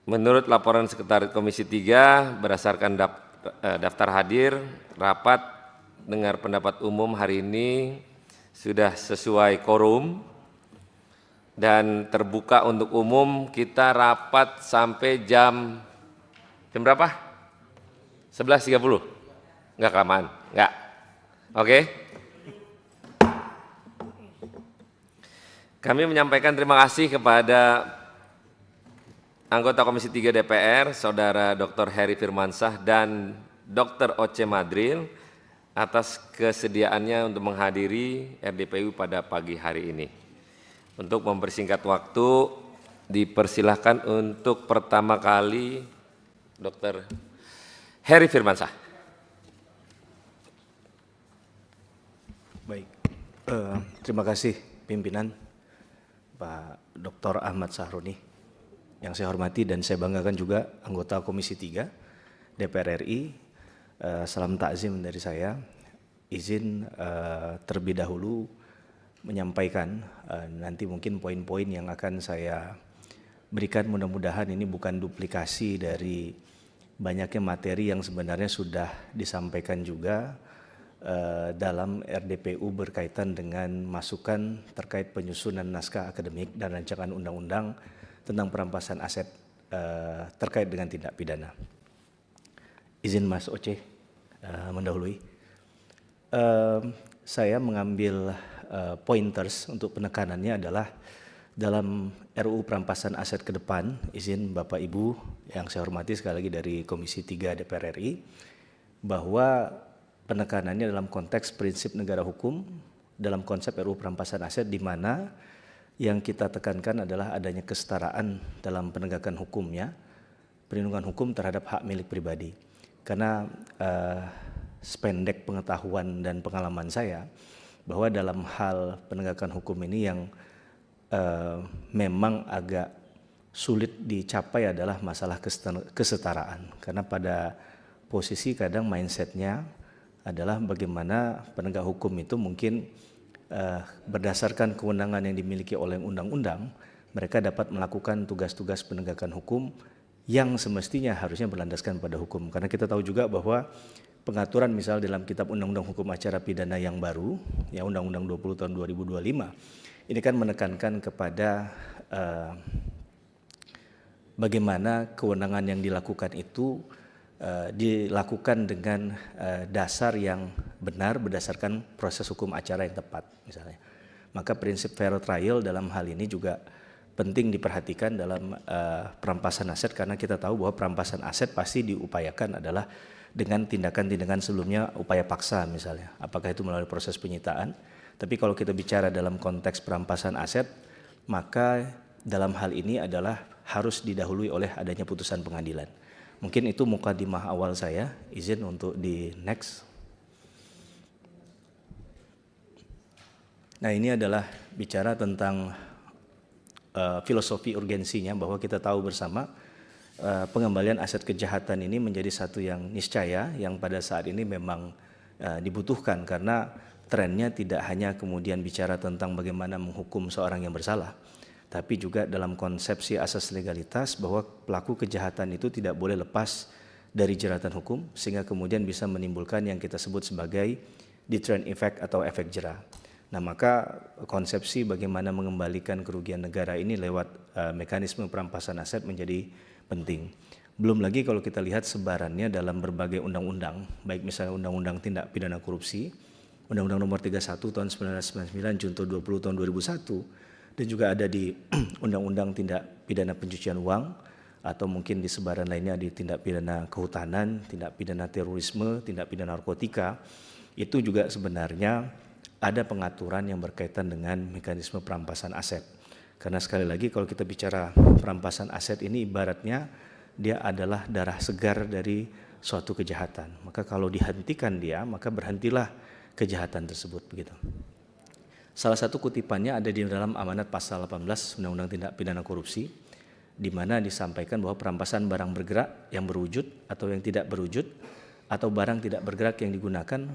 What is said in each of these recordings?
Menurut laporan Sekretariat Komisi 3, berdasarkan daftar hadir, rapat dengar pendapat umum hari ini sudah sesuai quorum dan terbuka untuk umum. Kita rapat sampai jam berapa? 11.30? Enggak kelamaan? Enggak? Oke. Kami menyampaikan terima kasih kepada anggota Komisi 3 DPR, Saudara Dr. Heri Firmansyah dan Dr. Oce Madril atas kesediaannya untuk menghadiri RDPU pada pagi hari ini. Untuk mempersingkat waktu, dipersilahkan untuk pertama kali Dr. Heri Firmansyah. Baik, terima kasih pimpinan Pak Dr. Ahmad Sahroni. Yang saya hormati dan saya banggakan juga anggota Komisi 3 DPR RI, salam takzim dari saya. Izin terlebih dahulu menyampaikan nanti mungkin poin-poin yang akan saya berikan, mudah-mudahan ini bukan duplikasi dari banyaknya materi yang sebenarnya sudah disampaikan juga dalam RDPU berkaitan dengan masukan terkait penyusunan naskah akademik dan rancangan undang-undang tentang perampasan aset terkait dengan tindak pidana. Izin Mas Oce mendahului. Saya mengambil pointers untuk penekanannya adalah dalam RUU perampasan aset ke depan, izin Bapak Ibu yang saya hormati sekali lagi dari Komisi 3 DPR RI, bahwa penekanannya dalam konteks prinsip negara hukum, dalam konsep RUU perampasan aset di mana yang kita tekankan adalah adanya kesetaraan dalam penegakan hukumnya, perlindungan hukum terhadap hak milik pribadi. Karena sependek pengetahuan dan pengalaman saya, bahwa dalam hal penegakan hukum ini yang memang agak sulit dicapai adalah masalah kesetaraan. Karena pada posisi kadang mindsetnya adalah bagaimana penegak hukum itu mungkin berdasarkan kewenangan yang dimiliki oleh undang-undang, mereka dapat melakukan tugas-tugas penegakan hukum yang semestinya harusnya berlandaskan pada hukum. Karena kita tahu juga bahwa pengaturan misal dalam Kitab Undang-Undang Hukum Acara Pidana yang baru, ya Undang-Undang 20 tahun 2025, ini kan menekankan kepada bagaimana kewenangan yang dilakukan itu dilakukan dengan dasar yang benar berdasarkan proses hukum acara yang tepat misalnya. Maka prinsip fair trial dalam hal ini juga penting diperhatikan dalam perampasan aset, karena kita tahu bahwa perampasan aset pasti diupayakan adalah dengan tindakan-tindakan sebelumnya, upaya paksa misalnya, apakah itu melalui proses penyitaan. Tapi kalau kita bicara dalam konteks perampasan aset, maka dalam hal ini adalah harus didahului oleh adanya putusan pengadilan. Mungkin itu mukadimah awal saya, izin untuk di next. Nah, ini adalah bicara tentang filosofi urgensinya, bahwa kita tahu bersama pengembalian aset kejahatan ini menjadi satu yang niscaya, yang pada saat ini memang dibutuhkan, karena trennya tidak hanya kemudian bicara tentang bagaimana menghukum seorang yang bersalah, tapi juga dalam konsepsi asas legalitas bahwa pelaku kejahatan itu tidak boleh lepas dari jeratan hukum, sehingga kemudian bisa menimbulkan yang kita sebut sebagai deterrent effect atau efek jera. Nah, maka konsepsi bagaimana mengembalikan kerugian negara ini lewat mekanisme perampasan aset menjadi penting. Belum lagi kalau kita lihat sebarannya dalam berbagai undang-undang, baik misalnya Undang-Undang Tindak Pidana Korupsi, Undang-Undang Nomor 31 Tahun 1999, Junto 20 Tahun 2001, dan juga ada di Undang-Undang Tindak Pidana Pencucian Uang, atau mungkin di sebaran lainnya di tindak pidana kehutanan, tindak pidana terorisme, tindak pidana narkotika. Itu juga sebenarnya ada pengaturan yang berkaitan dengan mekanisme perampasan aset. Karena sekali lagi kalau kita bicara perampasan aset ini ibaratnya dia adalah darah segar dari suatu kejahatan. Maka kalau dihentikan dia, maka berhentilah kejahatan tersebut, begitu. Salah satu kutipannya ada di dalam amanat pasal 18 Undang-Undang Tindak Pidana Korupsi, di mana disampaikan bahwa perampasan barang bergerak yang berwujud atau yang tidak berwujud, atau barang tidak bergerak yang digunakan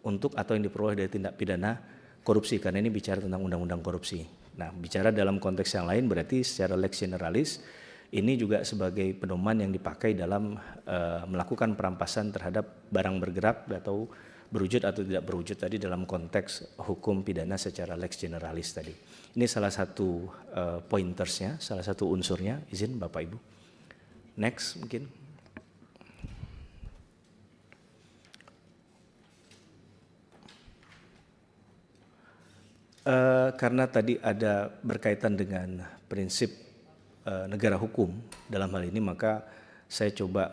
untuk atau yang diperoleh dari tindak pidana korupsi, karena ini bicara tentang undang-undang korupsi. Nah, bicara dalam konteks yang lain berarti secara lex generalis ini juga sebagai pedoman yang dipakai dalam melakukan perampasan terhadap barang bergerak atau berwujud atau tidak berwujud tadi dalam konteks hukum pidana secara lex generalis tadi. Ini salah satu pointersnya, salah satu unsurnya. Izin Bapak Ibu. Next mungkin. Karena tadi ada berkaitan dengan prinsip negara hukum dalam hal ini, maka saya coba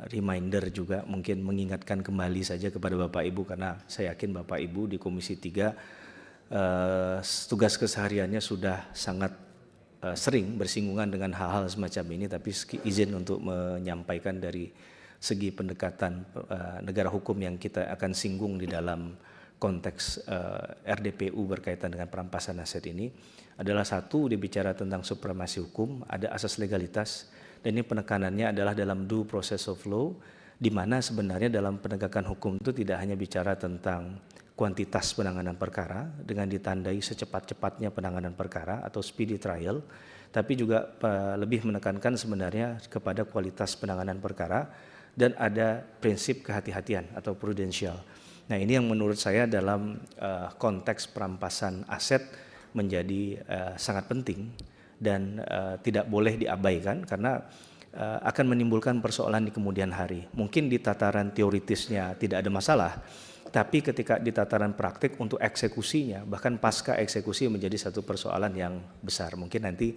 reminder juga, mungkin mengingatkan kembali saja kepada Bapak Ibu, karena saya yakin Bapak Ibu di Komisi 3 tugas kesehariannya sudah sangat sering bersinggungan dengan hal-hal semacam ini, tapi izin untuk menyampaikan dari segi pendekatan negara hukum yang kita akan singgung di dalam konteks RDPU berkaitan dengan perampasan aset ini adalah satu, dibicara tentang supremasi hukum, ada asas legalitas, dan ini penekanannya adalah dalam due process of law, di mana sebenarnya dalam penegakan hukum itu tidak hanya bicara tentang kuantitas penanganan perkara dengan ditandai secepat-cepatnya penanganan perkara atau speedy trial, tapi juga lebih menekankan sebenarnya kepada kualitas penanganan perkara dan ada prinsip kehati-hatian atau prudential. Nah, ini yang menurut saya dalam konteks perampasan aset menjadi sangat penting dan tidak boleh diabaikan, karena akan menimbulkan persoalan di kemudian hari. Mungkin di tataran teoritisnya tidak ada masalah, tapi ketika di tataran praktik untuk eksekusinya, bahkan pasca eksekusi menjadi satu persoalan yang besar. Mungkin nanti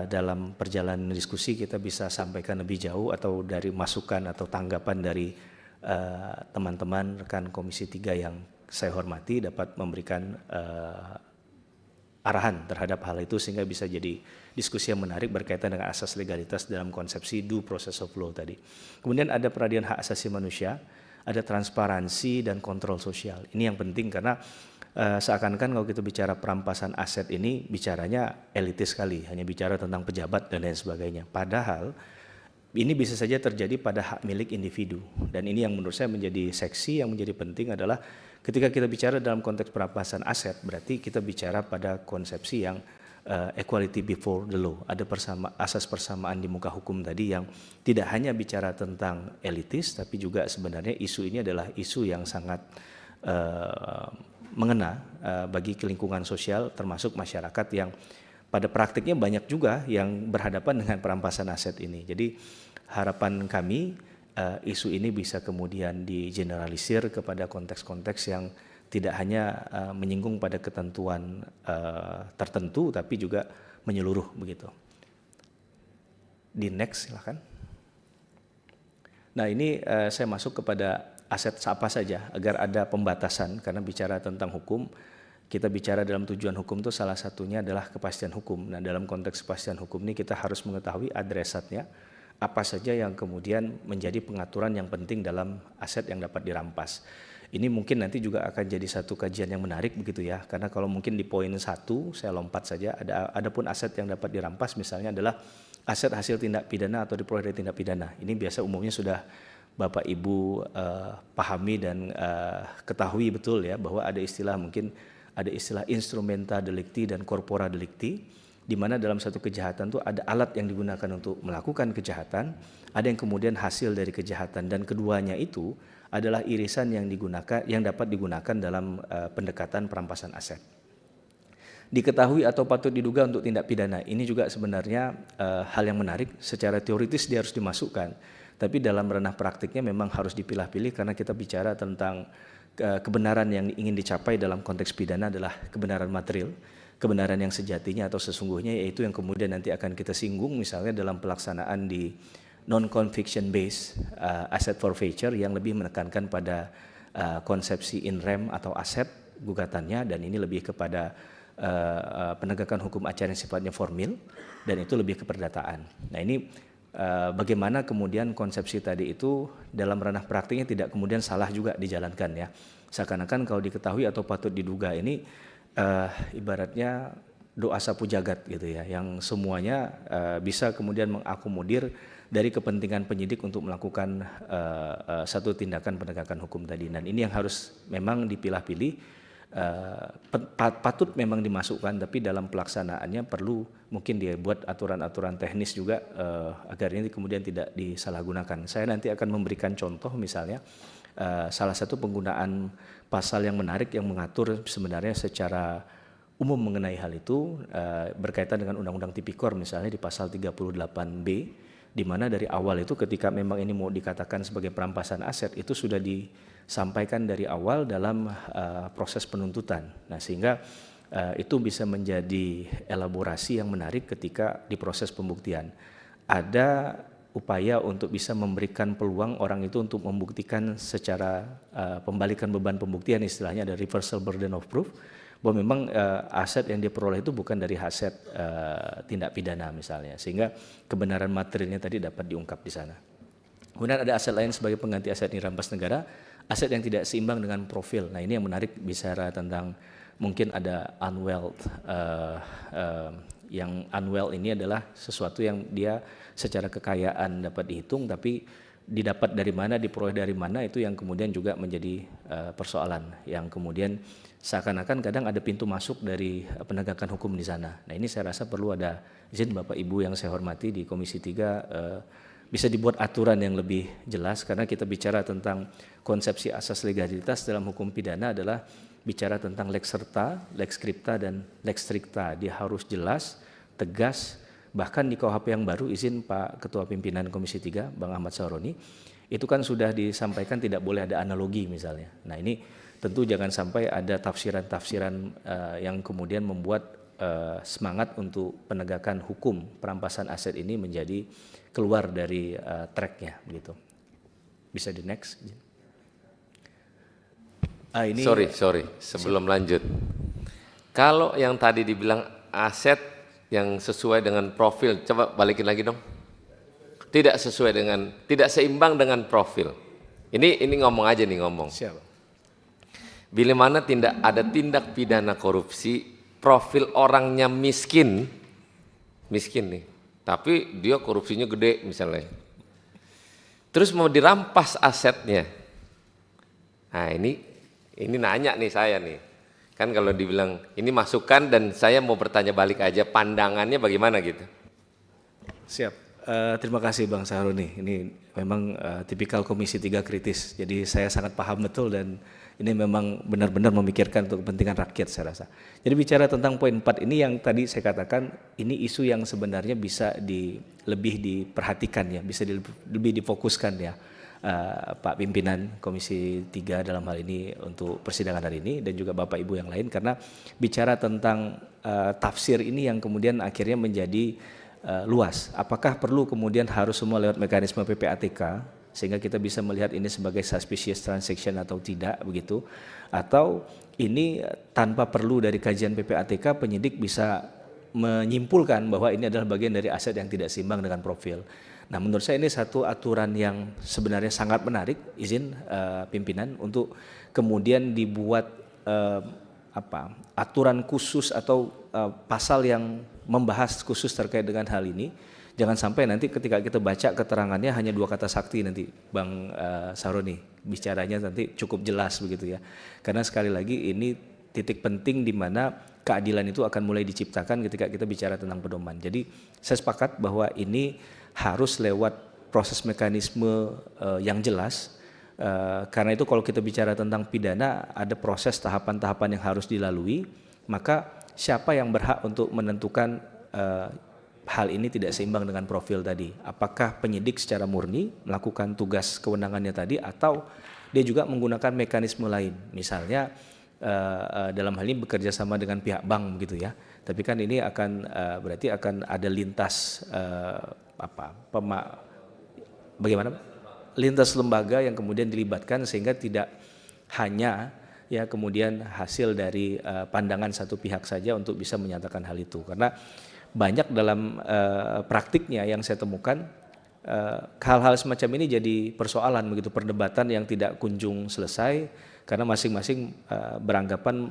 dalam perjalanan diskusi kita bisa sampaikan lebih jauh, atau dari masukan atau tanggapan dari teman-teman rekan Komisi 3 yang saya hormati dapat memberikan arahan terhadap hal itu, sehingga bisa jadi diskusi yang menarik berkaitan dengan asas legalitas dalam konsepsi due process of law tadi. Kemudian ada peradilan hak asasi manusia, ada transparansi dan kontrol sosial. Ini yang penting, karena seakan-akan kalau kita bicara perampasan aset ini bicaranya elitis sekali, hanya bicara tentang pejabat dan lain sebagainya. Padahal ini bisa saja terjadi pada hak milik individu, dan ini yang menurut saya menjadi seksi yang menjadi penting adalah ketika kita bicara dalam konteks perampasan aset, berarti kita bicara pada konsepsi yang equality before the law, ada asas persamaan di muka hukum tadi, yang tidak hanya bicara tentang elitis, tapi juga sebenarnya isu ini adalah isu yang sangat mengena bagi lingkungan sosial, termasuk masyarakat yang pada praktiknya banyak juga yang berhadapan dengan perampasan aset ini. Jadi harapan kami isu ini bisa kemudian digeneralisir kepada konteks-konteks yang tidak hanya menyinggung pada ketentuan tertentu, tapi juga menyeluruh begitu. Di next silakan. Nah, ini saya masuk kepada aset apa saja agar ada pembatasan, karena bicara tentang hukum, kita bicara dalam tujuan hukum itu salah satunya adalah kepastian hukum. Nah, dalam konteks kepastian hukum ini kita harus mengetahui adresatnya, apa saja yang kemudian menjadi pengaturan yang penting dalam aset yang dapat dirampas. Ini mungkin nanti juga akan jadi satu kajian yang menarik begitu ya, karena kalau mungkin di poin 1 saya lompat saja, adapun aset yang dapat dirampas misalnya adalah aset hasil tindak pidana atau diperoleh dari tindak pidana. Ini biasa umumnya sudah Bapak Ibu pahami dan ketahui betul ya, bahwa ada istilah, mungkin ada istilah instrumenta delicti dan corpora delicti, di mana dalam satu kejahatan itu ada alat yang digunakan untuk melakukan kejahatan, ada yang kemudian hasil dari kejahatan, dan keduanya itu adalah irisan yang dapat digunakan dalam pendekatan perampasan aset. Diketahui atau patut diduga untuk tindak pidana, ini juga sebenarnya hal yang menarik. Secara teoritis dia harus dimasukkan, tapi dalam ranah praktiknya memang harus dipilah-pilih, karena kita bicara tentang kebenaran yang ingin dicapai dalam konteks pidana adalah kebenaran material, kebenaran yang sejatinya atau sesungguhnya, yaitu yang kemudian nanti akan kita singgung misalnya dalam pelaksanaan di non-conviction based asset forfeiture, yang lebih menekankan pada konsepsi in rem atau aset gugatannya, dan ini lebih kepada penegakan hukum acara yang sifatnya formil, dan itu lebih ke perdataan. Nah, ini bagaimana kemudian konsepsi tadi itu dalam ranah praktiknya tidak kemudian salah juga dijalankan ya. Seakan-akan kalau diketahui atau patut diduga ini ibaratnya doa sapu jagat gitu ya, yang semuanya bisa kemudian mengakomodir dari kepentingan penyidik untuk melakukan satu tindakan penegakan hukum tadi. Dan ini yang harus memang dipilah-pilih patut memang dimasukkan, tapi dalam pelaksanaannya perlu mungkin dia buat aturan-aturan teknis juga agar ini kemudian tidak disalahgunakan. Saya nanti akan memberikan contoh misalnya salah satu penggunaan pasal yang menarik yang mengatur sebenarnya secara umum mengenai hal itu berkaitan dengan Undang-Undang Tipikor misalnya di pasal 38B, di mana dari awal itu ketika memang ini mau dikatakan sebagai perampasan aset itu sudah disampaikan dari awal dalam proses penuntutan. Nah, sehingga itu bisa menjadi elaborasi yang menarik ketika di proses pembuktian. Ada upaya untuk bisa memberikan peluang orang itu untuk membuktikan secara pembalikan beban pembuktian, istilahnya ada reversal burden of proof, bahwa memang aset yang diperoleh itu bukan dari aset tindak pidana misalnya, sehingga kebenaran materialnya tadi dapat diungkap di sana. Kemudian ada aset lain sebagai pengganti aset dirampas negara, aset yang tidak seimbang dengan profil. Nah, ini yang menarik bicara tentang mungkin ada unwealth. Yang unwealth ini adalah sesuatu yang dia secara kekayaan dapat dihitung, tapi didapat dari mana, diperoleh dari mana, itu yang kemudian juga menjadi persoalan yang kemudian seakan-akan kadang ada pintu masuk dari penegakan hukum di sana. Nah, ini saya rasa perlu ada izin Bapak Ibu yang saya hormati di Komisi 3 bisa dibuat aturan yang lebih jelas, karena kita bicara tentang konsepsi asas legalitas dalam hukum pidana adalah bicara tentang lex serta, lex scripta, dan lex stricta. Dia harus jelas, tegas, bahkan di KUHP yang baru, izin Pak Ketua Pimpinan Komisi 3, Bang Ahmad Sahroni, itu kan sudah disampaikan tidak boleh ada analogi misalnya. Nah, ini tentu jangan sampai ada tafsiran-tafsiran yang kemudian membuat semangat untuk penegakan hukum perampasan aset ini menjadi keluar dari tracknya begitu. Bisa di next. Ini sorry sebelum lanjut. Kalau yang tadi dibilang aset yang sesuai dengan profil, coba balikin lagi dong. Tidak seimbang dengan profil. Ini ngomong aja nih ngomong. Siapa? Bila mana ada tindak pidana korupsi, profil orangnya miskin nih, tapi dia korupsinya gede misalnya. Terus mau dirampas asetnya. Nah, ini nanya nih saya nih. Kan kalau dibilang ini masukan dan saya mau bertanya balik aja, pandangannya bagaimana gitu. Siap. Terima kasih Bang Sahroni. Ini memang tipikal Komisi 3 kritis. Jadi saya sangat paham betul dan ini memang benar-benar memikirkan untuk kepentingan rakyat saya rasa. Jadi bicara tentang poin 4 ini yang tadi saya katakan, ini isu yang sebenarnya bisa lebih diperhatikan ya, bisa lebih difokuskan ya Pak Pimpinan Komisi 3 dalam hal ini untuk persidangan hari ini dan juga Bapak Ibu yang lain, karena bicara tentang tafsir ini yang kemudian akhirnya menjadi luas. Apakah perlu kemudian harus semua lewat mekanisme PPATK sehingga kita bisa melihat ini sebagai suspicious transaction atau tidak begitu, atau ini tanpa perlu dari kajian PPATK penyidik bisa menyimpulkan bahwa ini adalah bagian dari aset yang tidak seimbang dengan profil. Nah, menurut saya ini satu aturan yang sebenarnya sangat menarik, izin pimpinan untuk kemudian dibuat aturan khusus atau pasal yang membahas khusus terkait dengan hal ini. Jangan sampai nanti ketika kita baca keterangannya hanya 2 kata sakti nanti Bang Sahroni bicaranya nanti cukup jelas begitu ya. Karena sekali lagi ini titik penting di mana keadilan itu akan mulai diciptakan ketika kita bicara tentang pedoman. Jadi saya sepakat bahwa ini harus lewat proses mekanisme yang jelas. Karena itu kalau kita bicara tentang pidana ada proses tahapan-tahapan yang harus dilalui, maka siapa yang berhak untuk menentukan hal ini tidak seimbang dengan profil tadi? Apakah penyidik secara murni melakukan tugas kewenangannya tadi, atau dia juga menggunakan mekanisme lain, misalnya dalam hal ini bekerja sama dengan pihak bank begitu ya. Tapi kan ini akan berarti akan ada lintas bagaimana? Lintas lembaga yang kemudian dilibatkan sehingga tidak hanya ya kemudian hasil dari pandangan satu pihak saja untuk bisa menyatakan hal itu. Karena banyak dalam praktiknya yang saya temukan hal-hal semacam ini jadi persoalan begitu, perdebatan yang tidak kunjung selesai karena masing-masing beranggapan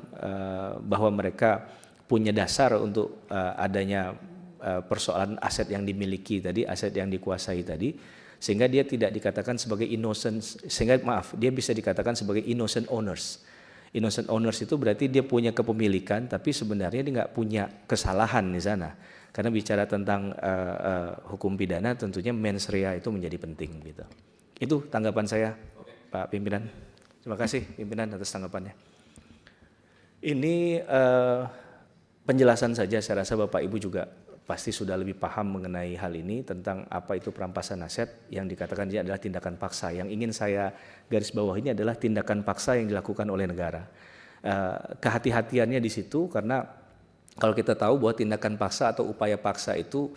bahwa mereka punya dasar untuk adanya persoalan aset yang dimiliki tadi, aset yang dikuasai tadi, sehingga dia tidak dikatakan sebagai innocent, sehingga dia bisa dikatakan sebagai innocent owners. Innocent owners itu berarti dia punya kepemilikan, tapi sebenarnya dia nggak punya kesalahan di sana. Karena bicara tentang hukum pidana, tentunya mens rea itu menjadi penting gitu. Itu tanggapan saya, Pak Pimpinan. Terima kasih Pimpinan atas tanggapannya. Ini penjelasan saja, saya rasa Bapak Ibu juga pasti sudah lebih paham mengenai hal ini tentang apa itu perampasan aset yang dikatakan dia adalah tindakan paksa. Yang ingin saya garis bawahi ini adalah tindakan paksa yang dilakukan oleh negara. Kehati-hatiannya di situ karena kalau kita tahu bahwa tindakan paksa atau upaya paksa itu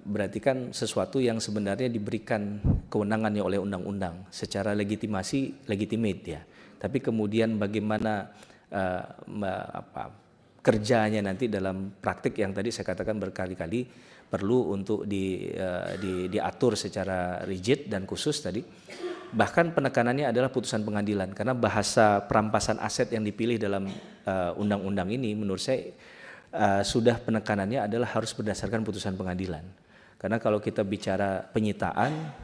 berarti kan sesuatu yang sebenarnya diberikan kewenangannya oleh undang-undang secara legitimate ya. Tapi kemudian bagaimana kerjanya nanti dalam praktik yang tadi saya katakan berkali-kali perlu untuk diatur secara rigid dan khusus tadi. Bahkan penekanannya adalah putusan pengadilan karena bahasa perampasan aset yang dipilih dalam undang-undang ini menurut saya sudah penekanannya adalah harus berdasarkan putusan pengadilan. Karena kalau kita bicara penyitaan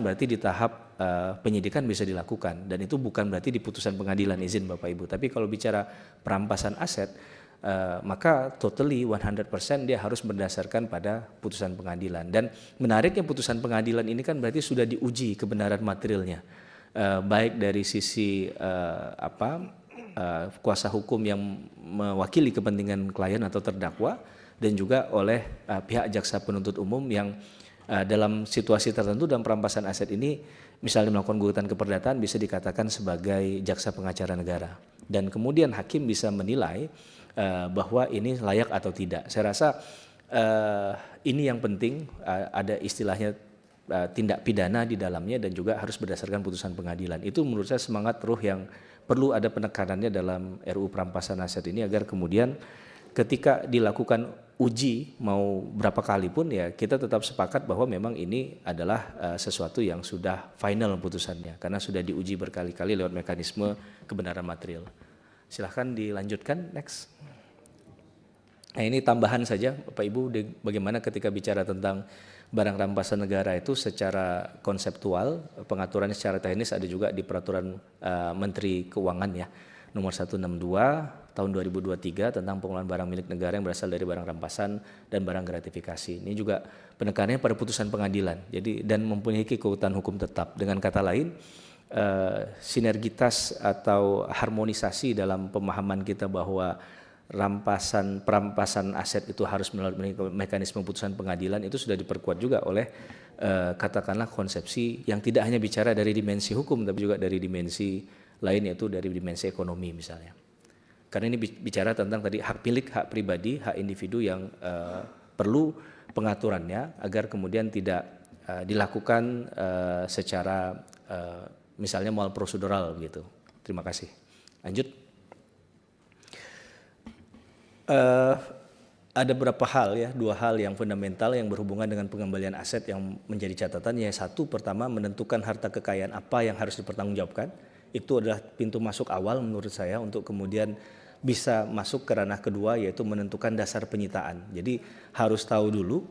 berarti di tahap penyidikan bisa dilakukan dan itu bukan berarti di putusan pengadilan izin Bapak Ibu. Tapi kalau bicara perampasan aset maka totally 100% dia harus berdasarkan pada putusan pengadilan. Dan menariknya putusan pengadilan ini kan berarti sudah diuji kebenaran materialnya, baik dari sisi kuasa hukum yang mewakili kepentingan klien atau terdakwa dan juga oleh pihak jaksa penuntut umum yang dalam situasi tertentu dalam perampasan aset ini misalnya melakukan gugatan keperdataan bisa dikatakan sebagai jaksa pengacara negara dan kemudian hakim bisa menilai bahwa ini layak atau tidak. Saya rasa ini yang penting, ada istilahnya tindak pidana di dalamnya dan juga harus berdasarkan putusan pengadilan. Itu menurut saya semangat ruh yang perlu ada penekanannya dalam RUU perampasan aset ini agar kemudian ketika dilakukan uji mau berapa kali pun ya kita tetap sepakat bahwa memang ini adalah sesuatu yang sudah final putusannya karena sudah diuji berkali-kali lewat mekanisme kebenaran material. Silahkan dilanjutkan, next. Nah ini tambahan saja Bapak Ibu, bagaimana ketika bicara tentang barang rampasan negara itu secara konseptual, pengaturannya secara teknis ada juga di peraturan Menteri Keuangan ya, nomor 162 tahun 2023 tentang pengelolaan barang milik negara yang berasal dari barang rampasan dan barang gratifikasi. Ini juga penekanannya pada putusan pengadilan, jadi dan mempunyai kekuatan hukum tetap. Dengan kata lain, sinergitas atau harmonisasi dalam pemahaman kita bahwa perampasan aset itu harus melalui mekanisme putusan pengadilan itu sudah diperkuat juga oleh katakanlah konsepsi yang tidak hanya bicara dari dimensi hukum tapi juga dari dimensi lain yaitu dari dimensi ekonomi misalnya. Karena ini bicara tentang tadi hak milik, hak pribadi, hak individu yang perlu pengaturannya agar kemudian tidak dilakukan secara misalnya mal prosedural gitu. Terima kasih. Lanjut. Ada beberapa hal ya, dua hal yang fundamental yang berhubungan dengan pengembalian aset yang menjadi catatan. Yang satu, pertama menentukan harta kekayaan apa yang harus dipertanggungjawabkan. Itu adalah pintu masuk awal menurut saya untuk kemudian bisa masuk ke ranah kedua yaitu menentukan dasar penyitaan. Jadi harus tahu dulu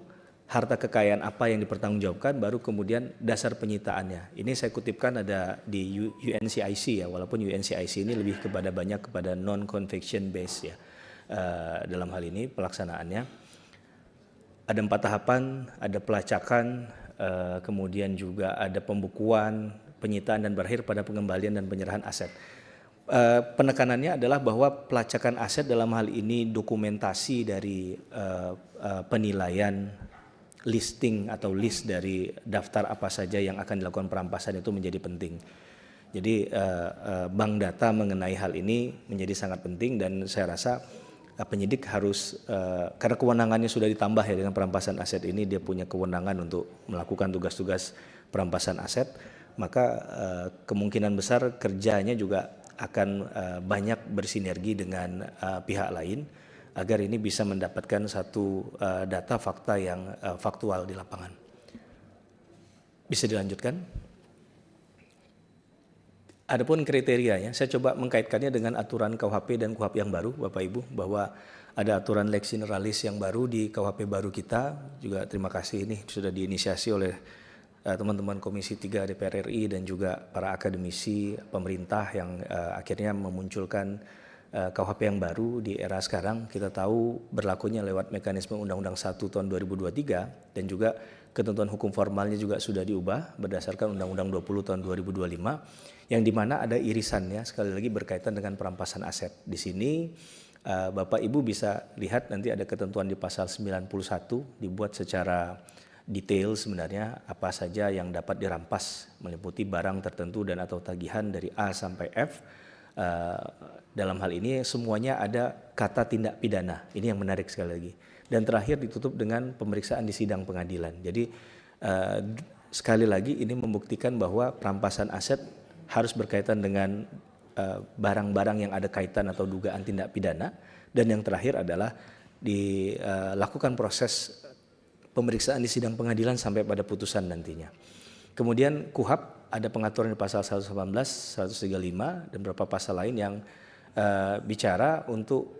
harta kekayaan apa yang dipertanggungjawabkan baru kemudian dasar penyitaannya. Ini saya kutipkan ada di UNCIC ya, walaupun UNCIC ini lebih banyak kepada non-conviction based ya. Dalam hal ini pelaksanaannya ada 4 tahapan, ada pelacakan, kemudian juga ada pembukuan, penyitaan dan berakhir pada pengembalian dan penyerahan aset. Penekanannya adalah bahwa pelacakan aset dalam hal ini dokumentasi dari penilaian listing atau list dari daftar apa saja yang akan dilakukan perampasan itu menjadi penting. Jadi bank data mengenai hal ini menjadi sangat penting dan saya rasa penyidik harus karena kewenangannya sudah ditambah ya dengan perampasan aset ini, dia punya kewenangan untuk melakukan tugas-tugas perampasan aset, maka kemungkinan besar kerjanya juga akan banyak bersinergi dengan pihak lain agar ini bisa mendapatkan satu data fakta yang faktual di lapangan. Bisa dilanjutkan? Adapun kriterianya, saya coba mengkaitkannya dengan aturan KUHP dan KUHP yang baru, Bapak Ibu, bahwa ada aturan lex generalis yang baru di KUHP baru kita. Juga terima kasih ini sudah diinisiasi oleh teman-teman Komisi 3 DPR RI dan juga para akademisi pemerintah yang akhirnya memunculkan KUHP yang baru di era sekarang. Kita tahu berlakunya lewat mekanisme Undang-Undang 1 tahun 2023 dan juga ketentuan hukum formalnya juga sudah diubah berdasarkan Undang-Undang 20 tahun 2025 yang dimana ada irisannya sekali lagi berkaitan dengan perampasan aset. Di sini Bapak Ibu bisa lihat nanti ada ketentuan di pasal 91 dibuat secara detail sebenarnya apa saja yang dapat dirampas meliputi barang tertentu dan atau tagihan dari A sampai F. Dalam hal ini semuanya ada kata tindak pidana. Ini yang menarik sekali lagi. Dan terakhir ditutup dengan pemeriksaan di sidang pengadilan. Jadi sekali lagi ini membuktikan bahwa perampasan aset harus berkaitan dengan barang-barang yang ada kaitan atau dugaan tindak pidana. Dan yang terakhir adalah dilakukan proses pemeriksaan di sidang pengadilan sampai pada putusan nantinya. Kemudian KUHP ada pengaturan di pasal 118, 135 dan beberapa pasal lain yang bicara untuk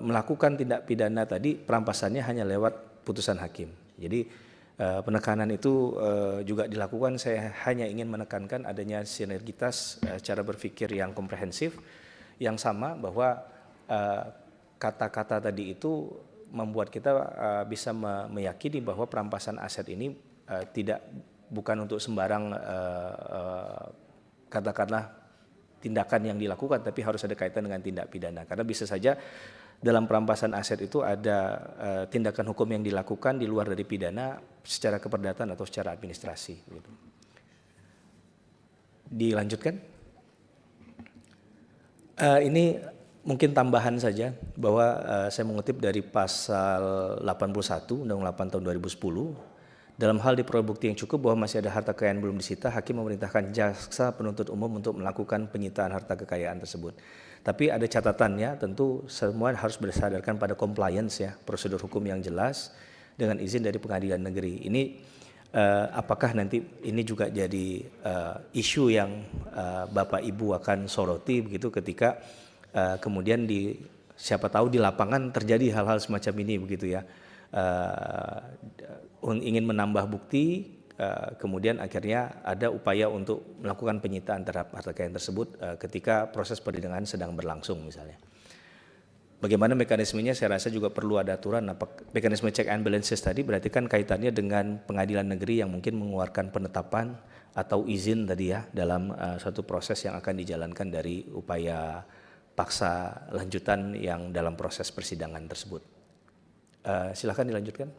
melakukan tindak pidana tadi perampasannya hanya lewat putusan hakim. Jadi penekanan itu juga dilakukan. Saya hanya ingin menekankan adanya sinergitas cara berpikir yang komprehensif yang sama bahwa kata-kata tadi itu membuat kita bisa meyakini bahwa perampasan aset ini bukan untuk sembarang katakanlah tindakan yang dilakukan, tapi harus ada kaitan dengan tindak pidana. Karena bisa saja dalam perampasan aset itu ada tindakan hukum yang dilakukan di luar dari pidana secara keperdatan atau secara administrasi. Gitu. Dilanjutkan. Ini mungkin tambahan saja bahwa saya mengutip dari pasal 81 Undang-Undang 8 tahun 2010. Dalam hal diperoleh bukti yang cukup bahwa masih ada harta kekayaan belum disita, hakim memerintahkan jaksa penuntut umum untuk melakukan penyitaan harta kekayaan tersebut. Tapi ada catatannya, tentu semua harus berdasarkan pada compliance ya, prosedur hukum yang jelas dengan izin dari pengadilan negeri. Ini apakah nanti ini juga jadi isu yang Bapak Ibu akan soroti begitu ketika kemudian siapa tahu di lapangan terjadi hal-hal semacam ini begitu ya, ingin menambah bukti, kemudian akhirnya ada upaya untuk melakukan penyitaan terhadap harta kekayaan tersebut ketika proses persidangan sedang berlangsung misalnya. Bagaimana mekanismenya? Saya rasa juga perlu ada aturan. Mekanisme check and balances tadi berarti kan kaitannya dengan pengadilan negeri yang mungkin mengeluarkan penetapan atau izin tadi ya dalam suatu proses yang akan dijalankan dari upaya paksa lanjutan yang dalam proses persidangan tersebut. Silakan dilanjutkan.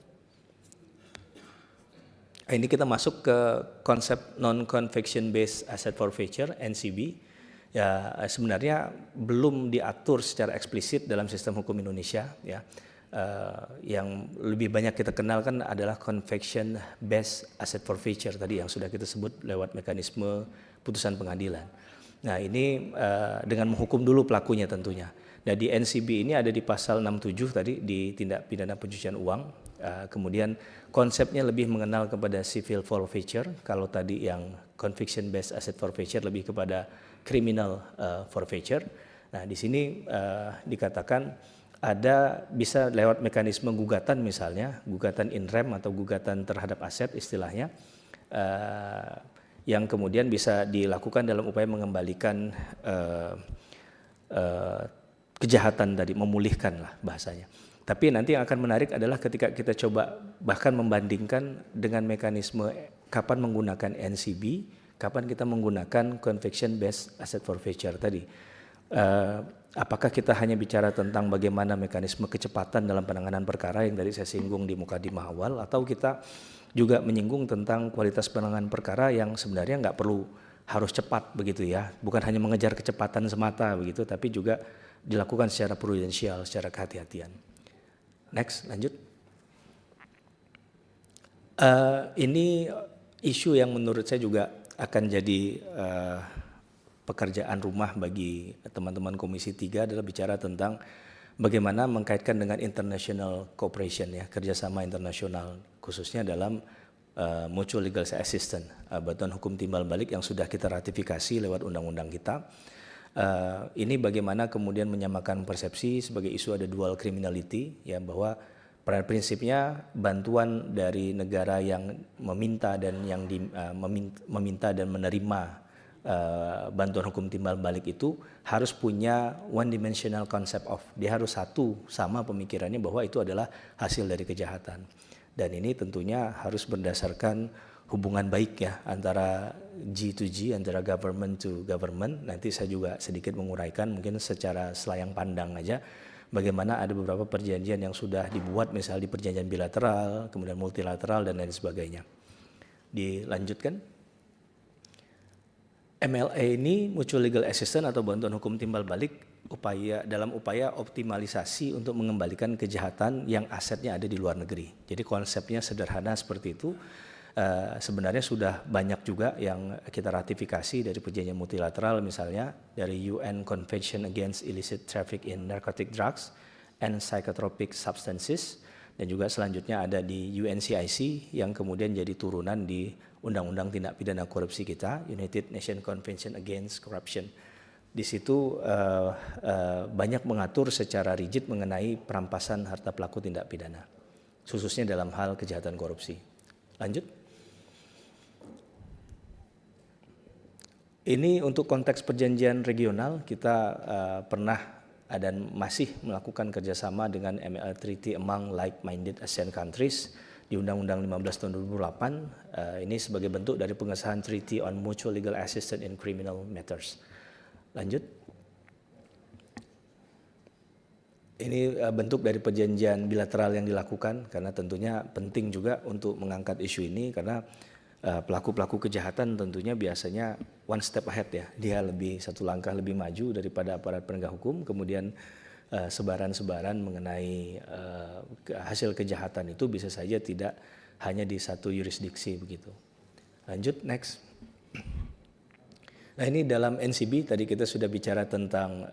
Ini kita masuk ke konsep non-conviction based asset forfeiture (NCB). Ya, sebenarnya belum diatur secara eksplisit dalam sistem hukum Indonesia. Ya, yang lebih banyak kita kenal kan adalah conviction based asset forfeiture tadi yang sudah kita sebut lewat mekanisme putusan pengadilan. Nah ini dengan menghukum dulu pelakunya tentunya. Nah di NCB ini ada di pasal 67 tadi di tindak pidana pencucian uang. Kemudian konsepnya lebih mengenal kepada civil forfeiture. Kalau tadi yang conviction based asset forfeiture lebih kepada criminal forfeiture. Nah di sini dikatakan ada bisa lewat mekanisme gugatan misalnya, gugatan in rem atau gugatan terhadap aset istilahnya. Yang kemudian bisa dilakukan dalam upaya mengembalikan kejahatan tadi, memulihkan lah bahasanya. Tapi nanti yang akan menarik adalah ketika kita coba bahkan membandingkan dengan mekanisme kapan menggunakan NCB, kapan kita menggunakan conviction based asset forfeiture tadi. Apakah kita hanya bicara tentang bagaimana mekanisme kecepatan dalam penanganan perkara yang tadi saya singgung di mukadimah awal, atau kita juga menyinggung tentang kualitas penanganan perkara yang sebenarnya nggak perlu harus cepat begitu ya, bukan hanya mengejar kecepatan semata begitu, tapi juga dilakukan secara prudensial, secara kehati-hatian. Next, lanjut. Ini isu yang menurut saya juga akan jadi pekerjaan rumah bagi teman-teman Komisi 3 adalah bicara tentang bagaimana mengkaitkan dengan international cooperation ya, kerjasama internasional khususnya dalam mutual legal assistance, bantuan hukum timbal balik yang sudah kita ratifikasi lewat undang-undang kita. Ini bagaimana kemudian menyamakan persepsi sebagai isu ada dual criminality ya, bahwa pada prinsipnya bantuan dari negara yang meminta dan meminta dan menerima bantuan hukum timbal balik itu harus punya one dimensional concept of, dia harus satu sama pemikirannya bahwa itu adalah hasil dari kejahatan. Dan ini tentunya harus berdasarkan hubungan baik ya antara G to G, antara government to government. Nanti saya juga sedikit menguraikan mungkin secara selayang pandang aja bagaimana ada beberapa perjanjian yang sudah dibuat, misalnya di perjanjian bilateral, kemudian multilateral dan lain sebagainya. Dilanjutkan. MLA ini Mutual Legal Assistance atau bantuan hukum timbal balik dalam upaya optimalisasi untuk mengembalikan kejahatan yang asetnya ada di luar negeri. Jadi konsepnya sederhana seperti itu. Sebenarnya sudah banyak juga yang kita ratifikasi dari perjanjian multilateral, misalnya dari UN Convention Against Illicit Traffic in Narcotic Drugs and Psychotropic Substances, dan juga selanjutnya ada di UNCIC yang kemudian jadi turunan di Undang-Undang Tindak Pidana Korupsi kita, United Nations Convention Against Corruption. Di situ banyak mengatur secara rigid mengenai perampasan harta pelaku tindak pidana, khususnya dalam hal kejahatan korupsi. Lanjut. Ini untuk konteks perjanjian regional, kita pernah dan masih melakukan kerjasama dengan MLA Treaty among like-minded ASEAN countries di Undang-Undang 15 tahun 2008. Ini sebagai bentuk dari pengesahan Treaty on Mutual Legal Assistance in Criminal Matters. Lanjut. Ini bentuk dari perjanjian bilateral yang dilakukan karena tentunya penting juga untuk mengangkat isu ini karena pelaku-pelaku kejahatan tentunya biasanya one step ahead ya, dia lebih satu langkah lebih maju daripada aparat penegak hukum. Kemudian sebaran-sebaran mengenai hasil kejahatan itu bisa saja tidak hanya di satu yurisdiksi begitu. Lanjut, next. Nah ini dalam NCB tadi kita sudah bicara tentang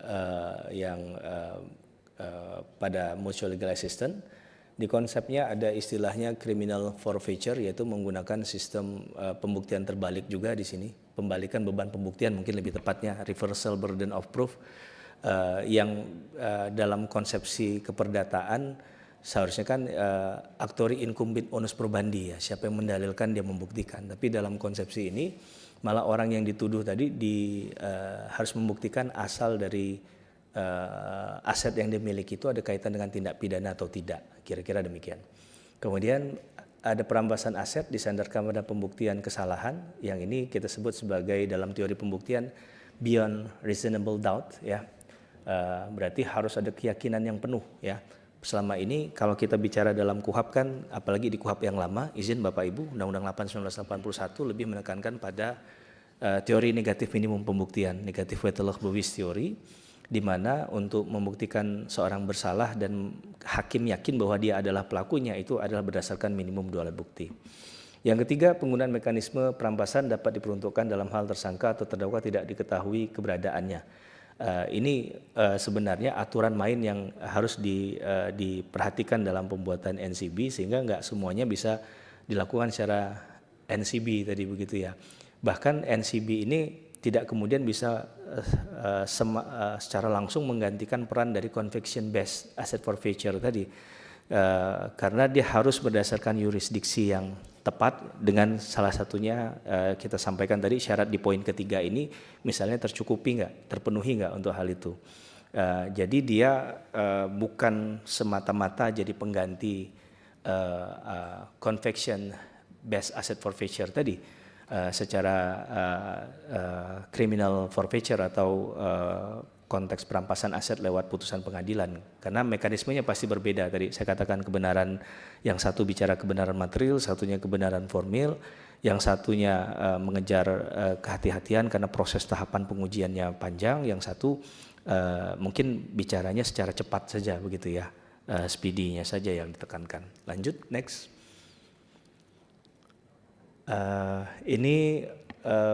pada mutual legal assistance. Di konsepnya ada istilahnya criminal forfeiture, yaitu menggunakan sistem pembuktian terbalik juga di sini, pembalikan beban pembuktian mungkin lebih tepatnya, reversal burden of proof, yang dalam konsepsi keperdataan seharusnya kan actori incumbit onus probandi ya, siapa yang mendalilkan dia membuktikan. Tapi dalam konsepsi ini malah orang yang dituduh tadi harus membuktikan asal dari aset yang dimiliki itu ada kaitan dengan tindak pidana atau tidak, kira-kira demikian. Kemudian ada perampasan aset disandarkan pada pembuktian kesalahan, yang ini kita sebut sebagai dalam teori pembuktian beyond reasonable doubt ya. Berarti harus ada keyakinan yang penuh ya. Selama ini kalau kita bicara dalam KUHAP kan, apalagi di KUHAP yang lama, izin Bapak Ibu, Undang-Undang 8 1981 lebih menekankan pada teori negatif minimum pembuktian, negative weightless bevis theory, di mana untuk membuktikan seorang bersalah dan hakim yakin bahwa dia adalah pelakunya itu adalah berdasarkan minimum 2 alat bukti. Yang ketiga, penggunaan mekanisme perampasan dapat diperuntukkan dalam hal tersangka atau terdakwa tidak diketahui keberadaannya. Ini sebenarnya aturan main yang harus diperhatikan dalam pembuatan NCB sehingga nggak semuanya bisa dilakukan secara NCB tadi begitu ya. Bahkan NCB ini tidak kemudian bisa secara langsung menggantikan peran dari conviction based asset forfeiture tadi, karena dia harus berdasarkan yurisdiksi yang tepat, dengan salah satunya kita sampaikan tadi syarat di poin ketiga ini misalnya tercukupi nggak, terpenuhi nggak untuk hal itu. Jadi dia bukan semata-mata jadi pengganti conviction based asset forfeiture tadi. Secara criminal forfeiture atau konteks perampasan aset lewat putusan pengadilan, karena mekanismenya pasti berbeda. Tadi saya katakan kebenaran, yang satu bicara kebenaran material, satunya kebenaran formil, yang satunya mengejar kehati-hatian karena proses tahapan pengujiannya panjang, yang satu mungkin bicaranya secara cepat saja begitu ya, speedy-nya saja yang ditekankan. Lanjut, next. Ini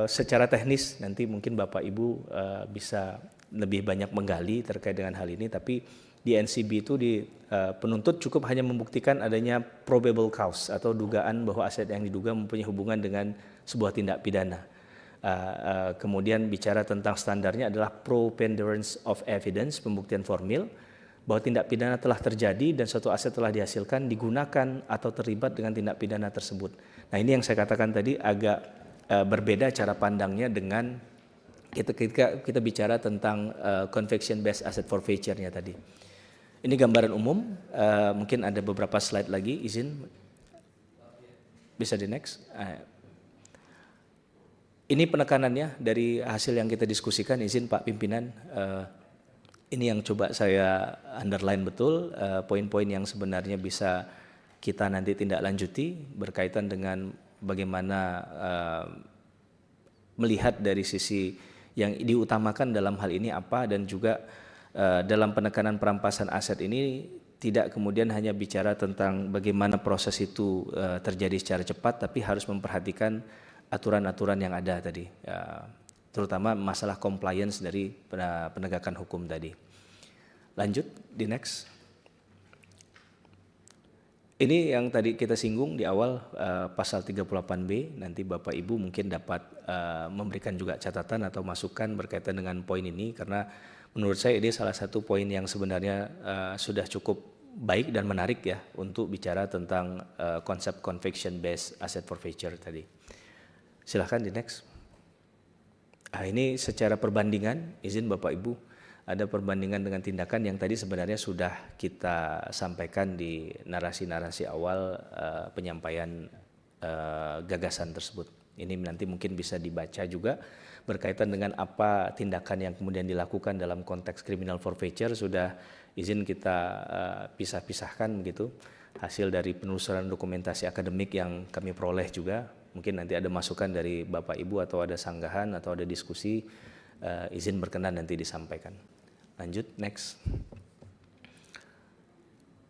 secara teknis nanti mungkin Bapak Ibu bisa lebih banyak menggali terkait dengan hal ini, tapi di NCB itu penuntut cukup hanya membuktikan adanya probable cause atau dugaan bahwa aset yang diduga mempunyai hubungan dengan sebuah tindak pidana. Kemudian bicara tentang standarnya adalah preponderance of evidence, pembuktian formil, bahwa tindak pidana telah terjadi dan suatu aset telah dihasilkan, digunakan atau terlibat dengan tindak pidana tersebut. Nah, ini yang saya katakan tadi agak berbeda cara pandangnya dengan kita bicara tentang conviction based asset forfeiture-nya tadi. Ini gambaran umum, mungkin ada beberapa slide lagi, izin bisa di next. Ini penekanannya dari hasil yang kita diskusikan, izin Pak Pimpinan. Ini yang coba saya underline betul, poin-poin yang sebenarnya bisa kita nanti tindak lanjuti berkaitan dengan bagaimana melihat dari sisi yang diutamakan dalam hal ini apa, dan juga dalam penekanan perampasan aset ini tidak kemudian hanya bicara tentang bagaimana proses itu terjadi secara cepat, tapi harus memperhatikan aturan-aturan yang ada tadi, terutama masalah compliance dari penegakan hukum tadi. Lanjut di next. Ini yang tadi kita singgung di awal, pasal 38B, nanti Bapak Ibu mungkin dapat memberikan juga catatan atau masukan berkaitan dengan poin ini, karena menurut saya ini salah satu poin yang sebenarnya sudah cukup baik dan menarik ya untuk bicara tentang konsep conviction based asset forfeiture tadi. Silahkan di next. Ini secara perbandingan, izin Bapak Ibu, ada perbandingan dengan tindakan yang tadi sebenarnya sudah kita sampaikan di narasi-narasi awal penyampaian gagasan tersebut. Ini nanti mungkin bisa dibaca juga berkaitan dengan apa tindakan yang kemudian dilakukan dalam konteks criminal forfeiture, sudah izin kita pisah-pisahkan begitu. Hasil dari penelusuran dokumentasi akademik yang kami peroleh juga, mungkin nanti ada masukan dari Bapak Ibu atau ada sanggahan atau ada diskusi, izin berkenan nanti disampaikan. Lanjut, next.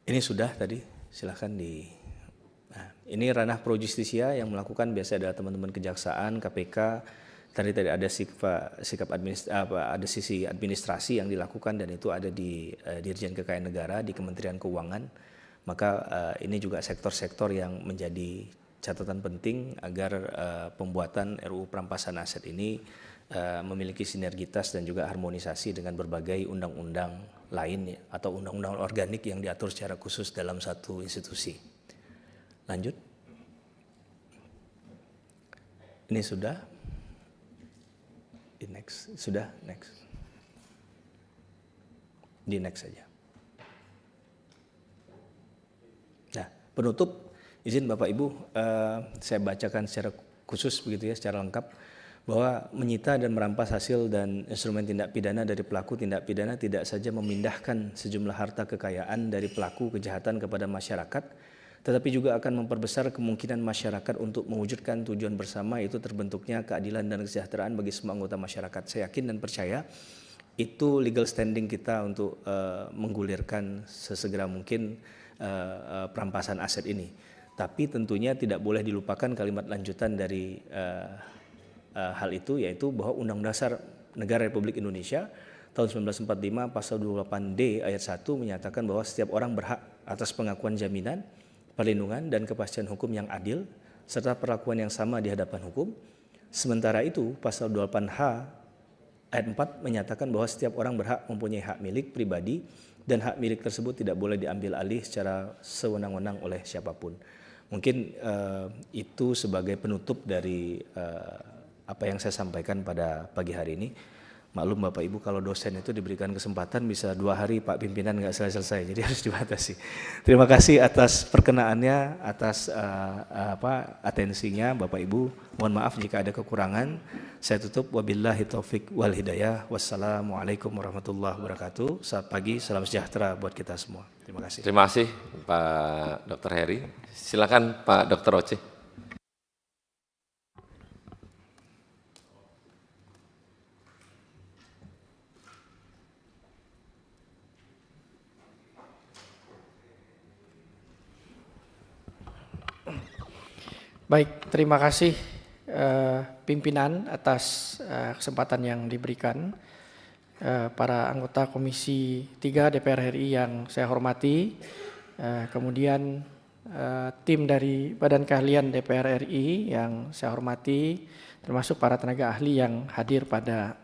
Ini sudah tadi, silahkan di. Nah, ini ranah pro justisia yang melakukan biasa adalah teman-teman kejaksaan, KPK. Tadi ada ada sisi administrasi yang dilakukan, dan itu ada di Dirjen Kekayaan Negara di Kementerian Keuangan. Maka ini juga sektor-sektor yang menjadi catatan penting agar pembuatan RUU perampasan aset ini memiliki sinergitas dan juga harmonisasi dengan berbagai undang-undang lain atau undang-undang organik yang diatur secara khusus dalam satu institusi. Lanjut. Ini sudah. Di next. Sudah, next. Di next saja. Nah, penutup, izin Bapak Ibu, saya bacakan secara khusus begitu ya, secara lengkap, bahwa menyita dan merampas hasil dan instrumen tindak pidana dari pelaku tindak pidana tidak saja memindahkan sejumlah harta kekayaan dari pelaku kejahatan kepada masyarakat, tetapi juga akan memperbesar kemungkinan masyarakat untuk mewujudkan tujuan bersama, yaitu terbentuknya keadilan dan kesejahteraan bagi semua anggota masyarakat. Saya yakin dan percaya itu legal standing kita untuk menggulirkan sesegera mungkin perampasan aset ini. Tapi tentunya tidak boleh dilupakan kalimat lanjutan dari hal itu, yaitu bahwa Undang-Undang Dasar Negara Republik Indonesia tahun 1945 pasal 28D ayat 1 menyatakan bahwa setiap orang berhak atas pengakuan jaminan, perlindungan dan kepastian hukum yang adil serta perlakuan yang sama di hadapan hukum. Sementara itu pasal 28H ayat 4 menyatakan bahwa setiap orang berhak mempunyai hak milik pribadi dan hak milik tersebut tidak boleh diambil alih secara sewenang-wenang oleh siapapun. Mungkin itu sebagai penutup dari apa yang saya sampaikan pada pagi hari ini. Maklum Bapak Ibu, kalau dosen itu diberikan kesempatan bisa 2 hari Pak Pimpinan nggak selesai-selesai, jadi harus dibatasi. Terima kasih atas perkenaannya, atas atensinya Bapak Ibu. Mohon maaf jika ada kekurangan. Saya tutup, wabillahi taufik wal hidayah. Wassalamualaikum warahmatullahi wabarakatuh. Selamat pagi, salam sejahtera buat kita semua. Terima kasih. Terima kasih Pak Dr. Heri. Silakan Pak Dr. Oce. Baik, terima kasih pimpinan atas kesempatan yang diberikan. Para anggota Komisi 3 DPR RI yang saya hormati, kemudian tim dari Badan Keahlian DPR RI yang saya hormati, termasuk para tenaga ahli yang hadir pada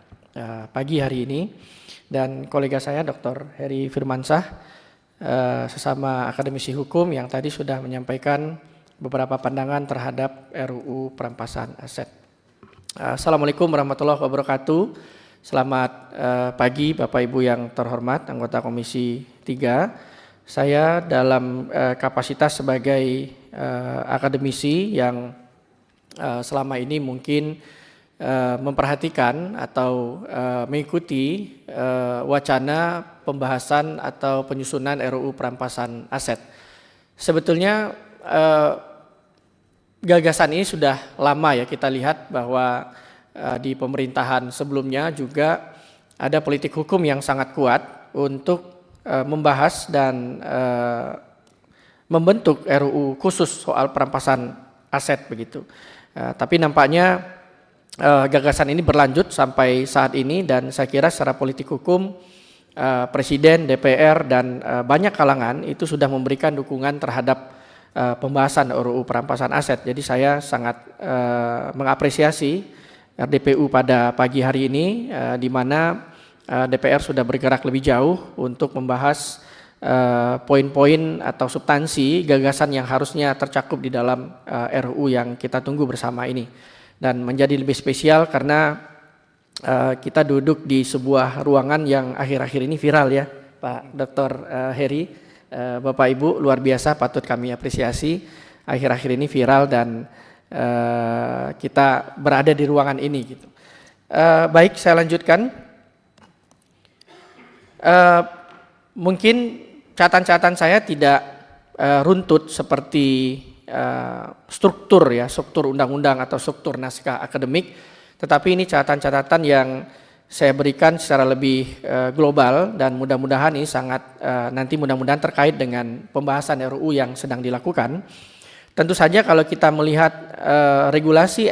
pagi hari ini, dan kolega saya Dr. Heri Firmansyah, sesama akademisi hukum yang tadi sudah menyampaikan beberapa pandangan terhadap RUU perampasan aset. Assalamualaikum warahmatullahi wabarakatuh. Selamat pagi Bapak Ibu yang terhormat, anggota Komisi 3. Saya dalam kapasitas sebagai akademisi yang selama ini mungkin memperhatikan atau mengikuti wacana pembahasan atau penyusunan RUU perampasan aset. Sebetulnya gagasan ini sudah lama ya, kita lihat bahwa di pemerintahan sebelumnya juga ada politik hukum yang sangat kuat untuk membahas dan membentuk RUU khusus soal perampasan aset begitu. Tapi nampaknya gagasan ini berlanjut sampai saat ini, dan saya kira secara politik hukum Presiden, DPR, dan banyak kalangan itu sudah memberikan dukungan terhadap pembahasan RUU perampasan aset. Jadi saya sangat mengapresiasi RDPU pada pagi hari ini, di mana DPR sudah bergerak lebih jauh untuk membahas poin-poin atau substansi gagasan yang harusnya tercakup di dalam RUU yang kita tunggu bersama ini. Dan menjadi lebih spesial karena kita duduk di sebuah ruangan yang akhir-akhir ini viral ya, Pak Dr. Heri, Bapak Ibu, luar biasa, patut kami apresiasi. Akhir-akhir ini viral dan kita berada di ruangan ini gitu. Baik, saya lanjutkan. Mungkin catatan-catatan saya tidak runtut seperti struktur undang-undang atau struktur naskah akademik, tetapi ini catatan-catatan yang saya berikan secara lebih global, dan mudah-mudahan ini sangat nanti mudah-mudahan terkait dengan pembahasan RUU yang sedang dilakukan. Tentu saja kalau kita melihat regulasi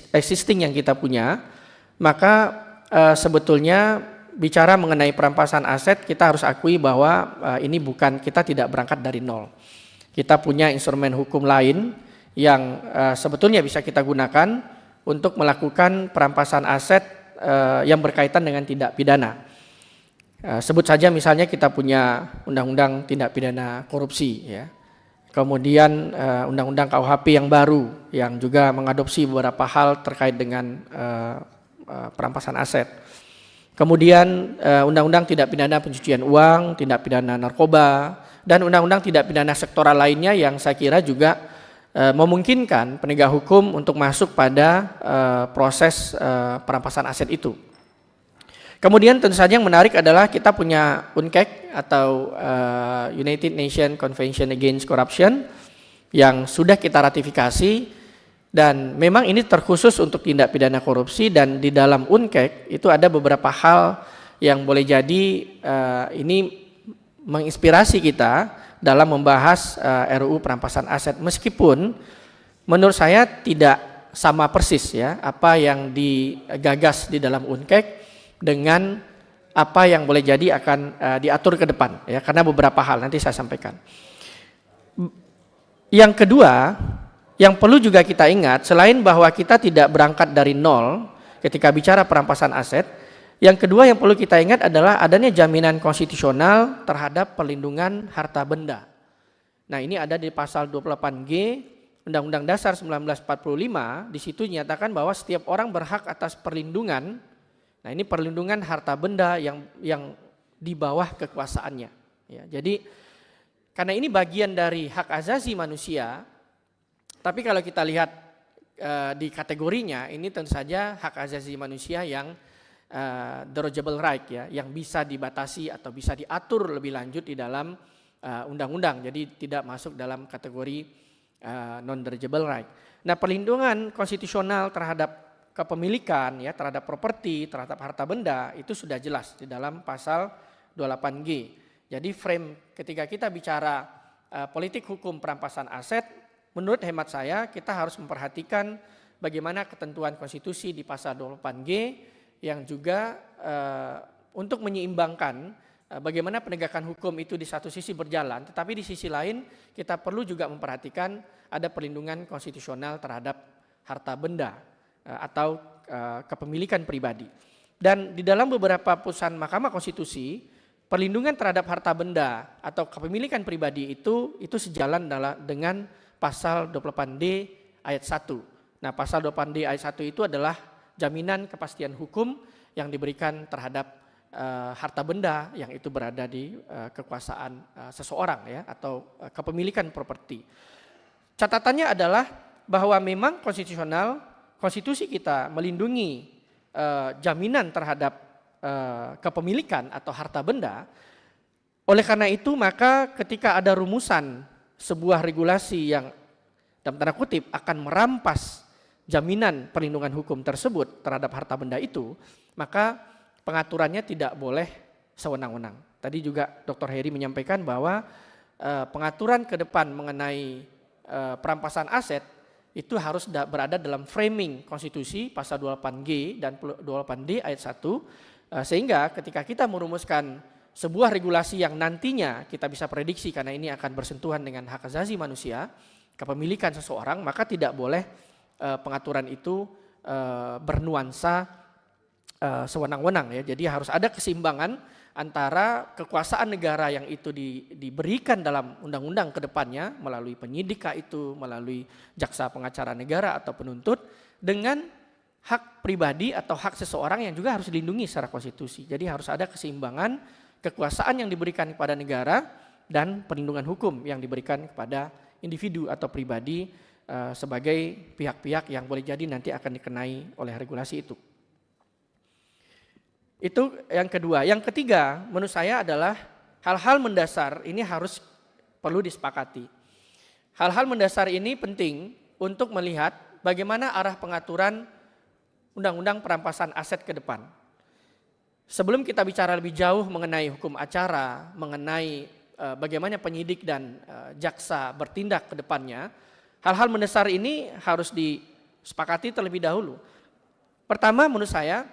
existing yang kita punya, maka sebetulnya bicara mengenai perampasan aset, kita harus akui bahwa kita tidak berangkat dari nol. Kita punya instrumen hukum lain yang sebetulnya bisa kita gunakan untuk melakukan perampasan aset yang berkaitan dengan tindak pidana. Sebut saja misalnya kita punya undang-undang tindak pidana korupsi ya. Kemudian undang-undang KUHP yang baru yang juga mengadopsi beberapa hal terkait dengan perampasan aset. Kemudian undang-undang tindak pidana pencucian uang, tindak pidana narkoba, dan undang-undang tindak pidana sektoral lainnya yang saya kira juga memungkinkan penegak hukum untuk masuk pada proses perampasan aset itu. Kemudian tentu saja yang menarik adalah kita punya UNCAC atau United Nations Convention Against Corruption yang sudah kita ratifikasi, dan memang ini terkhusus untuk tindak pidana korupsi, dan di dalam UNCAC itu ada beberapa hal yang boleh jadi ini menginspirasi kita dalam membahas RUU perampasan aset, meskipun menurut saya tidak sama persis ya apa yang digagas di dalam UNCAC dengan apa yang boleh jadi akan diatur ke depan ya, karena beberapa hal nanti saya sampaikan. Yang kedua yang perlu juga kita ingat, selain bahwa kita tidak berangkat dari nol ketika bicara perampasan aset, yang kedua yang perlu kita ingat adalah adanya jaminan konstitusional terhadap perlindungan harta benda. Nah, ini ada di pasal 28G Undang-Undang Dasar 1945, di situ dinyatakan bahwa setiap orang berhak atas perlindungan. Nah, ini perlindungan harta benda yang di bawah kekuasaannya. Ya, jadi karena ini bagian dari hak asasi manusia, tapi kalau kita lihat di kategorinya, ini tentu saja hak asasi manusia yang derogable right ya, yang bisa dibatasi atau bisa diatur lebih lanjut di dalam undang-undang. Jadi tidak masuk dalam kategori non-derogable right. Nah, perlindungan konstitusional terhadap kepemilikan ya, terhadap properti, terhadap harta benda itu sudah jelas di dalam pasal 28G. Jadi frame ketika kita bicara politik hukum perampasan aset, menurut hemat saya kita harus memperhatikan bagaimana ketentuan konstitusi di pasal 28G yang juga untuk menyeimbangkan bagaimana penegakan hukum itu di satu sisi berjalan, tetapi di sisi lain kita perlu juga memperhatikan ada perlindungan konstitusional terhadap harta benda atau kepemilikan pribadi. Dan di dalam beberapa putusan Mahkamah Konstitusi, perlindungan terhadap harta benda atau kepemilikan pribadi itu sejalan dengan pasal 28D ayat 1. Nah, pasal 28D ayat 1 itu adalah jaminan kepastian hukum yang diberikan terhadap harta benda yang itu berada di kekuasaan seseorang ya, atau kepemilikan properti. Catatannya adalah bahwa memang konstitusi kita melindungi jaminan terhadap kepemilikan atau harta benda. Oleh karena itu maka ketika ada rumusan sebuah regulasi yang dalam tanda kutip akan merampas jaminan perlindungan hukum tersebut terhadap harta benda itu, maka pengaturannya tidak boleh sewenang-wenang. Tadi juga Dr. Heri menyampaikan bahwa pengaturan ke depan mengenai perampasan aset itu harus berada dalam framing konstitusi pasal 28G dan 28D ayat 1, sehingga ketika kita merumuskan sebuah regulasi yang nantinya kita bisa prediksi karena ini akan bersentuhan dengan hak asasi manusia, kepemilikan seseorang, maka tidak boleh pengaturan itu bernuansa sewenang-wenang ya. Jadi harus ada keseimbangan antara kekuasaan negara yang itu diberikan dalam undang-undang ke depannya melalui penyidik itu, melalui jaksa pengacara negara atau penuntut, dengan hak pribadi atau hak seseorang yang juga harus dilindungi secara konstitusi. Jadi harus ada keseimbangan kekuasaan yang diberikan kepada negara dan perlindungan hukum yang diberikan kepada individu atau pribadi sebagai pihak-pihak yang boleh jadi nanti akan dikenai oleh regulasi itu. Itu yang kedua. Yang ketiga menurut saya adalah hal-hal mendasar ini harus perlu disepakati. Hal-hal mendasar ini penting untuk melihat bagaimana arah pengaturan undang-undang perampasan aset ke depan. Sebelum kita bicara lebih jauh mengenai hukum acara, mengenai bagaimana penyidik dan jaksa bertindak ke depannya, hal-hal mendasar ini harus disepakati terlebih dahulu. Pertama menurut saya,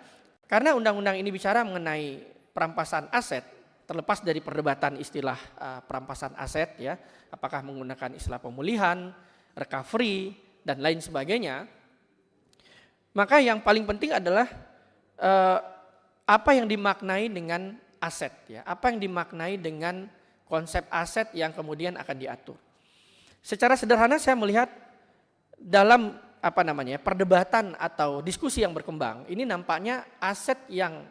karena undang-undang ini bicara mengenai perampasan aset, terlepas dari perdebatan istilah perampasan aset ya, apakah menggunakan istilah pemulihan, recovery dan lain sebagainya, maka yang paling penting adalah apa yang dimaknai dengan aset ya, apa yang dimaknai dengan konsep aset yang kemudian akan diatur. Secara sederhana saya melihat dalam perdebatan atau diskusi yang berkembang, ini nampaknya aset yang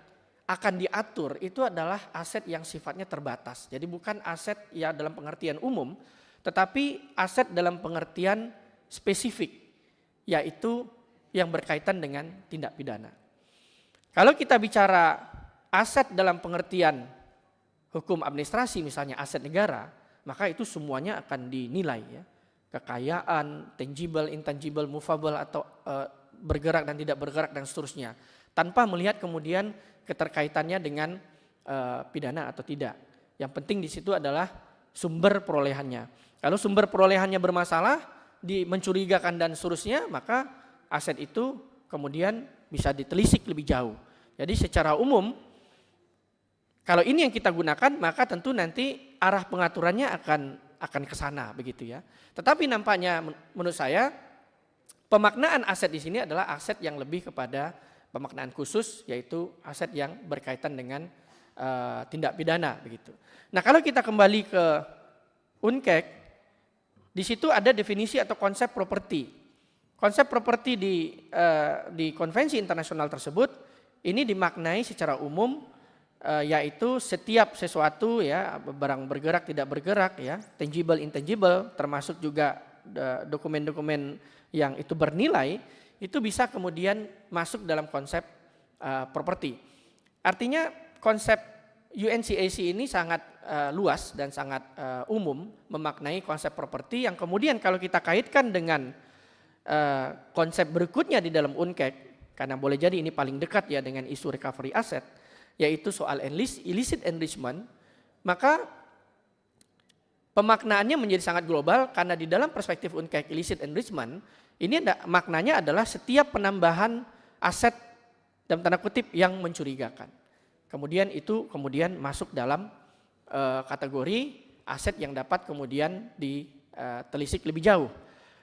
akan diatur itu adalah aset yang sifatnya terbatas. Jadi bukan aset ya dalam pengertian umum, tetapi aset dalam pengertian spesifik, yaitu yang berkaitan dengan tindak pidana. Kalau kita bicara aset dalam pengertian hukum administrasi, misalnya aset negara, maka itu semuanya akan dinilai ya. Kekayaan, tangible, intangible, movable atau bergerak dan tidak bergerak dan seterusnya, tanpa melihat kemudian keterkaitannya dengan pidana atau tidak. Yang penting di situ adalah sumber perolehannya. Kalau sumber perolehannya bermasalah, mencurigakan dan seterusnya, maka aset itu kemudian bisa ditelisik lebih jauh. Jadi secara umum, kalau ini yang kita gunakan, maka tentu nanti arah pengaturannya akan ke sana begitu ya. Tetapi nampaknya menurut saya pemaknaan aset di sini adalah aset yang lebih kepada pemaknaan khusus, yaitu aset yang berkaitan dengan tindak pidana begitu. Nah, kalau kita kembali ke UNCAC, di situ ada definisi atau konsep properti. Konsep properti di konvensi internasional tersebut ini dimaknai secara umum yaitu setiap sesuatu ya, barang bergerak tidak bergerak ya, tangible intangible, termasuk juga dokumen-dokumen yang itu bernilai, itu bisa kemudian masuk dalam konsep properti. Artinya konsep UNCAC ini sangat luas dan sangat umum memaknai konsep properti yang kemudian kalau kita kaitkan dengan konsep berikutnya di dalam UNCAC, karena boleh jadi ini paling dekat ya dengan isu recovery aset, yaitu soal illicit enrichment, maka pemaknaannya menjadi sangat global karena di dalam perspektif UNCAC illicit enrichment, ini maknanya adalah setiap penambahan aset dalam tanda kutip yang mencurigakan. Kemudian itu masuk dalam kategori aset yang dapat kemudian ditelisik lebih jauh.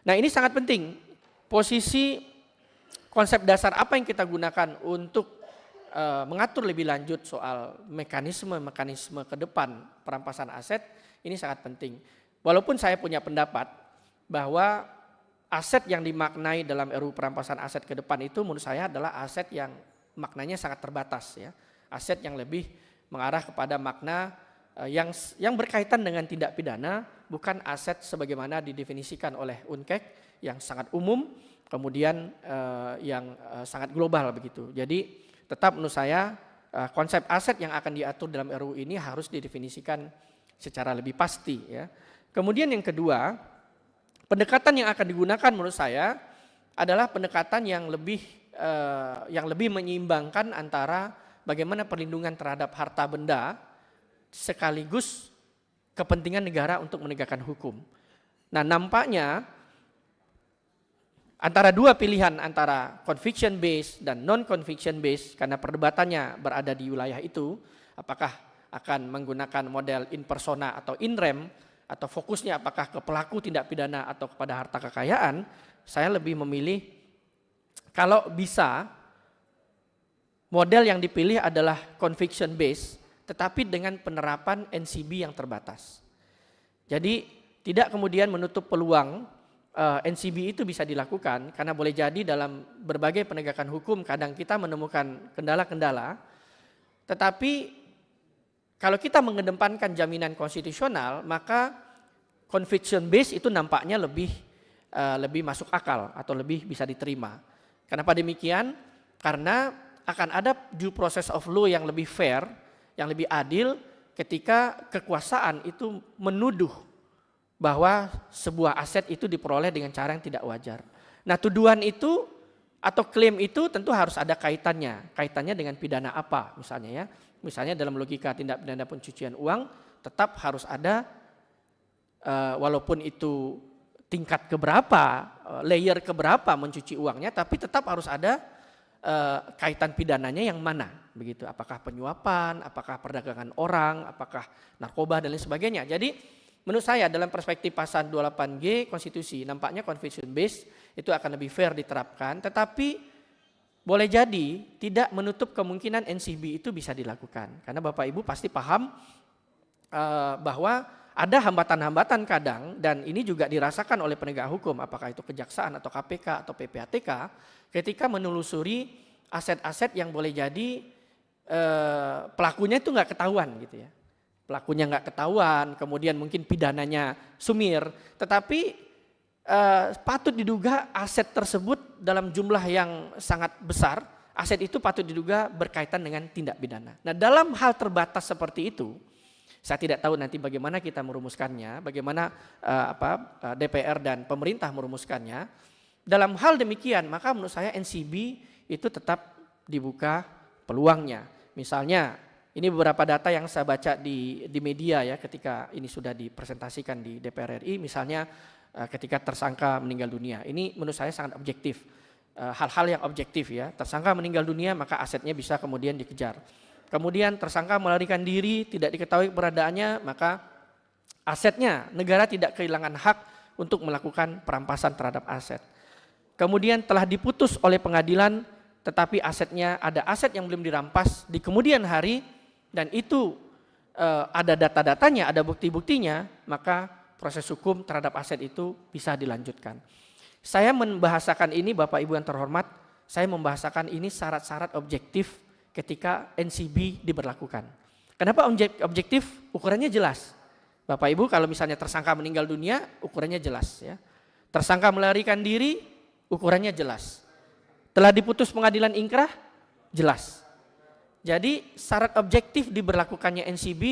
Nah, ini sangat penting. Posisi konsep dasar apa yang kita gunakan untuk mengatur lebih lanjut soal mekanisme ke depan perampasan aset ini sangat penting. Walaupun saya punya pendapat bahwa aset yang dimaknai dalam RUU perampasan aset ke depan itu menurut saya adalah aset yang maknanya sangat terbatas ya. Aset yang lebih mengarah kepada makna yang berkaitan dengan tindak pidana, bukan aset sebagaimana didefinisikan oleh UNCEK yang sangat umum, kemudian yang sangat global begitu. Jadi tetap menurut saya konsep aset yang akan diatur dalam RUU ini harus didefinisikan secara lebih pasti ya. Kemudian yang kedua, pendekatan yang akan digunakan menurut saya adalah pendekatan yang lebih menyeimbangkan antara bagaimana perlindungan terhadap harta benda sekaligus kepentingan negara untuk menegakkan hukum. Nah, nampaknya antara dua pilihan antara conviction based dan non conviction based, karena perdebatannya berada di wilayah itu, apakah akan menggunakan model in persona atau in rem, atau fokusnya apakah ke pelaku tindak pidana atau kepada harta kekayaan, saya lebih memilih kalau bisa model yang dipilih adalah conviction based tetapi dengan penerapan NCB yang terbatas. Jadi tidak kemudian menutup peluang NCB itu bisa dilakukan, karena boleh jadi dalam berbagai penegakan hukum kadang kita menemukan kendala-kendala, tetapi kalau kita mengedepankan jaminan konstitusional, maka conviction based itu nampaknya lebih masuk akal atau lebih bisa diterima. Kenapa demikian? Karena akan ada due process of law yang lebih fair, yang lebih adil ketika kekuasaan itu menuduh bahwa sebuah aset itu diperoleh dengan cara yang tidak wajar. Nah, tuduhan itu atau klaim itu tentu harus ada kaitannya dengan pidana apa misalnya ya. Misalnya dalam logika tindak pidana pencucian uang tetap harus ada walaupun itu tingkat keberapa, layer keberapa mencuci uangnya, tapi tetap harus ada kaitan pidananya yang mana begitu. Apakah penyuapan, apakah perdagangan orang, apakah narkoba dan lain sebagainya. Jadi menurut saya dalam perspektif pasal 28G konstitusi nampaknya conviction based itu akan lebih fair diterapkan, tetapi boleh jadi tidak menutup kemungkinan NCB itu bisa dilakukan. Karena Bapak Ibu pasti paham bahwa ada hambatan-hambatan kadang, dan ini juga dirasakan oleh penegak hukum, apakah itu kejaksaan atau KPK atau PPATK, ketika menelusuri aset-aset yang boleh jadi pelakunya itu nggak ketahuan gitu ya. Pelakunya nggak ketahuan, kemudian mungkin pidananya sumir, tetapi patut diduga aset tersebut dalam jumlah yang sangat besar, aset itu patut diduga berkaitan dengan tindak pidana. Nah, dalam hal terbatas seperti itu, saya tidak tahu nanti bagaimana kita merumuskannya, bagaimana DPR dan pemerintah merumuskannya. Dalam hal demikian, maka menurut saya NCB itu tetap dibuka peluangnya. Misalnya, ini beberapa data yang saya baca di media ya ketika ini sudah dipresentasikan di DPR RI, misalnya ketika tersangka meninggal dunia. Ini menurut saya sangat objektif, hal-hal yang objektif ya. Tersangka meninggal dunia maka asetnya bisa kemudian dikejar. Kemudian tersangka melarikan diri, tidak diketahui keberadaannya, maka asetnya negara tidak kehilangan hak untuk melakukan perampasan terhadap aset. Kemudian telah diputus oleh pengadilan, tetapi asetnya ada aset yang belum dirampas di kemudian hari, dan itu ada data-datanya, ada bukti-buktinya, maka proses hukum terhadap aset itu bisa dilanjutkan. Saya membahasakan ini Bapak Ibu yang terhormat, saya membahasakan ini syarat-syarat objektif ketika NCB diberlakukan. Kenapa objektif? Ukurannya jelas. Bapak Ibu kalau misalnya tersangka meninggal dunia, ukurannya jelas ya. Tersangka melarikan diri, ukurannya jelas. Telah diputus pengadilan ingkrah, jelas. Jadi syarat objektif diberlakukannya NCB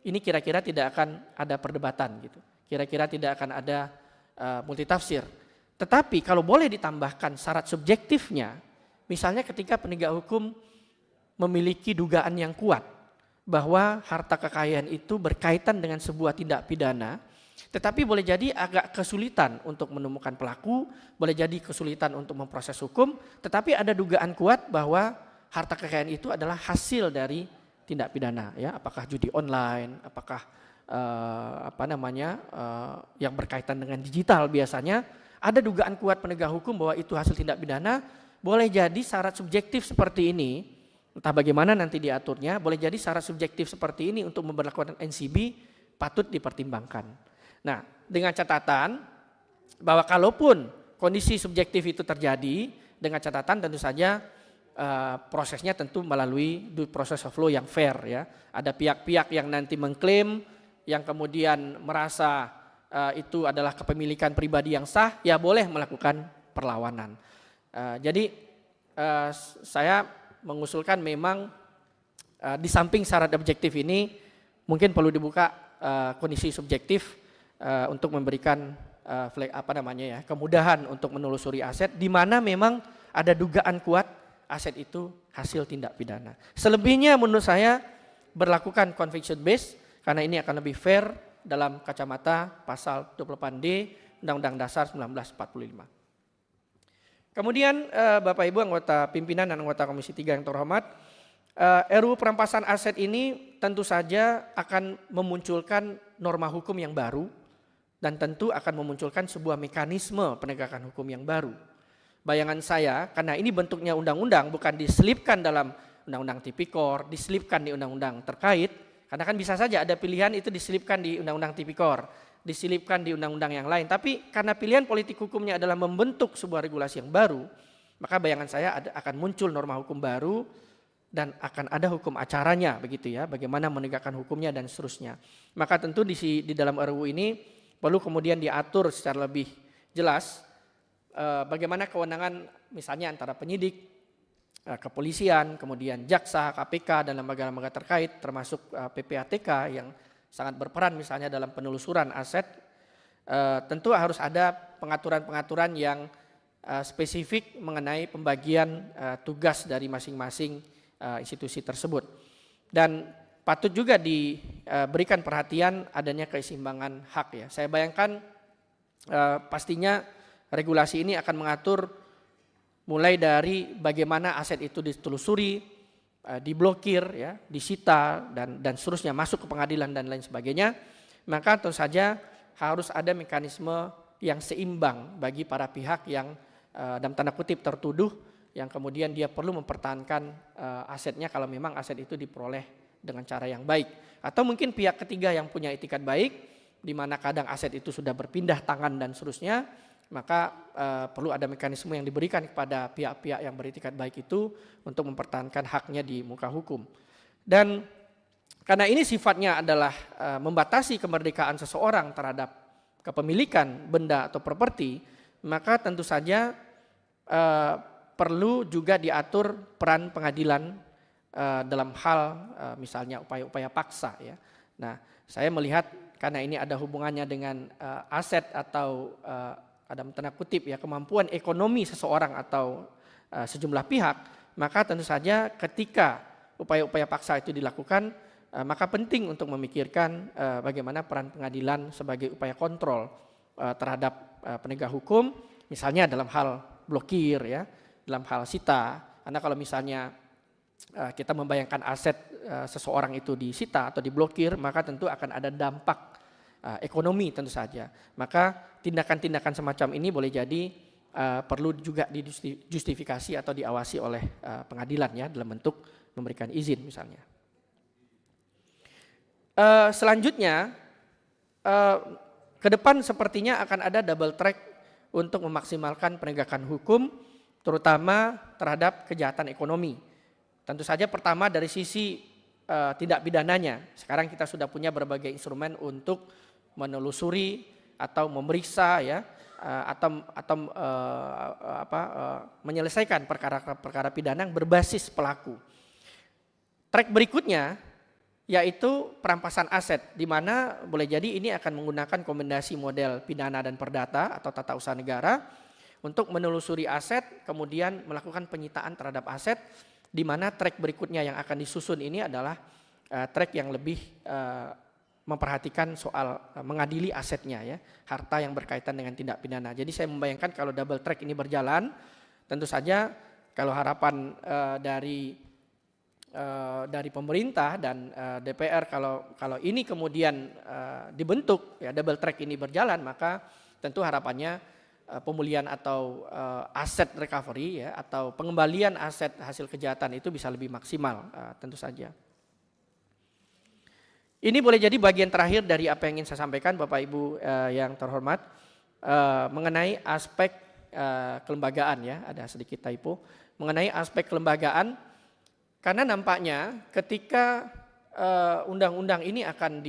ini kira-kira tidak akan ada perdebatan gitu. Kira-kira tidak akan ada multitafsir. Tetapi kalau boleh ditambahkan syarat subjektifnya, misalnya ketika penegak hukum memiliki dugaan yang kuat bahwa harta kekayaan itu berkaitan dengan sebuah tindak pidana, tetapi boleh jadi agak kesulitan untuk menemukan pelaku, boleh jadi kesulitan untuk memproses hukum, tetapi ada dugaan kuat bahwa harta kekayaan itu adalah hasil dari tindak pidana, ya, apakah judi online, apakah yang berkaitan dengan digital biasanya, ada dugaan kuat penegak hukum bahwa itu hasil tindak pidana, boleh jadi syarat subjektif seperti ini entah bagaimana nanti diaturnya, boleh jadi syarat subjektif seperti ini untuk memberlakukan NCB patut dipertimbangkan. Nah, dengan catatan bahwa kalaupun kondisi subjektif itu terjadi, dengan catatan tentu saja prosesnya tentu melalui due process of law yang fair ya. Ada pihak-pihak yang nanti mengklaim, yang kemudian merasa itu adalah kepemilikan pribadi yang sah, ya boleh melakukan perlawanan. Jadi saya mengusulkan memang di samping syarat objektif ini mungkin perlu dibuka kondisi subjektif untuk memberikan kemudahan untuk menelusuri aset di mana memang ada dugaan kuat aset itu hasil tindak pidana. Selebihnya menurut saya berlakukan conviction based karena ini akan lebih fair dalam kacamata pasal 28D Undang-Undang Dasar 1945. Kemudian Bapak Ibu anggota pimpinan dan anggota Komisi 3 yang terhormat, RUU perampasan aset ini tentu saja akan memunculkan norma hukum yang baru dan tentu akan memunculkan sebuah mekanisme penegakan hukum yang baru. Bayangan saya, karena ini bentuknya undang-undang, bukan diselipkan dalam undang-undang tipikor, diselipkan di undang-undang terkait, karena kan bisa saja ada pilihan itu diselipkan di undang-undang tipikor, diselipkan di undang-undang yang lain. Tapi karena pilihan politik hukumnya adalah membentuk sebuah regulasi yang baru, maka bayangan saya akan muncul norma hukum baru dan akan ada hukum acaranya, begitu ya, bagaimana menegakkan hukumnya dan seterusnya. Maka tentu di dalam RUU ini perlu kemudian diatur secara lebih jelas bagaimana kewenangan misalnya antara penyidik, kepolisian, kemudian jaksa, KPK dan lembaga-lembaga terkait termasuk PPATK yang sangat berperan misalnya dalam penelusuran aset. Tentu harus ada pengaturan-pengaturan yang spesifik mengenai pembagian tugas dari masing-masing institusi tersebut. Dan patut juga diberikan perhatian adanya keseimbangan hak ya. Saya bayangkan pastinya regulasi ini akan mengatur mulai dari bagaimana aset itu ditelusuri, diblokir, ya, disita dan seterusnya masuk ke pengadilan dan lain sebagainya. Maka tentu saja harus ada mekanisme yang seimbang bagi para pihak yang dalam tanda kutip tertuduh, yang kemudian dia perlu mempertahankan asetnya kalau memang aset itu diperoleh dengan cara yang baik. Atau mungkin pihak ketiga yang punya itikat baik, di mana kadang aset itu sudah berpindah tangan dan seterusnya, maka perlu ada mekanisme yang diberikan kepada pihak-pihak yang beritikat baik itu untuk mempertahankan haknya di muka hukum. Dan karena ini sifatnya adalah membatasi kemerdekaan seseorang terhadap kepemilikan benda atau properti, maka tentu saja perlu juga diatur peran pengadilan dalam hal misalnya upaya-upaya paksa ya. Nah, saya melihat karena ini ada hubungannya dengan aset atau dalam tanda kutip ya kemampuan ekonomi seseorang atau sejumlah pihak, maka tentu saja ketika upaya-upaya paksa itu dilakukan, maka penting untuk memikirkan bagaimana peran pengadilan sebagai upaya kontrol terhadap penegak hukum, misalnya dalam hal blokir ya, dalam hal sita. Karena kalau misalnya kita membayangkan aset seseorang itu disita atau diblokir, maka tentu akan ada dampak ekonomi tentu saja. Maka tindakan-tindakan semacam ini boleh jadi perlu juga dijustifikasi atau diawasi oleh pengadilan ya dalam bentuk memberikan izin misalnya. Selanjutnya ke depan sepertinya akan ada double track untuk memaksimalkan penegakan hukum terutama terhadap kejahatan ekonomi. Tentu saja pertama dari sisi tindak pidananya. Sekarang kita sudah punya berbagai instrumen untuk menelusuri atau memeriksa ya atau menyelesaikan perkara-perkara pidana yang berbasis pelaku. Track berikutnya yaitu perampasan aset, di mana boleh jadi ini akan menggunakan kombinasi model pidana dan perdata atau tata usaha negara untuk menelusuri aset, kemudian melakukan penyitaan terhadap aset, di mana track berikutnya yang akan disusun ini adalah track yang lebih memperhatikan soal mengadili asetnya ya, harta yang berkaitan dengan tindak pidana. Jadi saya membayangkan kalau double track ini berjalan, tentu saja kalau harapan dari pemerintah dan DPR kalau ini kemudian dibentuk ya double track ini berjalan, maka tentu harapannya pemulihan atau aset recovery ya, atau pengembalian aset hasil kejahatan itu bisa lebih maksimal tentu saja. Ini boleh jadi bagian terakhir dari apa yang ingin saya sampaikan Bapak Ibu yang terhormat mengenai aspek kelembagaan ya, ada sedikit typo mengenai aspek kelembagaan, karena nampaknya ketika undang-undang ini akan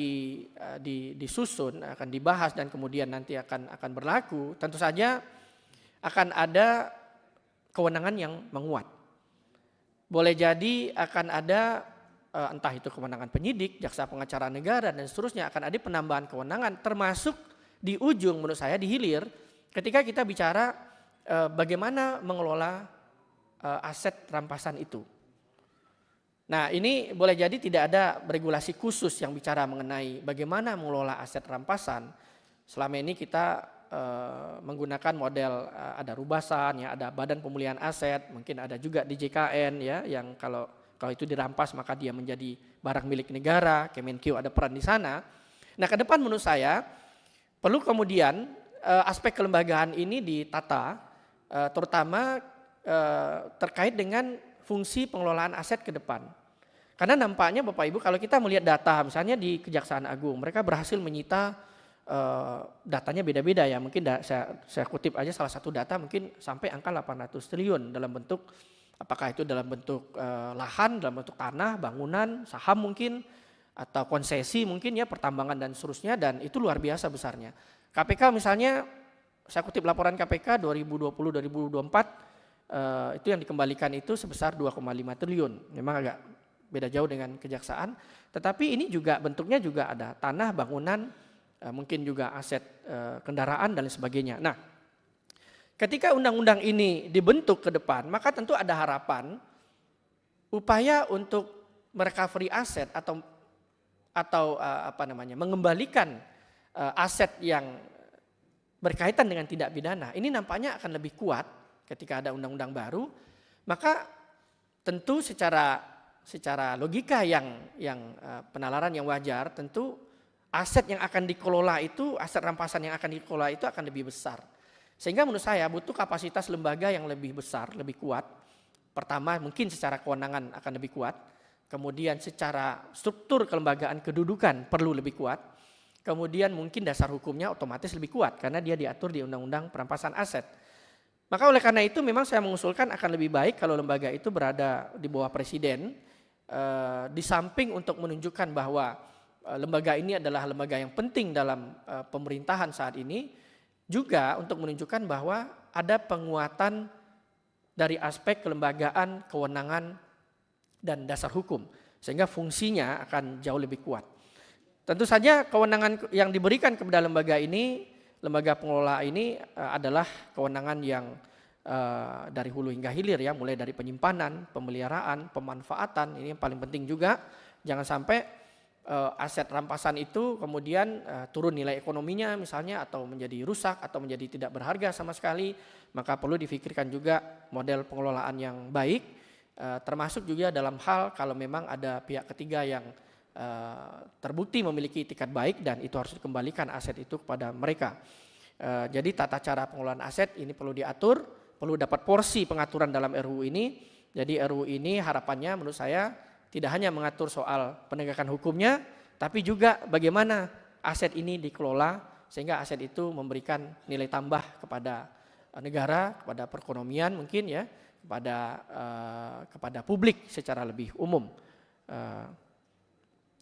disusun, akan dibahas dan kemudian nanti akan berlaku, tentu saja akan ada kewenangan yang menguat. Boleh jadi akan ada entah itu kewenangan penyidik, jaksa pengacara negara dan seterusnya, akan ada penambahan kewenangan, termasuk di ujung menurut saya di hilir ketika kita bicara bagaimana mengelola aset rampasan itu. Nah, ini boleh jadi tidak ada regulasi khusus yang bicara mengenai bagaimana mengelola aset rampasan. Selama ini kita menggunakan model ada rubasan ya, ada Badan Pemulihan Aset, mungkin ada juga di JKN ya, yang kalau itu dirampas maka dia menjadi barang milik negara, Kemenkeu ada peran di sana. Nah, ke depan menurut saya perlu kemudian aspek kelembagaan ini ditata, terutama terkait dengan fungsi pengelolaan aset ke depan. Karena nampaknya Bapak Ibu kalau kita melihat data misalnya di Kejaksaan Agung, mereka berhasil menyita datanya beda-beda ya, mungkin saya kutip aja salah satu data mungkin sampai angka 800 triliun dalam bentuk, apakah itu dalam bentuk lahan, dalam bentuk tanah, bangunan, saham mungkin, atau konsesi mungkin ya, pertambangan dan seterusnya, dan itu luar biasa besarnya. KPK misalnya, saya kutip laporan KPK 2020-2024, itu yang dikembalikan itu sebesar 2,5 triliun. Memang agak beda jauh dengan kejaksaan, tetapi ini juga bentuknya juga ada tanah, bangunan, mungkin juga aset kendaraan dan lain sebagainya. Nah, ketika undang-undang ini dibentuk ke depan, maka tentu ada harapan upaya untuk merecovery aset atau mengembalikan aset yang berkaitan dengan tindak pidana. Ini nampaknya akan lebih kuat ketika ada undang-undang baru. Maka tentu secara logika yang penalaran yang wajar, tentu aset yang akan dikelola itu, aset rampasan yang akan dikelola itu akan lebih besar. Sehingga menurut saya butuh kapasitas lembaga yang lebih besar, lebih kuat. Pertama mungkin secara kewenangan akan lebih kuat. Kemudian secara struktur kelembagaan kedudukan perlu lebih kuat. Kemudian mungkin dasar hukumnya otomatis lebih kuat karena dia diatur di Undang-Undang Perampasan Aset. Maka oleh karena itu memang saya mengusulkan akan lebih baik kalau lembaga itu berada di bawah presiden. Di samping untuk menunjukkan bahwa lembaga ini adalah lembaga yang penting dalam pemerintahan saat ini, juga untuk menunjukkan bahwa ada penguatan dari aspek kelembagaan, kewenangan, dan dasar hukum. Sehingga fungsinya akan jauh lebih kuat. Tentu saja kewenangan yang diberikan kepada lembaga ini, lembaga pengelola ini adalah kewenangan yang dari hulu hingga hilir ya, mulai dari penyimpanan, pemeliharaan, pemanfaatan, ini yang paling penting juga. Jangan sampai aset rampasan itu kemudian turun nilai ekonominya misalnya, atau menjadi rusak atau menjadi tidak berharga sama sekali. Maka perlu difikirkan juga model pengelolaan yang baik, termasuk juga dalam hal kalau memang ada pihak ketiga yang terbukti memiliki itikat baik dan itu harus dikembalikan aset itu kepada mereka. Jadi tata cara pengelolaan aset ini perlu diatur, perlu dapat porsi pengaturan dalam RUU ini. Jadi RUU ini harapannya menurut saya tidak hanya mengatur soal penegakan hukumnya, tapi juga bagaimana aset ini dikelola sehingga aset itu memberikan nilai tambah kepada negara, kepada perekonomian mungkin ya, kepada publik secara lebih umum.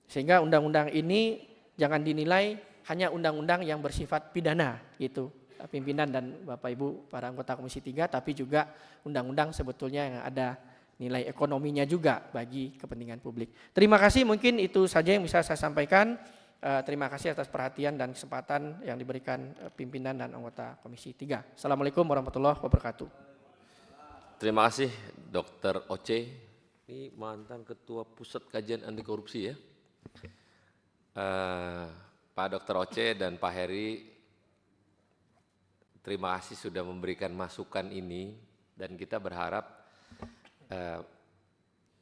Sehingga undang-undang ini jangan dinilai hanya undang-undang yang bersifat pidana gitu, pimpinan dan Bapak Ibu para anggota Komisi 3, tapi juga undang-undang sebetulnya yang ada nilai ekonominya juga bagi kepentingan publik. Terima kasih, mungkin itu saja yang bisa saya sampaikan. Terima kasih atas perhatian dan kesempatan yang diberikan pimpinan dan anggota Komisi 3. Assalamualaikum warahmatullahi wabarakatuh. Terima kasih Dr. Oce, ini mantan Ketua Pusat Kajian Anti Korupsi ya. Pak Dr. Oce dan Pak Heri, terima kasih sudah memberikan masukan ini, dan kita berharap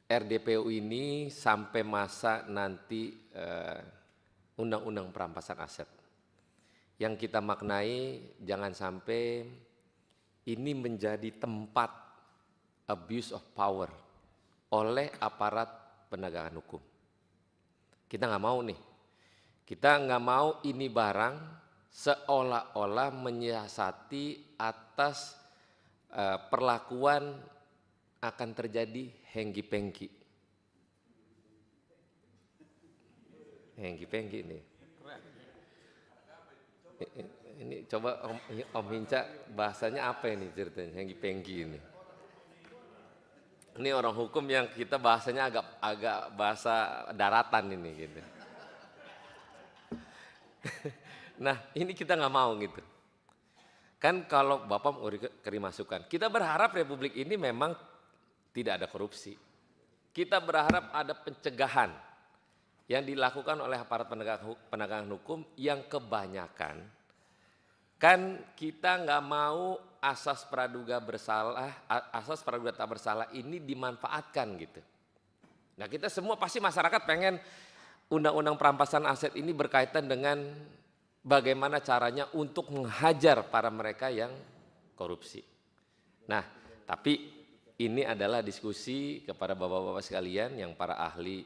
RDPU ini sampai masa nanti Undang-Undang Perampasan Aset yang kita maknai jangan sampai ini menjadi tempat abuse of power oleh aparat penegakan hukum. Kita nggak mau nih, kita nggak mau ini barang seolah-olah menyiasati atas perlakuan akan terjadi hengki-pengki. Hengki-pengki nih. Ini coba Om Hinca bahasanya apa ini ceritanya hengki-pengki ini? Ini orang hukum yang kita bahasanya agak bahasa daratan ini gitu. Nah ini kita nggak mau gitu. Kan kalau Bapak mau keri masukan, kita berharap Republik ini memang tidak ada korupsi. Kita berharap ada pencegahan yang dilakukan oleh aparat penegakan hukum yang kebanyakan. Kan kita nggak mau asas praduga bersalah, asas praduga tak bersalah ini dimanfaatkan gitu. Nah kita semua pasti masyarakat pengen undang-undang perampasan aset ini berkaitan dengan bagaimana caranya untuk menghajar para mereka yang korupsi. Nah tapi ini adalah diskusi kepada bapak-bapak sekalian yang para ahli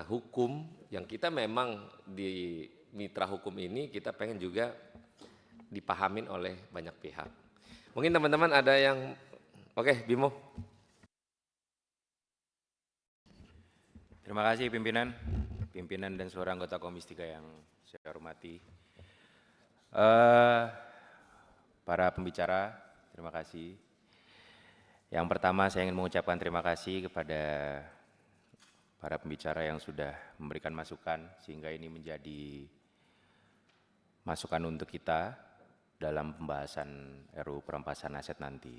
hukum, yang kita memang di mitra hukum ini kita pengen juga dipahamin oleh banyak pihak. Mungkin teman-teman ada yang, oke, Bimo. Terima kasih pimpinan dan seluruh anggota Komisi 3 yang saya hormati. Para pembicara, terima kasih. Yang pertama saya ingin mengucapkan terima kasih kepada para pembicara yang sudah memberikan masukan sehingga ini menjadi masukan untuk kita dalam pembahasan RUU perampasan aset nanti.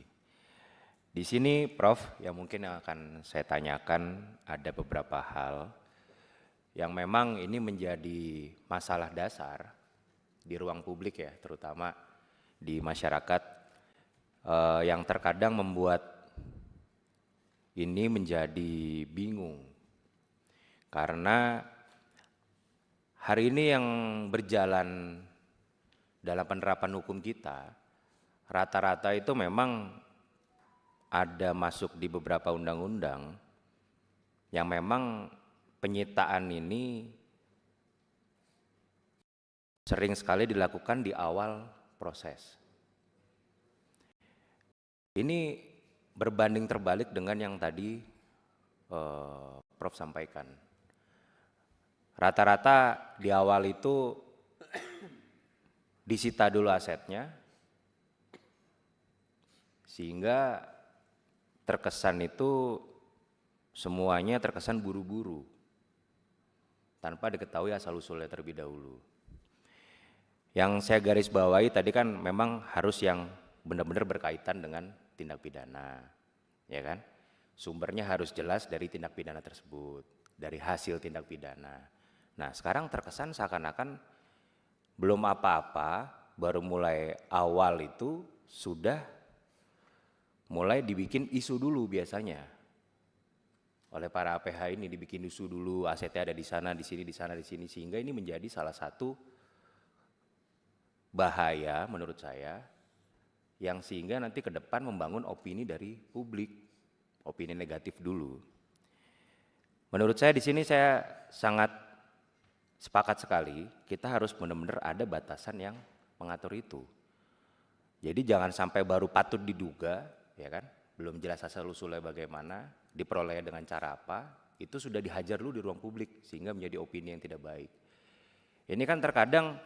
Di sini Prof, yang mungkin yang akan saya tanyakan ada beberapa hal yang memang ini menjadi masalah dasar di ruang publik ya, terutama di masyarakat yang terkadang membuat ini menjadi bingung. Karena hari ini yang berjalan dalam penerapan hukum kita, rata-rata itu memang ada masuk di beberapa undang-undang yang memang penyitaan ini sering sekali dilakukan di awal proses. Ini berbanding terbalik dengan yang tadi Prof sampaikan. Rata-rata di awal itu disita dulu asetnya, sehingga terkesan itu semuanya terkesan buru-buru, tanpa diketahui asal-usulnya terlebih dahulu. Yang saya garis bawahi tadi kan memang harus yang benar-benar berkaitan dengan tindak pidana, ya kan? Sumbernya harus jelas dari tindak pidana tersebut, dari hasil tindak pidana. Nah sekarang terkesan seakan-akan belum apa-apa, baru mulai awal itu sudah mulai dibikin isu dulu biasanya. Oleh para APH ini dibikin isu dulu, asetnya ada di sana, di sini, di sana, di sini. Sehingga ini menjadi salah satu bahaya menurut saya, yang sehingga nanti ke depan membangun opini dari publik, opini negatif dulu. Menurut saya di sini saya sangat sepakat sekali, kita harus benar-benar ada batasan yang mengatur itu. Jadi jangan sampai baru patut diduga, ya kan? Belum jelas asal-usulnya bagaimana, diperoleh dengan cara apa, itu sudah dihajar dulu di ruang publik sehingga menjadi opini yang tidak baik. Ini kan terkadang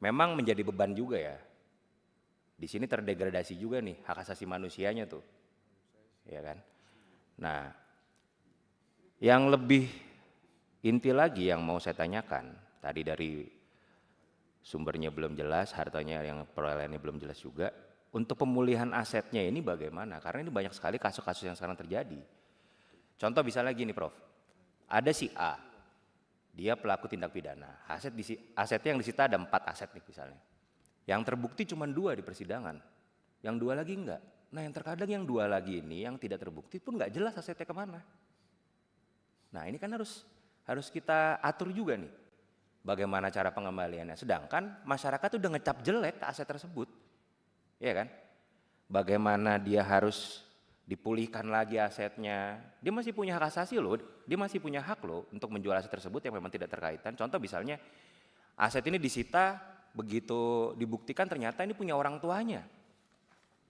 memang menjadi beban juga ya. Di sini terdegradasi juga nih hak asasi manusianya tuh, ya kan? Nah, yang lebih inti lagi yang mau saya tanyakan, tadi dari sumbernya belum jelas, hartanya yang perolehannya belum jelas juga. Untuk pemulihan asetnya ini bagaimana? Karena ini banyak sekali kasus-kasus yang sekarang terjadi. Contoh bisa lagi nih Prof, ada si A, dia pelaku tindak pidana, asetnya yang disita ada 4 aset nih misalnya. Yang terbukti cuma 2 di persidangan, yang 2 lagi enggak. Nah yang terkadang yang 2 lagi ini yang tidak terbukti pun enggak jelas asetnya kemana. Nah ini kan harus kita atur juga nih, bagaimana cara pengembaliannya. Sedangkan masyarakat udah ngecap jelek ke aset tersebut, ya kan? bagaimana dia harus dipulihkan lagi asetnya. Dia masih punya hak asasi loh, dia masih punya hak loh untuk menjual aset tersebut yang memang tidak terkaitan. Contoh misalnya aset ini disita, begitu dibuktikan ternyata ini punya orang tuanya.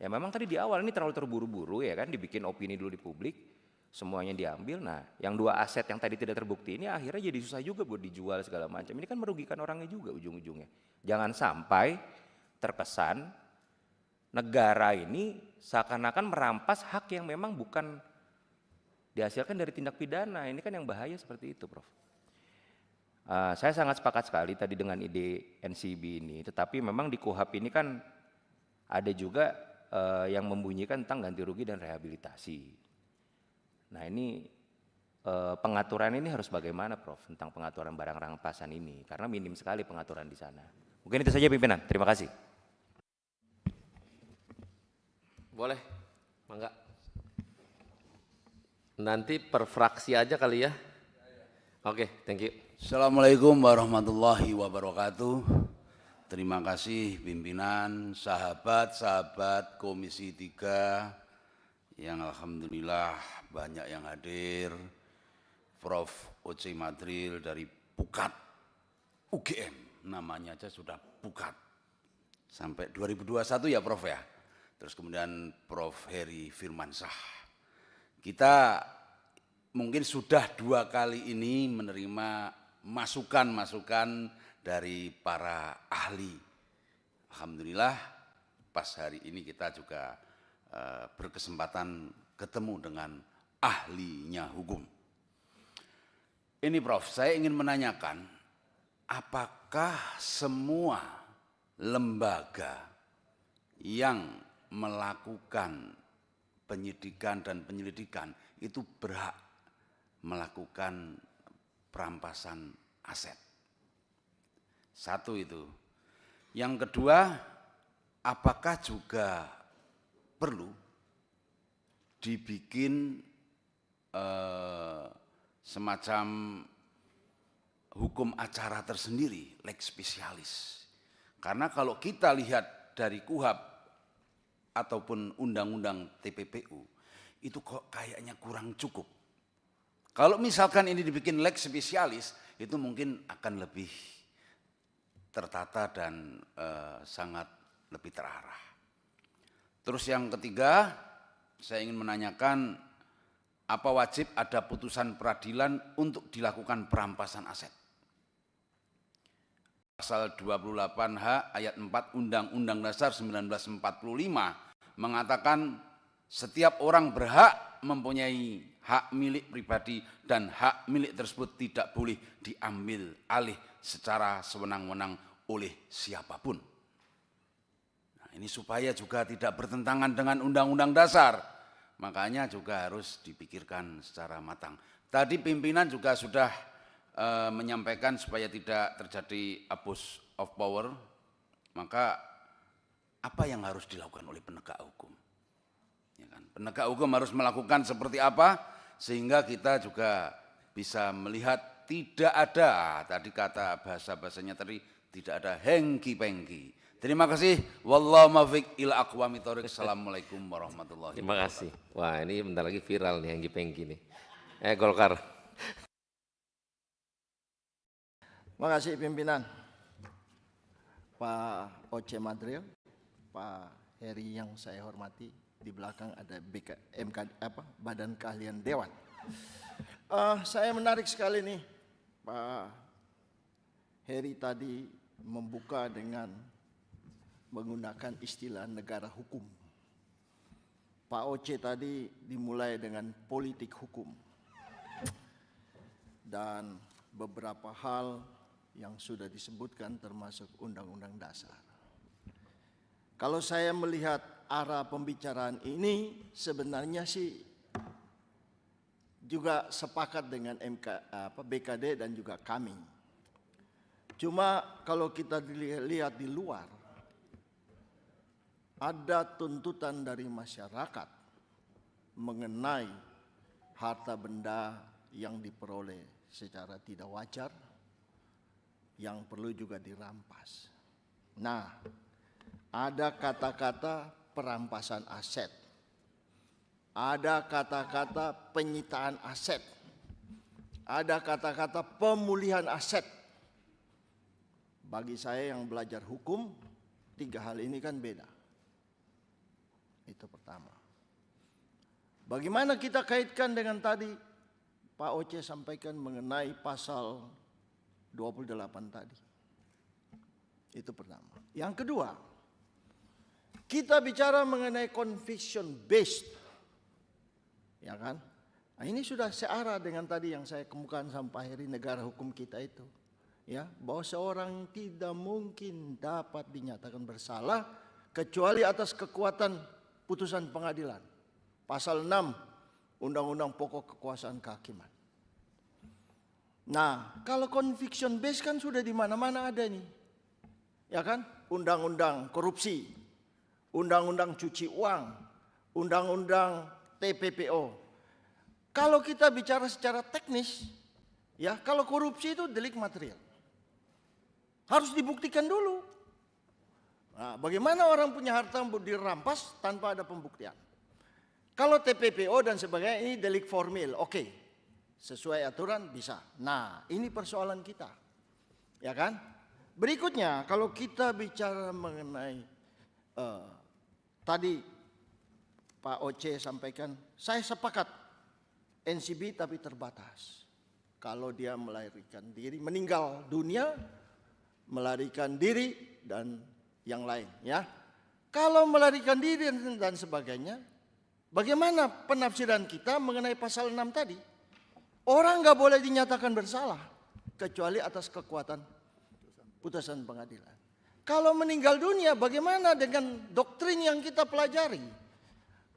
Ya memang tadi di awal ini terlalu terburu-buru ya kan, dibikin opini dulu di publik, semuanya diambil. Nah yang 2 aset yang tadi tidak terbukti ini akhirnya jadi susah juga buat dijual segala macam. Ini kan merugikan orangnya juga ujung-ujungnya. Jangan sampai terkesan negara ini seakan-akan merampas hak yang memang bukan dihasilkan dari tindak pidana. Ini kan yang bahaya seperti itu, Prof. Saya sangat sepakat sekali tadi dengan ide NCB ini, tetapi memang di KUHP ini kan ada juga yang membunyikan tentang ganti rugi dan rehabilitasi. Nah ini pengaturan ini harus bagaimana, Prof, tentang pengaturan barang rampasan ini, karena minim sekali pengaturan di sana. Mungkin itu saja pimpinan, terima kasih. Boleh, mangga. Nanti per fraksi aja kali ya. Oke, thank you. Assalamualaikum warahmatullahi wabarakatuh. Terima kasih pimpinan, sahabat-sahabat Komisi 3 yang alhamdulillah banyak yang hadir. Prof. Oce Madril dari Pukat UGM, namanya aja sudah Pukat. Sampai 2021 ya Prof ya. Terus kemudian Prof. Heri Firmansyah. Kita mungkin sudah 2 kali ini menerima masukan-masukan dari para ahli. Alhamdulillah pas hari ini kita juga berkesempatan ketemu dengan ahlinya hukum. Ini Prof, saya ingin menanyakan apakah semua lembaga yang melakukan penyidikan dan penyelidikan itu berhak melakukan perampasan aset. Satu itu. Yang kedua, apakah juga perlu dibikin semacam hukum acara tersendiri, lex specialis. Karena kalau kita lihat dari KUHP ataupun undang-undang TPPU, itu kok kayaknya kurang cukup. Kalau misalkan ini dibikin lex spesialis, itu mungkin akan lebih tertata dan sangat lebih terarah. Terus yang ketiga, saya ingin menanyakan, apa wajib ada putusan peradilan untuk dilakukan perampasan aset? Pasal 28H ayat 4 Undang-Undang Dasar 1945 mengatakan setiap orang berhak mempunyai hak milik pribadi dan hak milik tersebut tidak boleh diambil alih secara sewenang-wenang oleh siapapun. Nah, ini supaya juga tidak bertentangan dengan Undang-Undang Dasar, makanya juga harus dipikirkan secara matang. Tadi pimpinan juga sudah menyampaikan supaya tidak terjadi abuse of power, maka apa yang harus dilakukan oleh penegak hukum? Ya kan? Penegak hukum harus melakukan seperti apa sehingga kita juga bisa melihat tidak ada, tadi kata bahasa-bahasanya tadi, tidak ada hengki-pengki. Terima kasih. Wallahu muwaffiq ila aqwamit thoriq. Assalamualaikum warahmatullahi wabarakatuh. Terima kasih. Wah ini bentar lagi viral nih hengki-pengki nih. Golkar. Terima kasih pimpinan. Pak Oce Madril, Pak Heri yang saya hormati, di belakang ada Badan Keahlian Dewan. Saya menarik sekali nih, Pak Heri tadi membuka dengan menggunakan istilah negara hukum. Pak Oce tadi dimulai dengan politik hukum. Dan beberapa hal yang sudah disebutkan termasuk Undang-Undang Dasar. Kalau saya melihat arah pembicaraan ini sebenarnya sih juga sepakat dengan BKD dan juga kami. Cuma kalau kita lihat di luar, ada tuntutan dari masyarakat mengenai harta benda yang diperoleh secara tidak wajar, yang perlu juga dirampas. Nah, ada kata-kata perampasan aset, ada kata-kata penyitaan aset, ada kata-kata pemulihan aset. Bagi saya yang belajar hukum, tiga hal ini kan beda. Itu pertama. Bagaimana kita kaitkan dengan tadi Pak Oce sampaikan mengenai pasal 28 tadi. Itu pertama. Yang kedua, kita bicara mengenai conviction based. Ya kan? Nah, ini sudah searah dengan tadi yang saya kemukakan sama Pak Heri, negara hukum kita itu. Ya, bahwa seorang tidak mungkin dapat dinyatakan bersalah kecuali atas kekuatan putusan pengadilan. Pasal 6 Undang-Undang Pokok Kekuasaan Kehakiman. Nah, kalau conviction based kan sudah di mana-mana ada nih. Ya kan? Undang-undang korupsi, undang-undang cuci uang, undang-undang TPPO. Kalau kita bicara secara teknis, ya, kalau korupsi itu delik material. Harus dibuktikan dulu. Nah, bagaimana orang punya harta dirampas tanpa ada pembuktian? Kalau TPPO dan sebagainya ini delik formil, oke. Sesuai aturan bisa. Nah, ini persoalan kita. Ya kan? Berikutnya, kalau kita bicara mengenai tadi Pak Oce sampaikan, saya sepakat NCB tapi terbatas. Kalau dia melarikan diri, meninggal dunia, melarikan diri dan yang lain, ya. Kalau melarikan diri dan sebagainya, bagaimana penafsiran kita mengenai pasal 6 tadi? Orang nggak boleh dinyatakan bersalah kecuali atas kekuatan putusan pengadilan. Kalau meninggal dunia, bagaimana dengan doktrin yang kita pelajari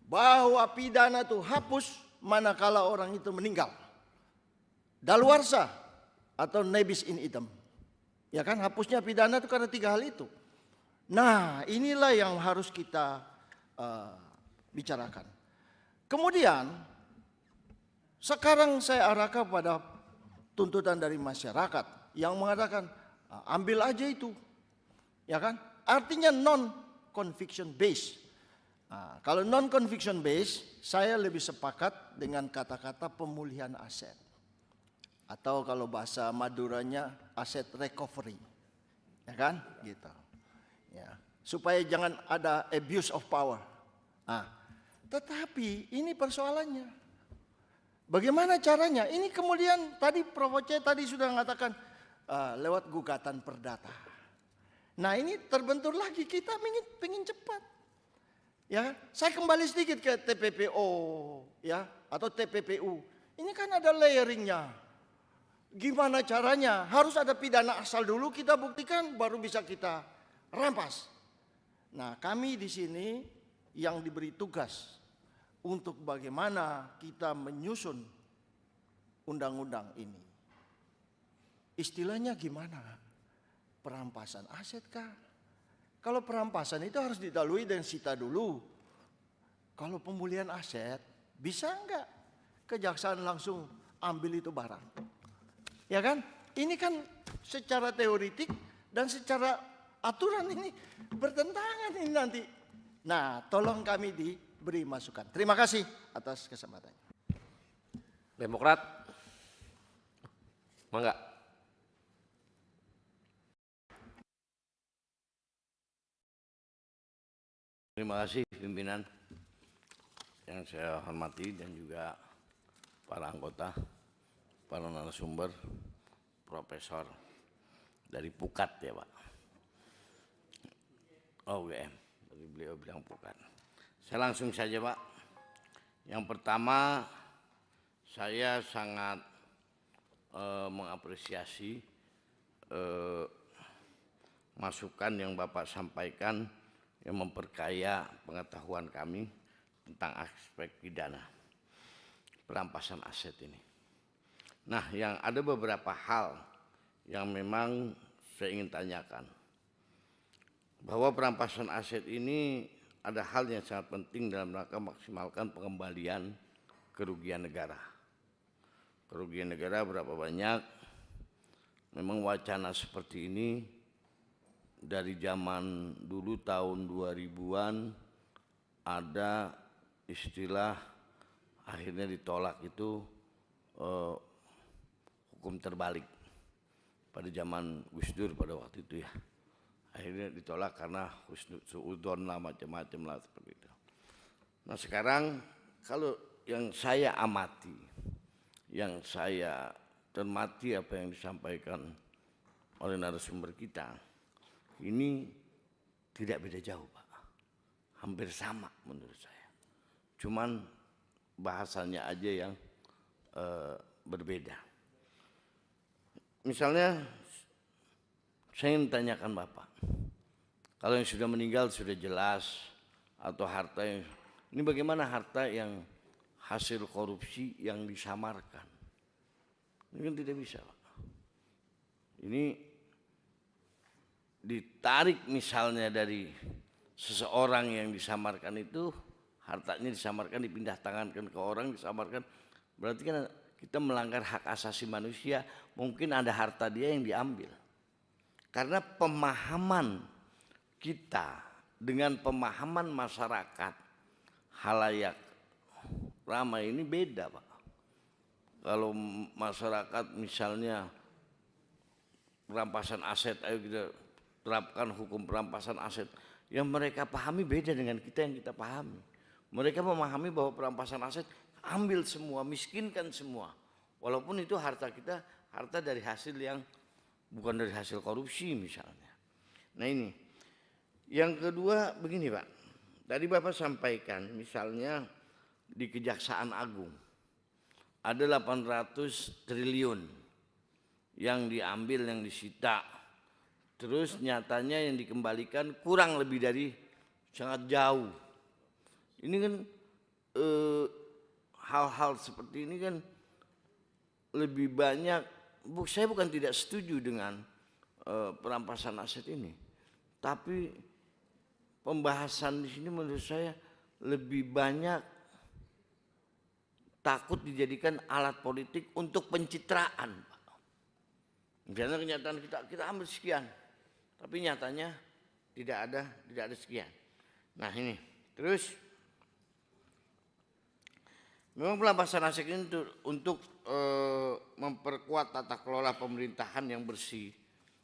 bahwa pidana itu hapus manakala orang itu meninggal, daluarsa atau nebis in idem. Ya kan, hapusnya pidana itu karena tiga hal itu. Nah, inilah yang harus kita bicarakan. Kemudian, sekarang saya arahkan pada tuntutan dari masyarakat yang mengatakan, ambil aja itu. Ya kan? Artinya non-conviction based. Nah, kalau non-conviction based, saya lebih sepakat dengan kata-kata pemulihan aset. Atau kalau bahasa Maduranya aset recovery. Ya kan? Gitu. Ya, supaya jangan ada abuse of power. Nah, tetapi ini persoalannya. Bagaimana caranya? Ini kemudian tadi Prof. Oce tadi sudah mengatakan lewat gugatan perdata. Nah, ini terbentur lagi, kita ingin cepat. Ya, saya kembali sedikit ke TPPO ya atau TPPU. Ini kan ada layeringnya. Gimana caranya? Harus ada pidana asal dulu kita buktikan baru bisa kita rampas. Nah, kami di sini yang diberi tugas untuk bagaimana kita menyusun undang-undang ini. Istilahnya gimana? Perampasan aset kah? Kalau perampasan itu harus didahului dengan sita dulu. Kalau pemulihan aset, bisa enggak kejaksaan langsung ambil itu barang? Ya kan? Ini kan secara teoritik dan secara aturan ini bertentangan ini nanti. Nah, tolong kami diberi masukan. Terima kasih atas kesempatannya. Demokrat, mangga. Terima kasih pimpinan yang saya hormati dan juga para anggota, para narasumber, profesor dari Pukat ya Pak. Oh UGM, tadi beliau bilang Pukat. Saya langsung saja Pak. Yang pertama, saya sangat mengapresiasi masukan yang Bapak sampaikan yang memperkaya pengetahuan kami tentang aspek pidana perampasan aset ini. Nah, yang ada beberapa hal yang memang saya ingin tanyakan. Bahwa perampasan aset ini ada hal yang sangat penting dalam rangka maksimalkan pengembalian kerugian negara. Kerugian negara berapa banyak? Memang wacana seperti ini dari zaman dulu tahun 2000-an ada istilah akhirnya ditolak itu hukum terbalik pada zaman Gus Dur pada waktu itu ya. Akhirnya ditolak karena husnudzon lah macam-macam lah seperti itu. Nah sekarang kalau yang saya amati, yang saya cermati apa yang disampaikan oleh narasumber kita, ini tidak beda jauh Pak, hampir sama menurut saya. Cuman bahasanya aja yang berbeda. Misalnya saya ingin tanyakan Bapak, kalau yang sudah meninggal sudah jelas, atau harta yang, ini bagaimana harta yang hasil korupsi yang disamarkan? Ini kan tidak bisa Pak. Ini ditarik misalnya dari seseorang yang disamarkan itu, hartanya disamarkan, dipindah tangankan ke orang, disamarkan, berarti kan kita melanggar hak asasi manusia. Mungkin ada harta dia yang diambil. Karena pemahaman kita dengan pemahaman masyarakat halayak ramai ini beda Pak. Kalau masyarakat misalnya perampasan aset, ayo kita terapkan hukum perampasan aset, yang mereka pahami beda dengan kita yang kita pahami. Mereka memahami bahwa perampasan aset ambil semua, miskinkan semua, walaupun itu harta kita, harta dari hasil yang bukan dari hasil korupsi misalnya. Nah ini yang kedua begini Pak, tadi Bapak sampaikan misalnya di Kejaksaan Agung ada 800 triliun yang diambil, yang disita, terus nyatanya yang dikembalikan kurang lebih dari sangat jauh. Ini kan hal-hal seperti ini kan lebih banyak. Saya bukan tidak setuju dengan perampasan aset ini, tapi pembahasan di sini menurut saya lebih banyak takut dijadikan alat politik untuk pencitraan. Misalnya kenyataan kita ambil sekian, tapi nyatanya tidak ada sekian. Nah ini terus memang perampasan aset ini untuk memperkuat tata kelola pemerintahan yang bersih.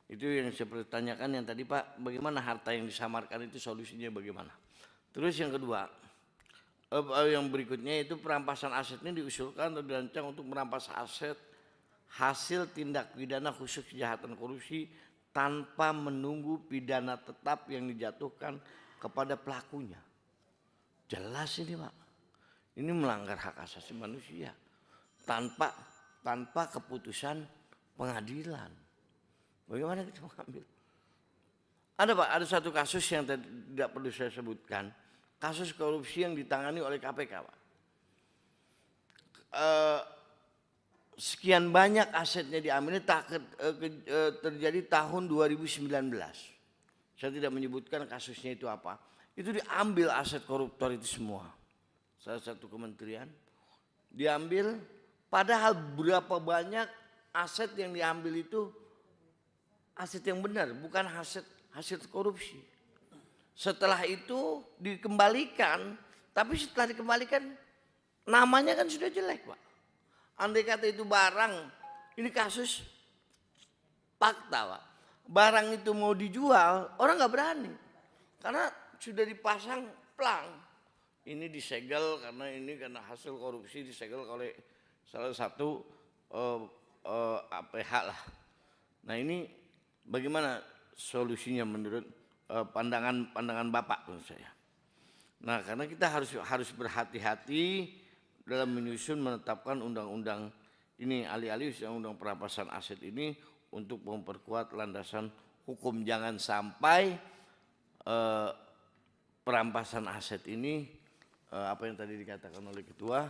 Itu yang saya pertanyakan yang tadi Pak, bagaimana harta yang disamarkan itu solusinya bagaimana? Terus yang kedua, yang berikutnya itu perampasan aset ini diusulkan atau dirancang untuk merampas aset hasil tindak pidana khusus kejahatan korupsi tanpa menunggu pidana tetap yang dijatuhkan kepada pelakunya. Jelas ini Pak, ini melanggar hak asasi manusia tanpa keputusan pengadilan. Bagaimana kita mengambil? Ada Pak, ada satu kasus yang tidak perlu saya sebutkan, kasus korupsi yang ditangani oleh KPK Pak. Sekian banyak asetnya diambil, terjadi tahun 2019. Saya tidak menyebutkan kasusnya itu apa. Itu diambil aset koruptor itu semua. Salah satu kementerian diambil, padahal berapa banyak aset yang diambil itu aset yang benar, bukan hasil korupsi. Setelah itu dikembalikan, tapi setelah dikembalikan namanya kan sudah jelek Pak. Andai kata itu barang, ini kasus fakta Pak, barang itu mau dijual orang nggak berani karena sudah dipasang plang. Ini disegel karena hasil korupsi, disegel oleh salah satu APH lah. Nah ini bagaimana solusinya menurut pandangan Bapak menurut saya? Nah karena kita harus berhati-hati dalam menyusun menetapkan undang-undang ini, alih-alih undang-undang perampasan aset ini untuk memperkuat landasan hukum. Jangan sampai perampasan aset ini apa yang tadi dikatakan oleh Ketua,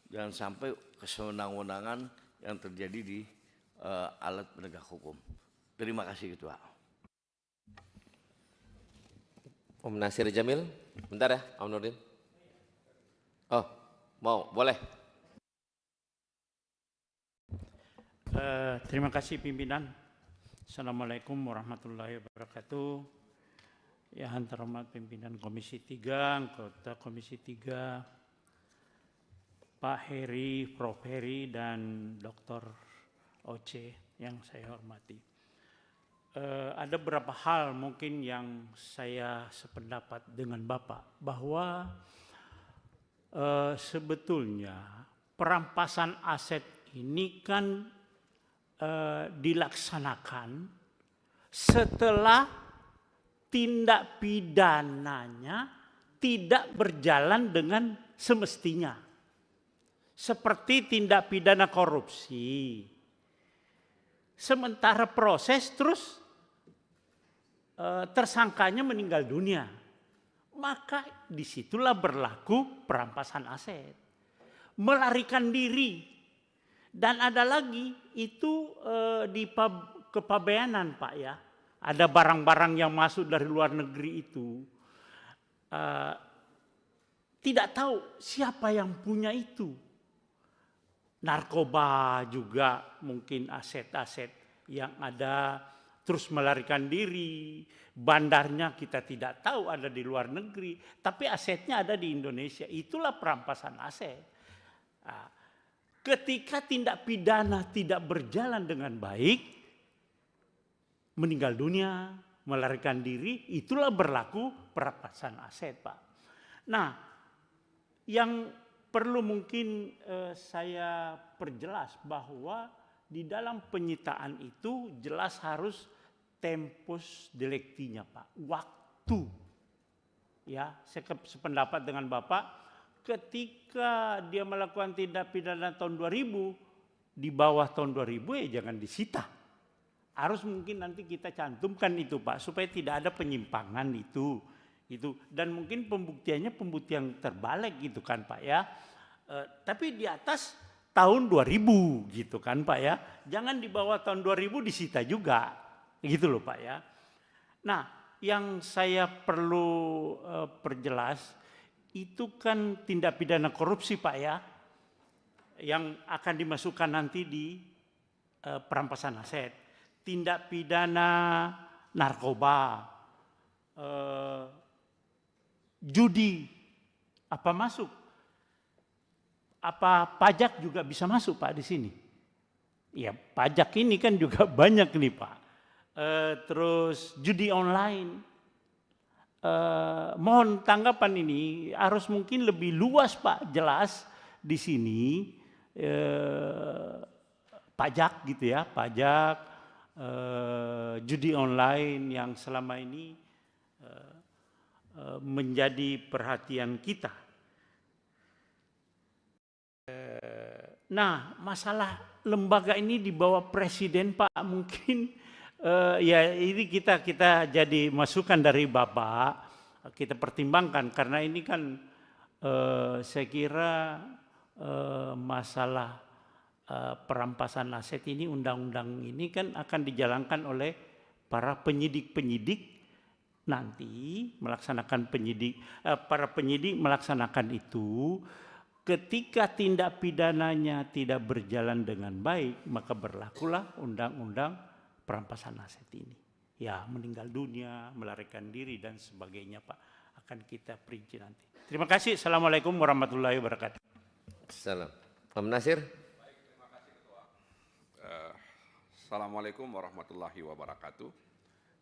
jangan sampai kesewenang-wenangan yang terjadi di alat penegak hukum. Terima kasih Ketua. Om Nasir Jamil, bentar ya Om Nurdin. Oh, mau, boleh. Terima kasih pimpinan. Assalamualaikum warahmatullahi wabarakatuh. Yang terhormat pimpinan Komisi 3, anggota Komisi 3, Pak Heri, Prof. Heri, dan Dr. Oce yang saya hormati. Ada beberapa hal mungkin yang saya sependapat dengan Bapak, bahwa sebetulnya perampasan aset ini kan dilaksanakan setelah tindak pidananya tidak berjalan dengan semestinya. Seperti tindak pidana korupsi. Sementara proses terus tersangkanya meninggal dunia. Maka disitulah berlaku perampasan aset. Melarikan diri. Dan ada lagi itu di kepabeanan Pak ya. Ada barang-barang yang masuk dari luar negeri itu. Tidak tahu siapa yang punya itu. Narkoba juga mungkin aset-aset yang ada terus melarikan diri. Bandarnya kita tidak tahu ada di luar negeri. Tapi asetnya ada di Indonesia. Itulah perampasan aset. Ketika tindak pidana tidak berjalan dengan baik, meninggal dunia, melarikan diri, itulah berlaku perampasan aset Pak. Nah, yang perlu mungkin saya perjelas bahwa di dalam penyitaan itu jelas harus tempus delictinya Pak, waktu. Ya, saya sependapat dengan Bapak, ketika dia melakukan tindak pidana tahun 2000, di bawah tahun 2000 ya jangan disita. Harus mungkin nanti kita cantumkan itu Pak, supaya tidak ada penyimpangan itu. Dan mungkin pembuktiannya pembuktian terbalik gitu kan Pak ya. Tapi di atas tahun 2000 gitu kan Pak ya. Jangan di bawah tahun 2000 disita juga gitu loh Pak ya. Nah yang saya perlu perjelas itu kan tindak pidana korupsi Pak ya. Yang akan dimasukkan nanti di perampasan aset. Tindak pidana narkoba. Judi, apa masuk? Apa pajak juga bisa masuk Pak di sini? Ya pajak ini kan juga banyak nih Pak. Terus judi online. Mohon tanggapan ini harus mungkin lebih luas Pak, jelas di sini. Pajak gitu ya, pajak, judi online yang selama ini menjadi perhatian kita. Nah, masalah lembaga ini di bawah presiden Pak, mungkin ya ini kita jadi masukan dari Bapak, kita pertimbangkan karena ini kan saya kira masalah perampasan aset ini, undang-undang ini kan akan dijalankan oleh para penyidik-penyidik nanti melaksanakan para penyidik melaksanakan itu. Ketika tindak pidananya tidak berjalan dengan baik, maka berlakulah undang-undang perampasan aset ini. Ya, meninggal dunia, melarikan diri dan sebagainya Pak, akan kita perinci nanti. Terima kasih. Assalamualaikum warahmatullahi wabarakatuh. Salam. Pak Nasir. Baik, terima kasih Ketua. Assalamualaikum warahmatullahi wabarakatuh.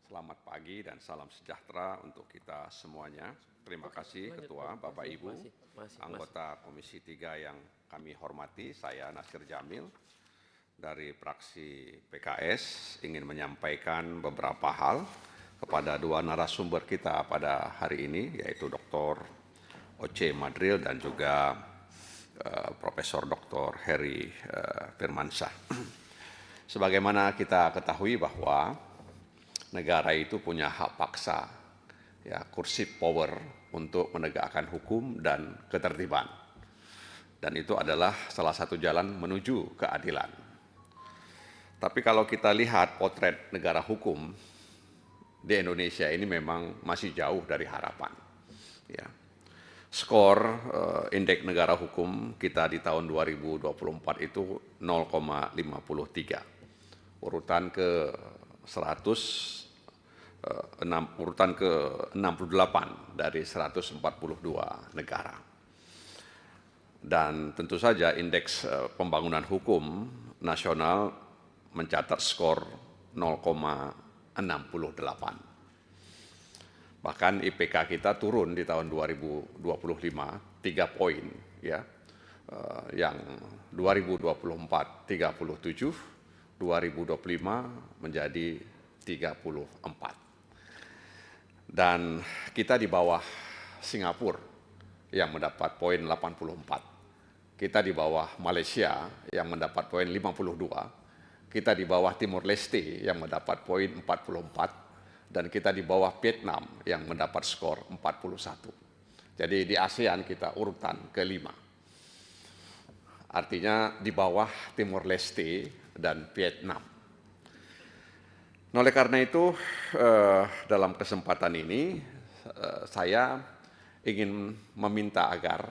Selamat pagi dan salam sejahtera untuk kita semuanya. Terima kasih Ketua, Bapak Ibu, anggota Komisi 3 yang kami hormati. Saya Nasir Jamil dari fraksi PKS ingin menyampaikan beberapa hal kepada dua narasumber kita pada hari ini, yaitu Dr. Oce Madril dan juga Profesor Dr. Heri Firmansyah. Sebagaimana kita ketahui bahwa negara itu punya hak paksa, ya, kursi power untuk menegakkan hukum dan ketertiban. Dan itu adalah salah satu jalan menuju keadilan. Tapi kalau kita lihat potret negara hukum di Indonesia ini memang masih jauh dari harapan. Ya. Skor indeks negara hukum kita di tahun 2024 itu 0,53. Urutan ke 100 urutan ke-68 dari 142 negara. Dan tentu saja indeks pembangunan hukum nasional mencatat skor 0,68. Bahkan IPK kita turun di tahun 2025 3 poin, ya, yang 2024 37, 2025 menjadi 34. Dan kita di bawah Singapura yang mendapat poin 84. Kita di bawah Malaysia yang mendapat poin 52. Kita di bawah Timor Leste yang mendapat poin 44. Dan kita di bawah Vietnam yang mendapat skor 41. Jadi di ASEAN kita urutan ke-5. Artinya di bawah Timor Leste dan Vietnam. Nah, oleh karena itu dalam kesempatan ini saya ingin meminta agar,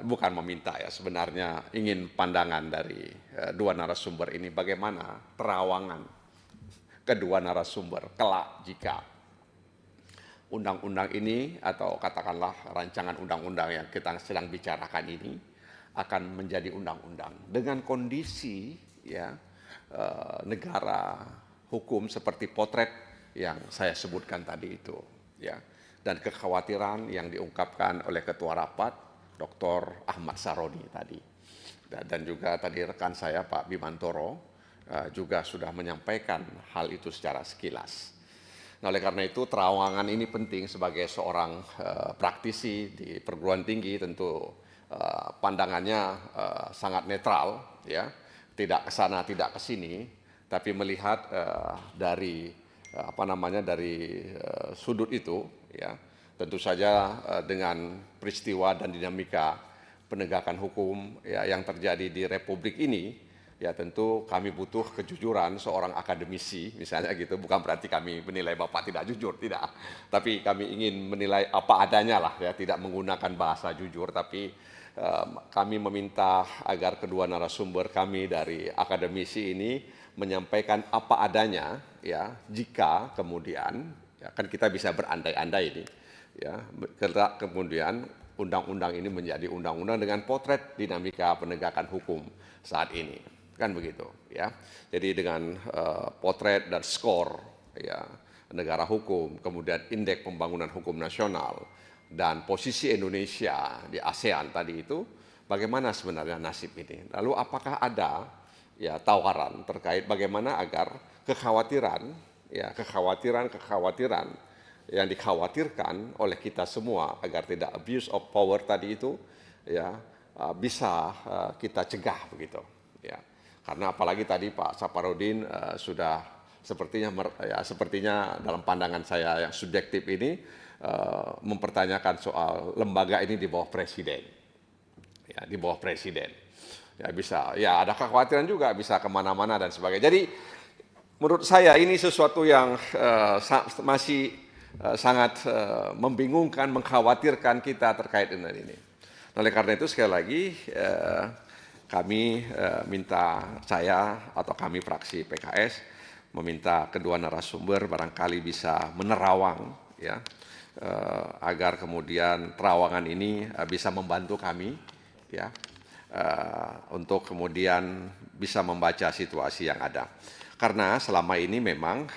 bukan meminta ya, sebenarnya ingin pandangan dari dua narasumber ini bagaimana terawangan kedua narasumber kelak jika undang-undang ini atau katakanlah rancangan undang-undang yang kita sedang bicarakan ini akan menjadi undang-undang dengan kondisi ya negara hukum seperti potret yang saya sebutkan tadi itu, ya, dan kekhawatiran yang diungkapkan oleh Ketua Rapat Dr. Ahmad Saroni tadi, dan juga tadi rekan saya Pak Bimantoro juga sudah menyampaikan hal itu secara sekilas. Nah, oleh karena itu terawangan ini penting sebagai seorang praktisi di perguruan tinggi, tentu pandangannya sangat netral, ya, tidak ke sana tidak ke sini, tapi melihat dari dari sudut itu, ya, tentu saja dengan peristiwa dan dinamika penegakan hukum ya yang terjadi di Republik ini, ya tentu kami butuh kejujuran seorang akademisi, misalnya gitu. Bukan berarti kami menilai Bapak tidak jujur, tidak. Tapi kami ingin menilai apa adanya lah, ya, tidak menggunakan bahasa jujur, tapi kami meminta agar kedua narasumber kami dari akademisi ini menyampaikan apa adanya, ya, jika kemudian, ya, kan kita bisa berandai-andai ini, ya, kemudian undang-undang ini menjadi undang-undang dengan potret dinamika penegakan hukum saat ini, kan begitu, ya. Jadi dengan potret dan skor, ya, negara hukum, kemudian indeks pembangunan hukum nasional, dan posisi Indonesia di ASEAN tadi itu, bagaimana sebenarnya nasib ini? Lalu apakah ada ya tawaran terkait bagaimana agar kekhawatiran yang dikhawatirkan oleh kita semua agar tidak abuse of power tadi itu, ya, bisa kita cegah begitu, ya. Karena apalagi tadi Pak Saparudin sudah sepertinya dalam pandangan saya yang subjektif ini mempertanyakan soal lembaga ini di bawah presiden, ya, di bawah presiden, ya, bisa, ya, ada kekhawatiran juga bisa kemana-mana dan sebagainya. Jadi menurut saya ini sesuatu yang masih sangat membingungkan, mengkhawatirkan kita terkait dengan ini. Oleh karena itu sekali lagi kami kami fraksi PKS meminta kedua narasumber barangkali bisa menerawang, ya, agar kemudian terawangan ini bisa membantu kami, ya, untuk kemudian bisa membaca situasi yang ada. Karena selama ini memang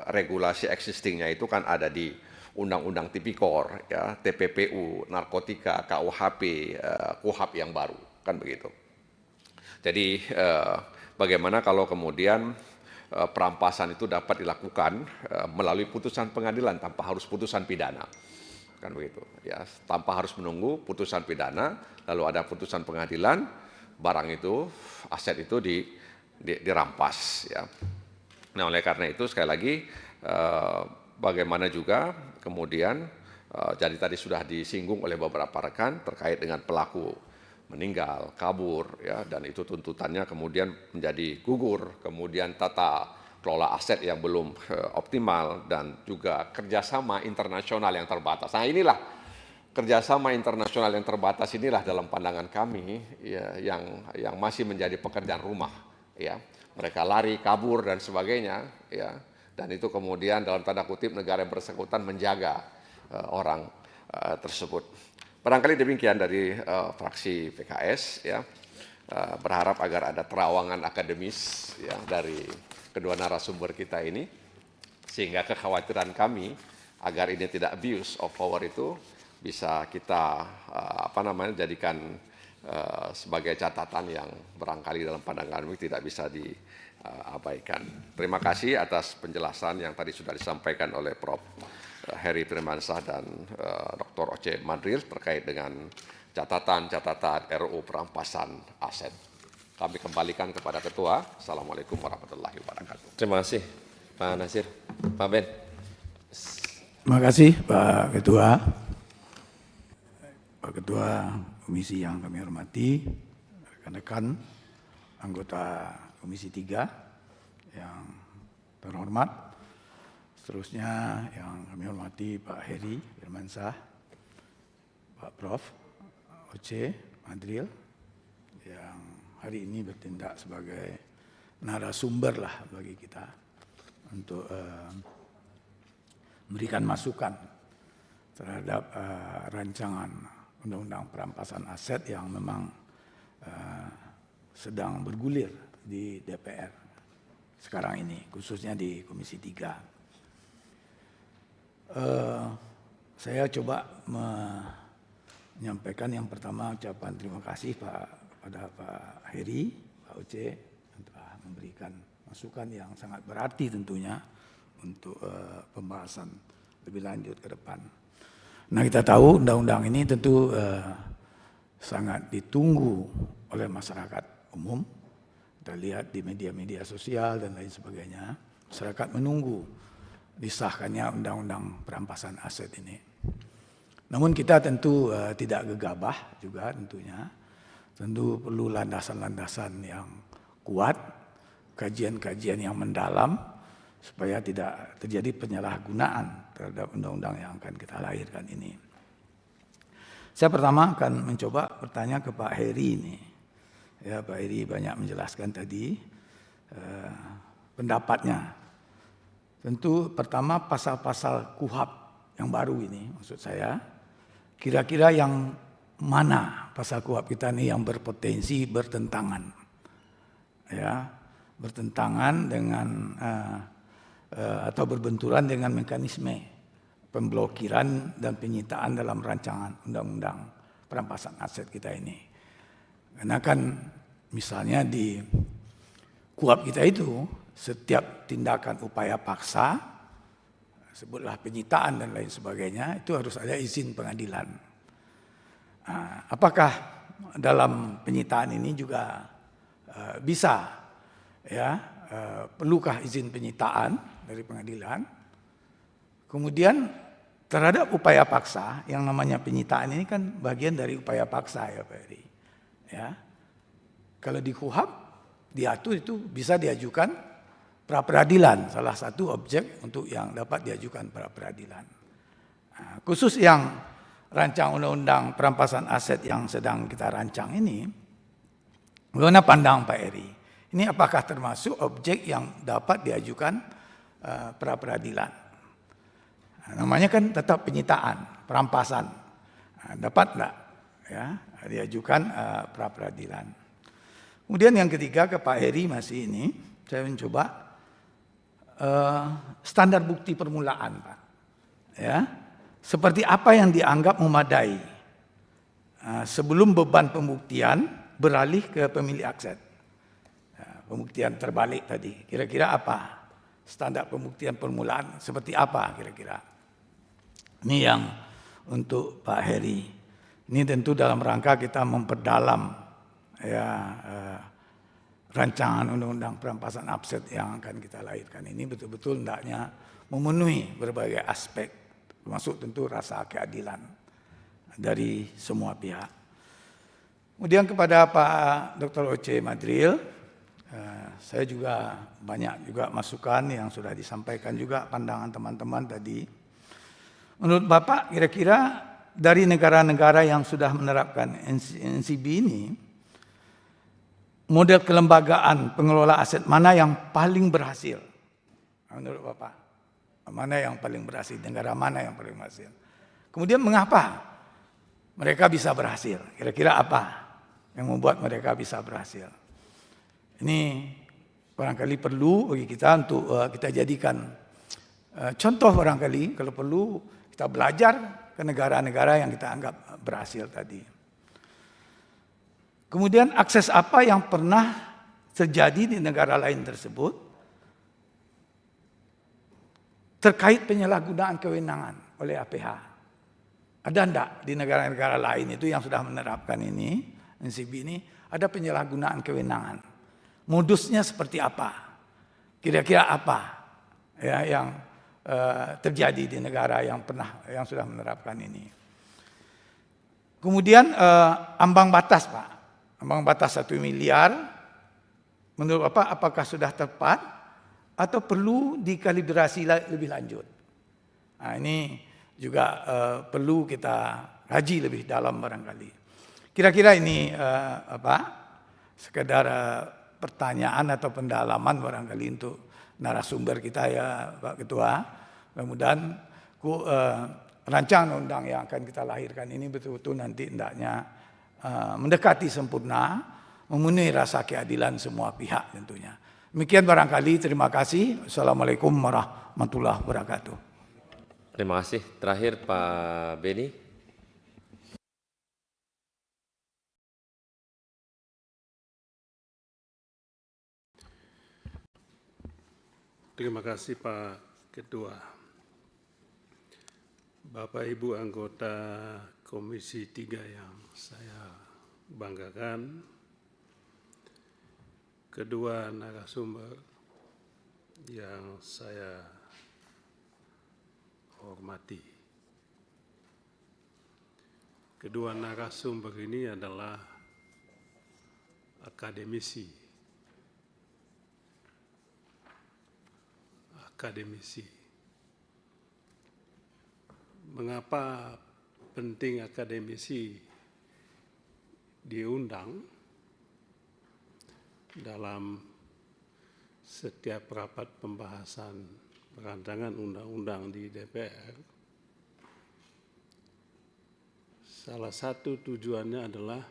regulasi existingnya itu kan ada di Undang-Undang Tipikor, ya, TPPU, narkotika, KUHP, KUHAP yang baru, kan begitu. Jadi bagaimana kalau kemudian perampasan itu dapat dilakukan melalui putusan pengadilan tanpa harus putusan pidana, kan begitu, ya, tanpa harus menunggu putusan pidana, lalu ada putusan pengadilan, barang itu, aset itu dirampas, ya. Nah, oleh karena itu sekali lagi bagaimana juga kemudian jadi tadi sudah disinggung oleh beberapa rekan terkait dengan pelaku meninggal, kabur, ya, dan itu tuntutannya kemudian menjadi gugur, kemudian tata kelola aset yang belum optimal, dan juga kerjasama internasional yang terbatas. Nah, inilah kerjasama internasional yang terbatas inilah dalam pandangan kami, ya, yang masih menjadi pekerjaan rumah, ya. Mereka lari, kabur dan sebagainya, ya, Dan itu kemudian dalam tanda kutip negara yang bersangkutan menjaga orang tersebut. Barangkali demikian dari fraksi PKS ya. Berharap agar ada terawangan akademis ya dari kedua narasumber kita ini, sehingga kekhawatiran kami agar ini tidak abuse of power itu bisa kita jadikan sebagai catatan yang barangkali dalam pandangan kami tidak bisa diabaikan. Terima kasih atas penjelasan yang tadi sudah disampaikan oleh Prof. Heri Firmansyah dan Dr. Oce Madril terkait dengan catatan-catatan RUU perampasan aset. Kami kembalikan kepada Ketua. Assalamualaikum warahmatullahi wabarakatuh. Terima kasih Pak Nasir. Pak Ben. Terima kasih Pak Ketua. Pak Ketua Komisi yang kami hormati, rekan-rekan anggota Komisi 3 yang terhormat, seterusnya yang kami hormati Pak Heri Firmansyah, Pak Prof. Oce Madril, yang hari ini bertindak sebagai narasumber lah bagi kita untuk memberikan masukan terhadap rancangan Undang-Undang Perampasan Aset yang memang sedang bergulir di DPR sekarang ini, khususnya di Komisi 3. Saya coba menyampaikan yang pertama ucapan terima kasih pada Pak Heri, Pak Oce, yang telah memberikan masukan yang sangat berarti tentunya untuk pembahasan lebih lanjut ke depan. Nah, kita tahu undang-undang ini tentu sangat ditunggu oleh masyarakat umum. Kita lihat di media-media sosial dan lain sebagainya, masyarakat menunggu disahkannya undang-undang perampasan aset ini. Namun kita tentu tidak gegabah juga tentunya. Tentu perlu landasan-landasan yang kuat, kajian-kajian yang mendalam, supaya tidak terjadi penyalahgunaan terhadap undang-undang yang akan kita lahirkan ini. Saya pertama akan mencoba bertanya ke Pak Heri ini. Ya, Pak Heri banyak menjelaskan tadi pendapatnya. Tentu pertama pasal-pasal KUHP yang baru ini, maksud saya, kira-kira yang mana pasal KUHP kita ini yang berpotensi bertentangan, ya, bertentangan dengan atau berbenturan dengan mekanisme pemblokiran dan penyitaan dalam rancangan undang-undang perampasan aset kita ini. Karena kan misalnya di KUHP kita itu setiap tindakan upaya paksa, sebutlah penyitaan dan lain sebagainya, itu harus ada izin pengadilan. Apakah dalam penyitaan ini juga bisa, ya, perlukah izin penyitaan dari pengadilan? Kemudian terhadap upaya paksa, yang namanya penyitaan ini kan bagian dari upaya paksa ya Pak Heri. Ya. Kalau di KUHP diatur itu bisa diajukan pra peradilan, salah satu objek untuk yang dapat diajukan pra peradilan. Khusus yang rancang undang-undang perampasan aset yang sedang kita rancang ini, bagaimana pandang Pak Heri? Ini apakah termasuk objek yang dapat diajukan pra peradilan? Namanya kan tetap penyitaan, perampasan. Dapat enggak ya diajukan pra peradilan? Kemudian yang ketiga ke Pak Heri masih ini, saya mencoba standar bukti permulaan, Pak. Ya, seperti apa yang dianggap memadai sebelum beban pembuktian beralih ke pemilik aset. Pembuktian terbalik tadi, kira-kira apa? Standar pembuktian permulaan seperti apa kira-kira? Ini yang untuk Pak Heri. Ini tentu dalam rangka kita memperdalam ya rancangan undang-undang perampasan aset yang akan kita lahirkan ini betul-betul hendaknya memenuhi berbagai aspek, termasuk tentu rasa keadilan dari semua pihak. Kemudian kepada Pak Dr. Oce Madril, saya juga banyak juga masukan yang sudah disampaikan juga pandangan teman-teman tadi. Menurut Bapak kira-kira dari negara-negara yang sudah menerapkan NCB ini, model kelembagaan pengelola aset mana yang paling berhasil? Menurut Bapak, mana yang paling berhasil? Negara mana yang paling berhasil? Kemudian mengapa mereka bisa berhasil? Kira-kira apa yang membuat mereka bisa berhasil? Ini barangkali perlu bagi kita untuk kita jadikan contoh, barangkali kalau perlu kita belajar ke negara-negara yang kita anggap berhasil tadi. Kemudian akses apa yang pernah terjadi di negara lain tersebut terkait penyalahgunaan kewenangan oleh APH. Ada enggak di negara-negara lain itu yang sudah menerapkan ini, NCB ini, ada penyalahgunaan kewenangan. Modusnya seperti apa? Kira-kira apa ya yang terjadi di negara yang sudah menerapkan ini? Kemudian ambang batas, Pak. Ambang batas 1 miliar, menurut Bapak apakah sudah tepat atau perlu dikalibrasi lebih lanjut? Nah, ini juga perlu kita kaji lebih dalam barangkali. Kira-kira ini sekedar pertanyaan atau pendalaman barangkali untuk narasumber kita ya Pak Ketua. Mudah-mudahan rancangan undang yang akan kita lahirkan ini betul-betul nanti hendaknya mendekati sempurna, memenuhi rasa keadilan semua pihak tentunya. Demikian barangkali, terima kasih. Assalamualaikum warahmatullahi wabarakatuh. Terima kasih. Terakhir Pak Beni. Terima kasih Pak Ketua. Bapak Ibu anggota Komisi 3 yang saya banggakan, kedua narasumber yang saya hormati. Kedua narasumber ini adalah akademisi. Mengapa penting akademisi diundang dalam setiap rapat pembahasan rancangan undang-undang di DPR? Salah satu tujuannya adalah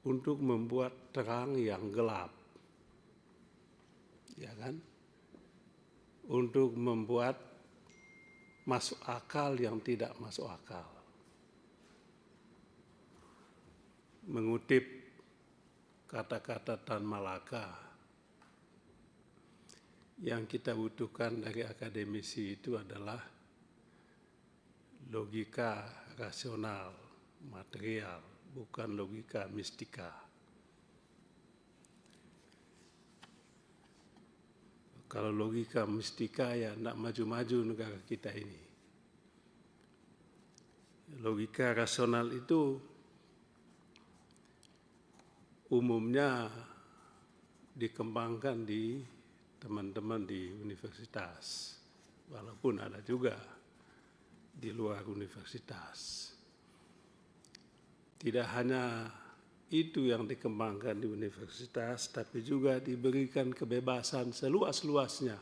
untuk membuat terang yang gelap, ya kan? Untuk membuat masuk akal yang tidak masuk akal. Mengutip kata-kata Tan Malaka, yang kita butuhkan dari akademisi itu adalah logika rasional, material, bukan logika mistika. Kalau logika mistika ya tidak maju-maju negara kita ini. Logika rasional itu umumnya dikembangkan di teman-teman di universitas, walaupun ada juga di luar universitas. Tidak hanya itu yang dikembangkan di universitas, tapi juga diberikan kebebasan seluas-luasnya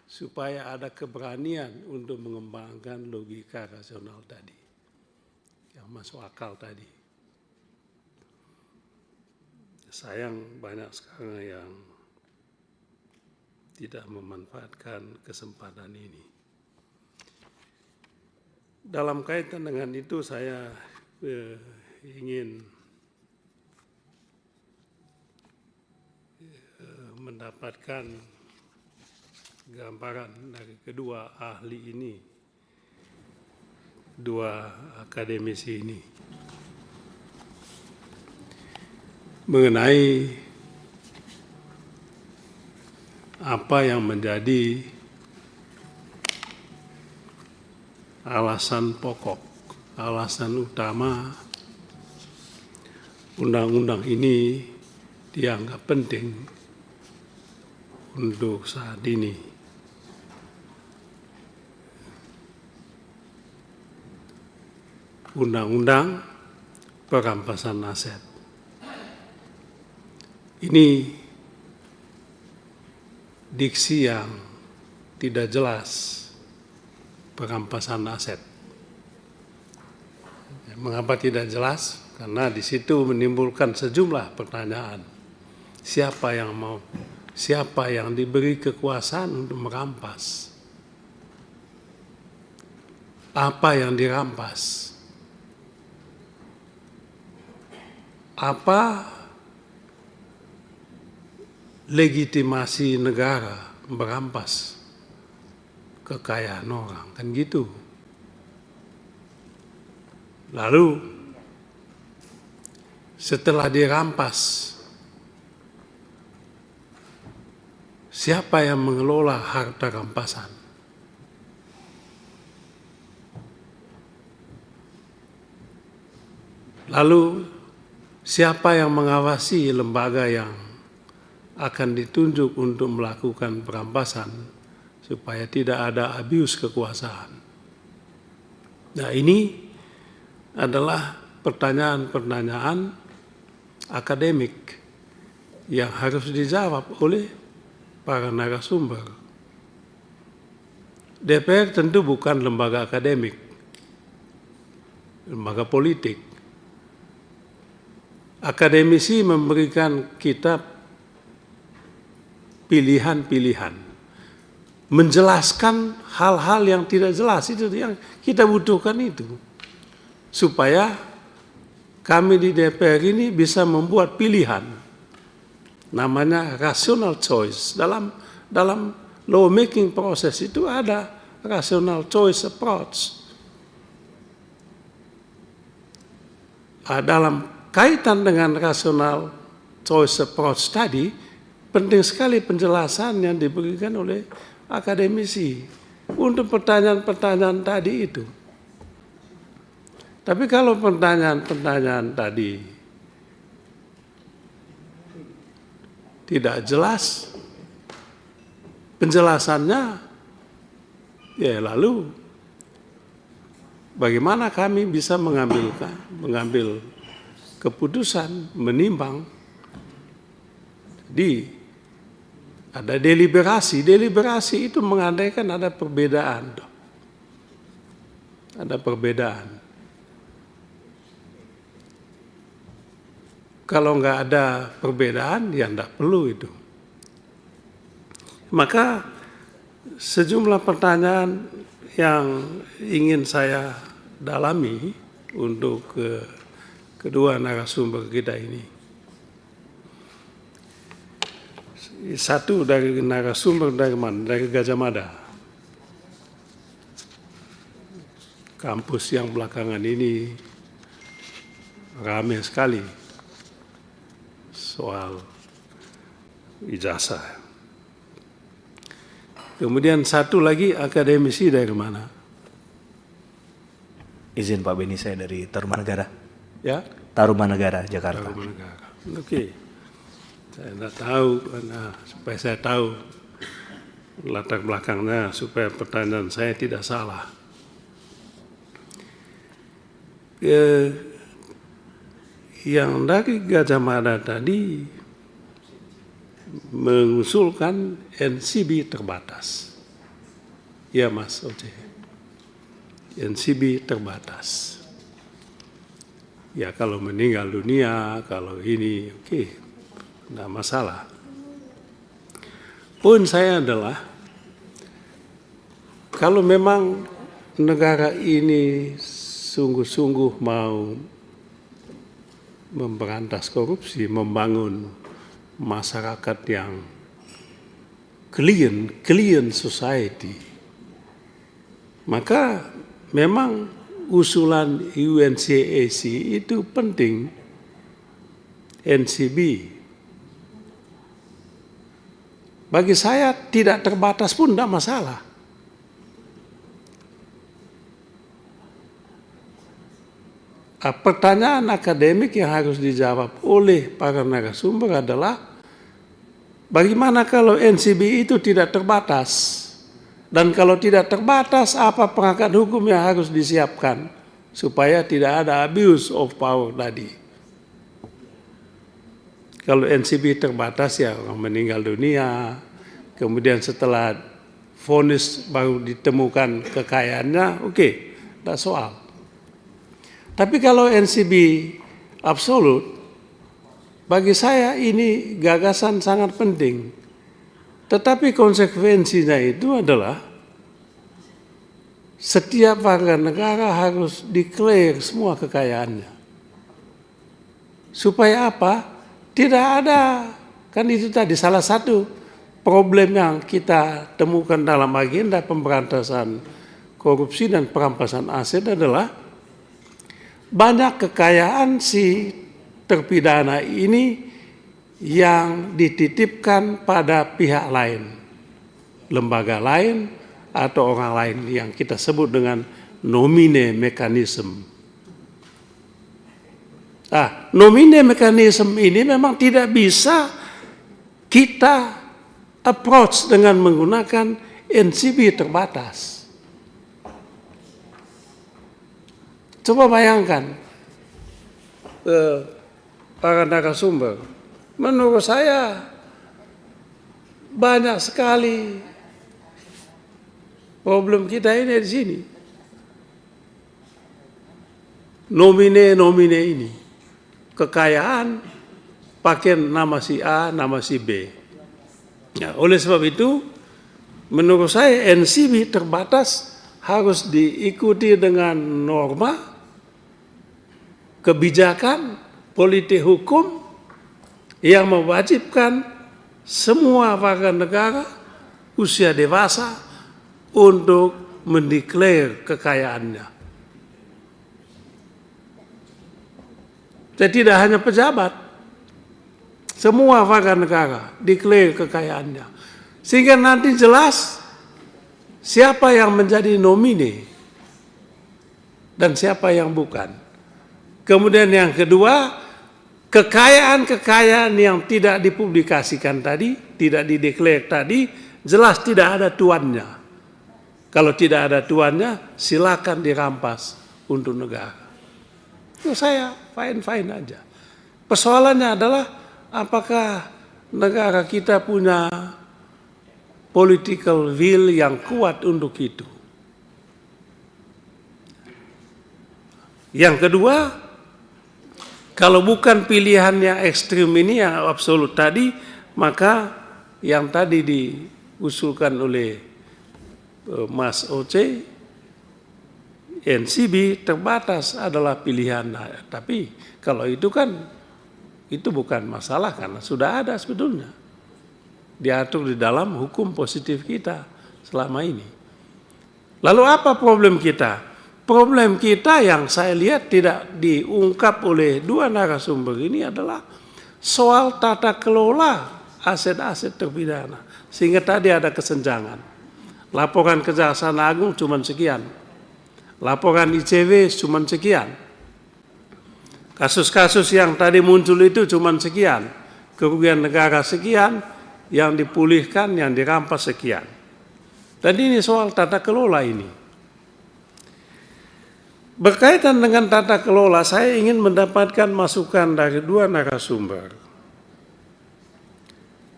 supaya ada keberanian untuk mengembangkan logika rasional tadi, yang masuk akal tadi. Sayang banyak sekarang yang tidak memanfaatkan kesempatan ini. Dalam kaitan dengan itu saya ingin mendapatkan gambaran dari kedua ahli ini, dua akademisi ini, mengenai apa yang menjadi alasan pokok, alasan utama undang-undang ini dianggap penting untuk saat ini. Undang-undang perampasan aset. Ini diksi yang tidak jelas perampasan aset. Mengapa tidak jelas? Karena di situ menimbulkan sejumlah pertanyaan. Siapa yang diberi kekuasaan untuk merampas? Apa yang dirampas? Apa legitimasi negara merampas kekayaan orang? Kan gitu. Lalu setelah dirampas, siapa yang mengelola harta rampasan? Lalu siapa yang mengawasi lembaga yang akan ditunjuk untuk melakukan perampasan supaya tidak ada abuse kekuasaan? Nah, ini adalah pertanyaan-pertanyaan akademik yang harus dijawab oleh para narasumber. DPR tentu bukan lembaga akademik, lembaga politik. Akademisi memberikan kita pilihan-pilihan, menjelaskan hal-hal yang tidak jelas, itu yang kita butuhkan itu. Supaya kami di DPR ini bisa membuat pilihan, namanya rational choice. Dalam lawmaking proses itu ada rational choice approach. Dalam kaitan dengan rational choice approach tadi, penting sekali penjelasan yang diberikan oleh akademisi untuk pertanyaan-pertanyaan tadi itu. Tapi kalau pertanyaan-pertanyaan tadi tidak jelas penjelasannya, ya lalu bagaimana kami bisa mengambil keputusan, menimbang, ada deliberasi. Deliberasi itu mengandaikan ada perbedaan. Ada perbedaan. Kalau nggak ada perbedaan, ya nggak perlu itu. Maka sejumlah pertanyaan yang ingin saya dalami untuk kedua narasumber kita ini. Satu dari narasumber dari mana? Dari Gajah Mada. Kampus yang belakangan ini ramai sekali soal ijazah. Kemudian satu lagi akademisi dari mana? Izin Pak Beni, saya dari Tarumanegara. Ya? Tarumanegara, Jakarta. Tarumanegara. Oke. Saya tidak tahu, karena supaya saya tahu latar belakangnya, supaya pertanyaan saya tidak salah. Yang dari Gajah Mada tadi mengusulkan NCB terbatas. Ya Mas Oce, NCB terbatas. Ya kalau meninggal dunia, kalau ini, oke, tidak masalah. Poin saya adalah, kalau memang negara ini sungguh-sungguh mau memberantas korupsi, membangun masyarakat yang clean society, maka memang usulan UNCAC itu penting. NCB bagi saya tidak terbatas pun tidak masalah. Pertanyaan akademik yang harus dijawab oleh para narasumber adalah, bagaimana kalau NCB itu tidak terbatas? Dan kalau tidak terbatas, apa perangkat hukum yang harus disiapkan supaya tidak ada abuse of power tadi? Kalau NCB terbatas, ya orang meninggal dunia, kemudian setelah vonis baru ditemukan kekayaannya, oke, tidak soal. Tapi kalau NCB absolut, bagi saya ini gagasan sangat penting. Tetapi konsekuensinya itu adalah setiap warga negara harus declare semua kekayaannya. Supaya apa? Tidak ada, kan itu tadi salah satu problem yang kita temukan dalam agenda pemberantasan korupsi dan perampasan aset adalah banyak kekayaan si terpidana ini yang dititipkan pada pihak lain, lembaga lain, atau orang lain yang kita sebut dengan nomine mekanisme. Nomine mekanisme ini memang tidak bisa kita approach dengan menggunakan NCB terbatas. Coba bayangkan para narasumber, menurut saya banyak sekali problem kita ini di sini. Nomine ini, kekayaan pakai nama si A, nama si B. Nah, oleh sebab itu, menurut saya NCB terbatas harus diikuti dengan norma, kebijakan, politik hukum yang mewajibkan semua warga negara usia dewasa untuk mendeklar kekayaannya. Jadi tidak hanya pejabat, semua warga negara deklar kekayaannya. Sehingga nanti jelas siapa yang menjadi nomine dan siapa yang bukan. Kemudian yang kedua, kekayaan-kekayaan yang tidak dipublikasikan tadi, tidak dideklar tadi, jelas tidak ada tuannya. Kalau tidak ada tuannya, silakan dirampas untuk negara. Itu saya fine-fine aja. Persoalannya adalah apakah negara kita punya political will yang kuat untuk itu. Yang kedua, kalau bukan pilihan yang ekstrim ini yang absolut tadi, maka yang tadi diusulkan oleh Mas Oce, NCB terbatas adalah pilihan. Tapi kalau itu kan, itu bukan masalah karena sudah ada sebetulnya. Diatur di dalam hukum positif kita selama ini. Lalu apa problem kita? Problem kita yang saya lihat tidak diungkap oleh dua narasumber ini adalah soal tata kelola aset-aset terpidana. Sehingga tadi ada kesenjangan. Laporan Kejaksaan Agung cuma sekian. Laporan ICW cuma sekian. Kasus-kasus yang tadi muncul itu cuma sekian. Kerugian negara sekian, yang dipulihkan, yang dirampas sekian. Dan ini soal tata kelola ini. Berkaitan dengan tata kelola, saya ingin mendapatkan masukan dari dua narasumber.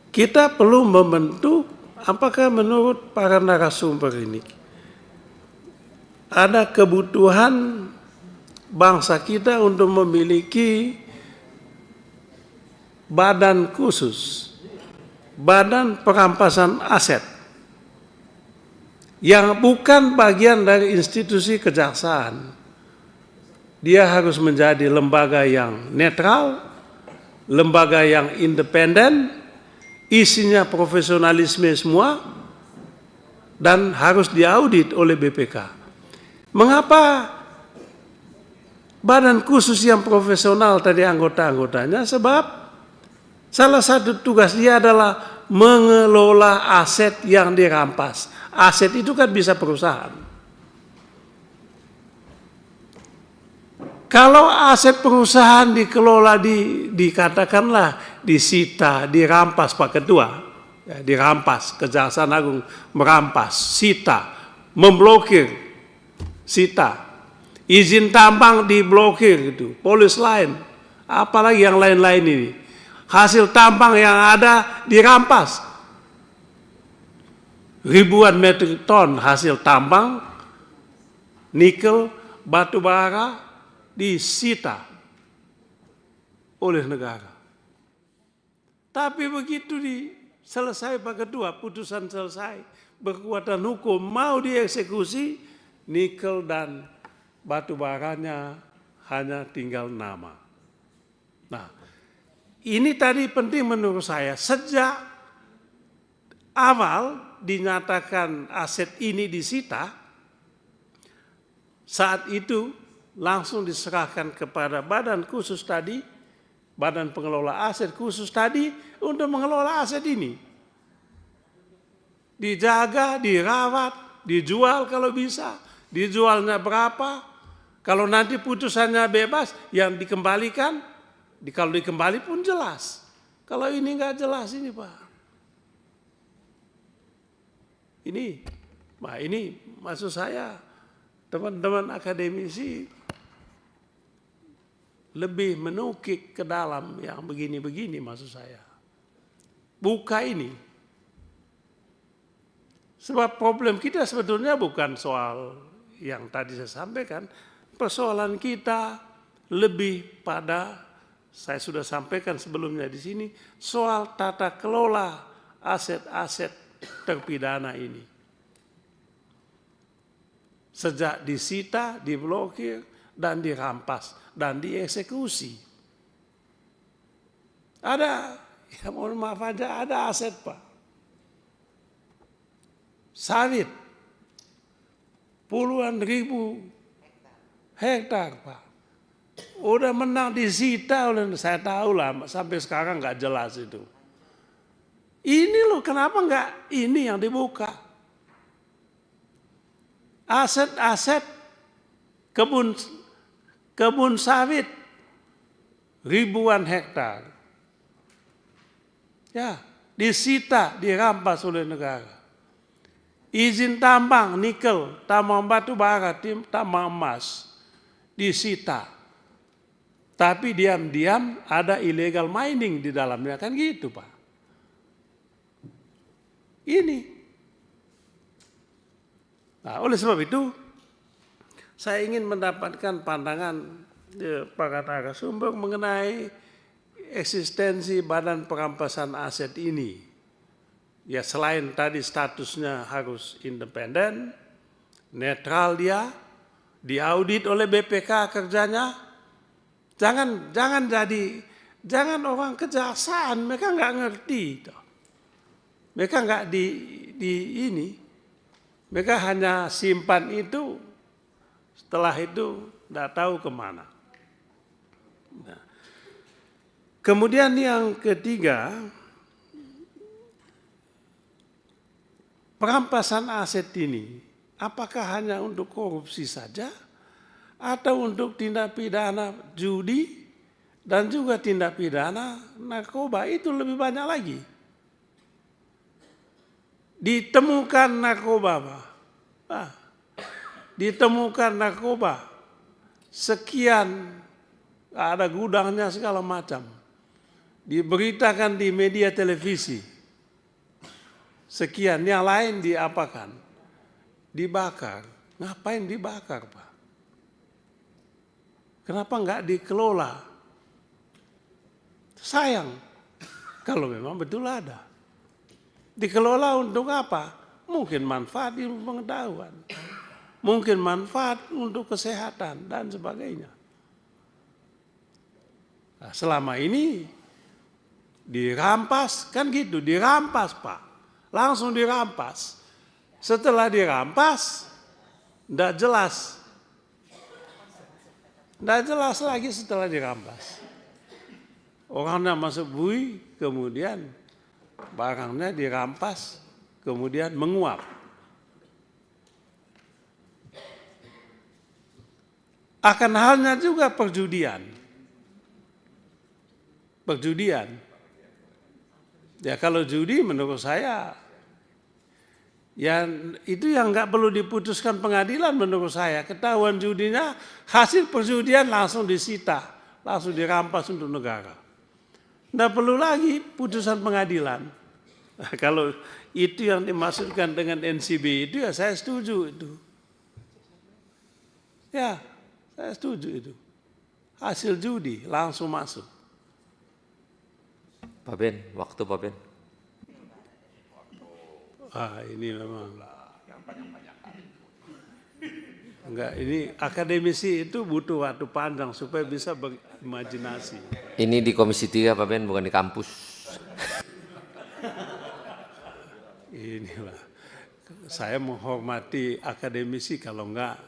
Kita perlu membentuk, apakah menurut para narasumber ini, ada kebutuhan bangsa kita untuk memiliki badan khusus, badan perampasan aset, yang bukan bagian dari institusi kejaksaan. Dia harus menjadi lembaga yang netral, lembaga yang independen, isinya profesionalisme semua, dan harus diaudit oleh BPK. Mengapa badan khusus yang profesional tadi anggota-anggotanya? Sebab salah satu tugas dia adalah mengelola aset yang dirampas. Aset itu kan bisa perusahaan. Kalau aset perusahaan dikelola dikatakanlah disita, dirampas Pak Ketua, ya, dirampas, Kejaksaan Agung merampas, sita, memblokir, sita, izin tambang diblokir gitu, polis lain, apalagi yang lain-lain ini, hasil tambang yang ada dirampas. ribuan metrik ton hasil tambang, nikel, batu bara disita oleh negara. Tapi begitu selesai Pak Ketua, putusan selesai, berkekuatan hukum, mau dieksekusi, nikel dan batu baranya hanya tinggal nama. Nah, ini tadi penting menurut saya, sejak awal dinyatakan aset ini disita, saat itu langsung diserahkan kepada badan khusus tadi, badan pengelola aset khusus tadi untuk mengelola aset ini. Dijaga, dirawat, dijual kalau bisa, dijualnya berapa, kalau nanti putusannya bebas, yang dikembalikan, kalau dikembali pun jelas. Kalau ini nggak jelas ini Pak. Ini maksud saya, teman-teman akademisi lebih menukik ke dalam yang begini-begini maksud saya. Buka ini. Sebab problem kita sebetulnya bukan soal yang tadi saya sampaikan. Persoalan kita lebih pada, saya sudah sampaikan sebelumnya di sini, soal tata kelola aset-aset terpidana ini. Sejak disita, diblokir, dan dirampas, dan dieksekusi. Ada, ya mohon maaf aja, ada aset Pak. Sawit, puluhan ribu hektar Pak. Udah menang disita oleh, saya tahu lah, sampai sekarang nggak jelas itu. Ini loh, kenapa nggak ini yang dibuka? Aset-aset kebun sawit ribuan hektar. Ya, disita, dirampas oleh negara. Izin tambang nikel, tambang batu bara, tambang emas disita. Tapi diam-diam ada illegal mining di dalamnya, kan gitu Pak. Ini. Nah, oleh sebab itu saya ingin mendapatkan pandangan para narasumber mengenai eksistensi Badan Perampasan Aset ini. Ya selain tadi statusnya harus independen, netral dia, diaudit oleh BPK kerjanya. Jangan orang kejaksaan, mereka nggak ngerti. Mereka nggak mereka hanya simpan itu, setelah itu nggak tahu kemana. Nah, kemudian yang ketiga, perampasan aset ini apakah hanya untuk korupsi saja atau untuk tindak pidana judi dan juga tindak pidana narkoba? Itu lebih banyak lagi. Ditemukan narkoba, Pak. Ditemukan narkoba sekian, ada gudangnya segala macam. Diberitakan di media televisi. Sekian, yang lain diapakan? Dibakar. Ngapain dibakar, Pak? Kenapa enggak dikelola? Sayang, kalau memang betul ada. Dikelola untuk apa? Mungkin manfaat ilmu pengetahuan. Mungkin manfaat untuk kesehatan dan sebagainya. Nah, selama ini dirampas, kan gitu, dirampas Pak. Langsung dirampas. Setelah dirampas, tidak jelas. Tidak jelas lagi setelah dirampas. Orangnya masuk bui, kemudian barangnya dirampas, kemudian menguap. Akan halnya juga perjudian. Perjudian. Ya kalau judi menurut saya, ya itu yang nggak perlu diputuskan pengadilan menurut saya. Ketahuan judinya, hasil perjudian langsung disita, langsung dirampas untuk negara. Nggak perlu lagi putusan pengadilan. Kalau itu yang dimaksudkan dengan NCB itu ya saya setuju itu. Ya, saya setuju itu. Hasil judi langsung masuk. Pak Ben, waktu Pak Ben. Ini memang. Enggak, ini akademisi itu butuh waktu panjang supaya bisa berimajinasi. Ini di Komisi 3 Pak Ben, bukan di kampus. Inilah, saya menghormati akademisi kalau enggak.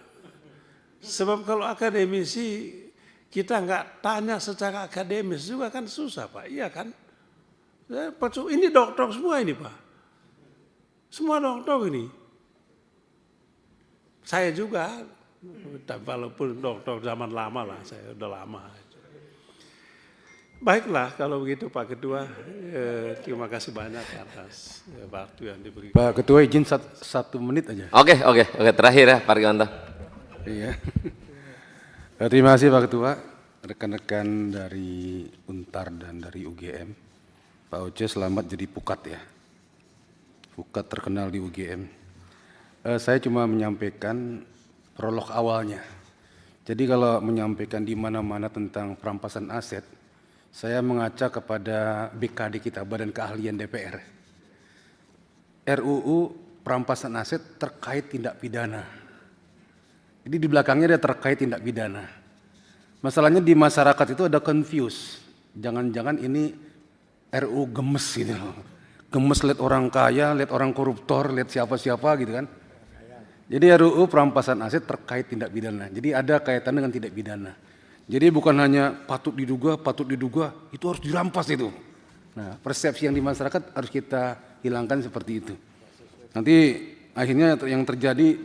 Sebab kalau akademisi kita enggak tanya secara akademis juga kan susah Pak, iya kan? Ini dokter semua ini Pak. Semua dokter ini. Saya juga, walaupun dokter zaman lama lah, saya udah lama. Baiklah kalau begitu Pak Ketua, terima kasih banyak atas waktu yang diberikan. Pak Ketua izin 1 menit aja. Oke, terakhir ya Pak Rianto. Iya. Terima kasih Pak Ketua, rekan-rekan dari Untar dan dari UGM. Pak Oce selamat jadi pukat ya. Pukat terkenal di UGM. Saya cuma menyampaikan prolog awalnya. Jadi kalau menyampaikan di mana-mana tentang perampasan aset, saya mengaca kepada BKD kita, Badan Keahlian DPR. RUU perampasan aset terkait tindak pidana. Jadi di belakangnya ada terkait tindak pidana. Masalahnya di masyarakat itu ada confuse. Jangan-jangan ini RUU gemes gitu loh. Gemes lihat orang kaya, lihat orang koruptor, lihat siapa-siapa gitu kan. Jadi RUU perampasan aset terkait tindak pidana. Jadi ada kaitan dengan tindak pidana. Jadi bukan hanya patut diduga, itu harus dirampas itu. Nah, persepsi yang di masyarakat harus kita hilangkan seperti itu. Nanti akhirnya yang terjadi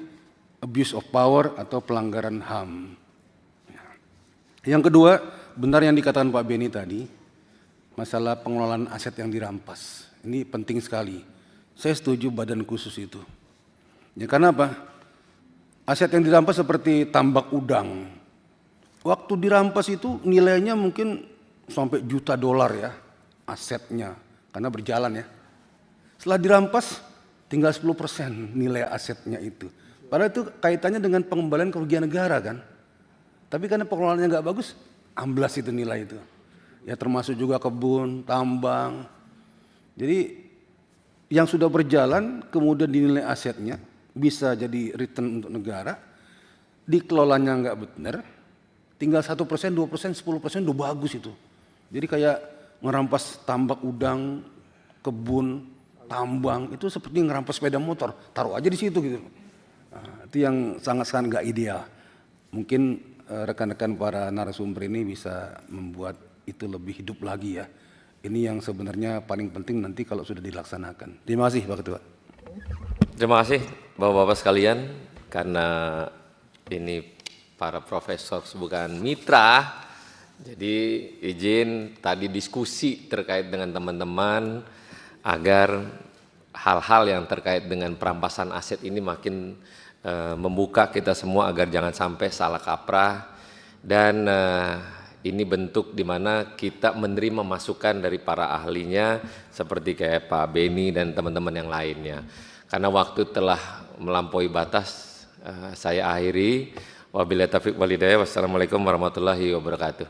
abuse of power atau pelanggaran HAM. Yang kedua, benar yang dikatakan Pak Beni tadi, masalah pengelolaan aset yang dirampas. Ini penting sekali. Saya setuju badan khusus itu. Ya karena apa? Aset yang dirampas seperti tambak udang. Waktu dirampas itu nilainya mungkin sampai juta dolar ya asetnya. Karena berjalan ya. Setelah dirampas tinggal 10% nilai asetnya itu. Padahal itu kaitannya dengan pengembalian kerugian negara kan. Tapi karena pengelolaannya nggak bagus, amblas itu nilai itu. Ya termasuk juga kebun, tambang. Jadi yang sudah berjalan kemudian dinilai asetnya, bisa jadi return untuk negara, dikelolanya nggak benar, tinggal 1%, 2%, 10% udah bagus itu. Jadi kayak ngerampas tambak udang, kebun, tambang, itu seperti ngerampas sepeda motor, taruh aja di situ gitu. Nah, itu yang sangat-sangat nggak ideal. Mungkin rekan-rekan para narasumber ini bisa membuat itu lebih hidup lagi ya. Ini yang sebenarnya paling penting nanti kalau sudah dilaksanakan. Terima kasih Pak Ketua. Terima kasih Bapak-Bapak sekalian, karena ini para profesor bukan mitra, jadi izin tadi diskusi terkait dengan teman-teman agar hal-hal yang terkait dengan perampasan aset ini makin membuka kita semua agar jangan sampai salah kaprah, dan ini bentuk di mana kita menerima masukan dari para ahlinya seperti kayak Pak Beni dan teman-teman yang lainnya. Karena waktu telah melampaui batas, saya akhiri. Wabillahi taufiq wal hidayah. Wassalamualaikum warahmatullahi wabarakatuh.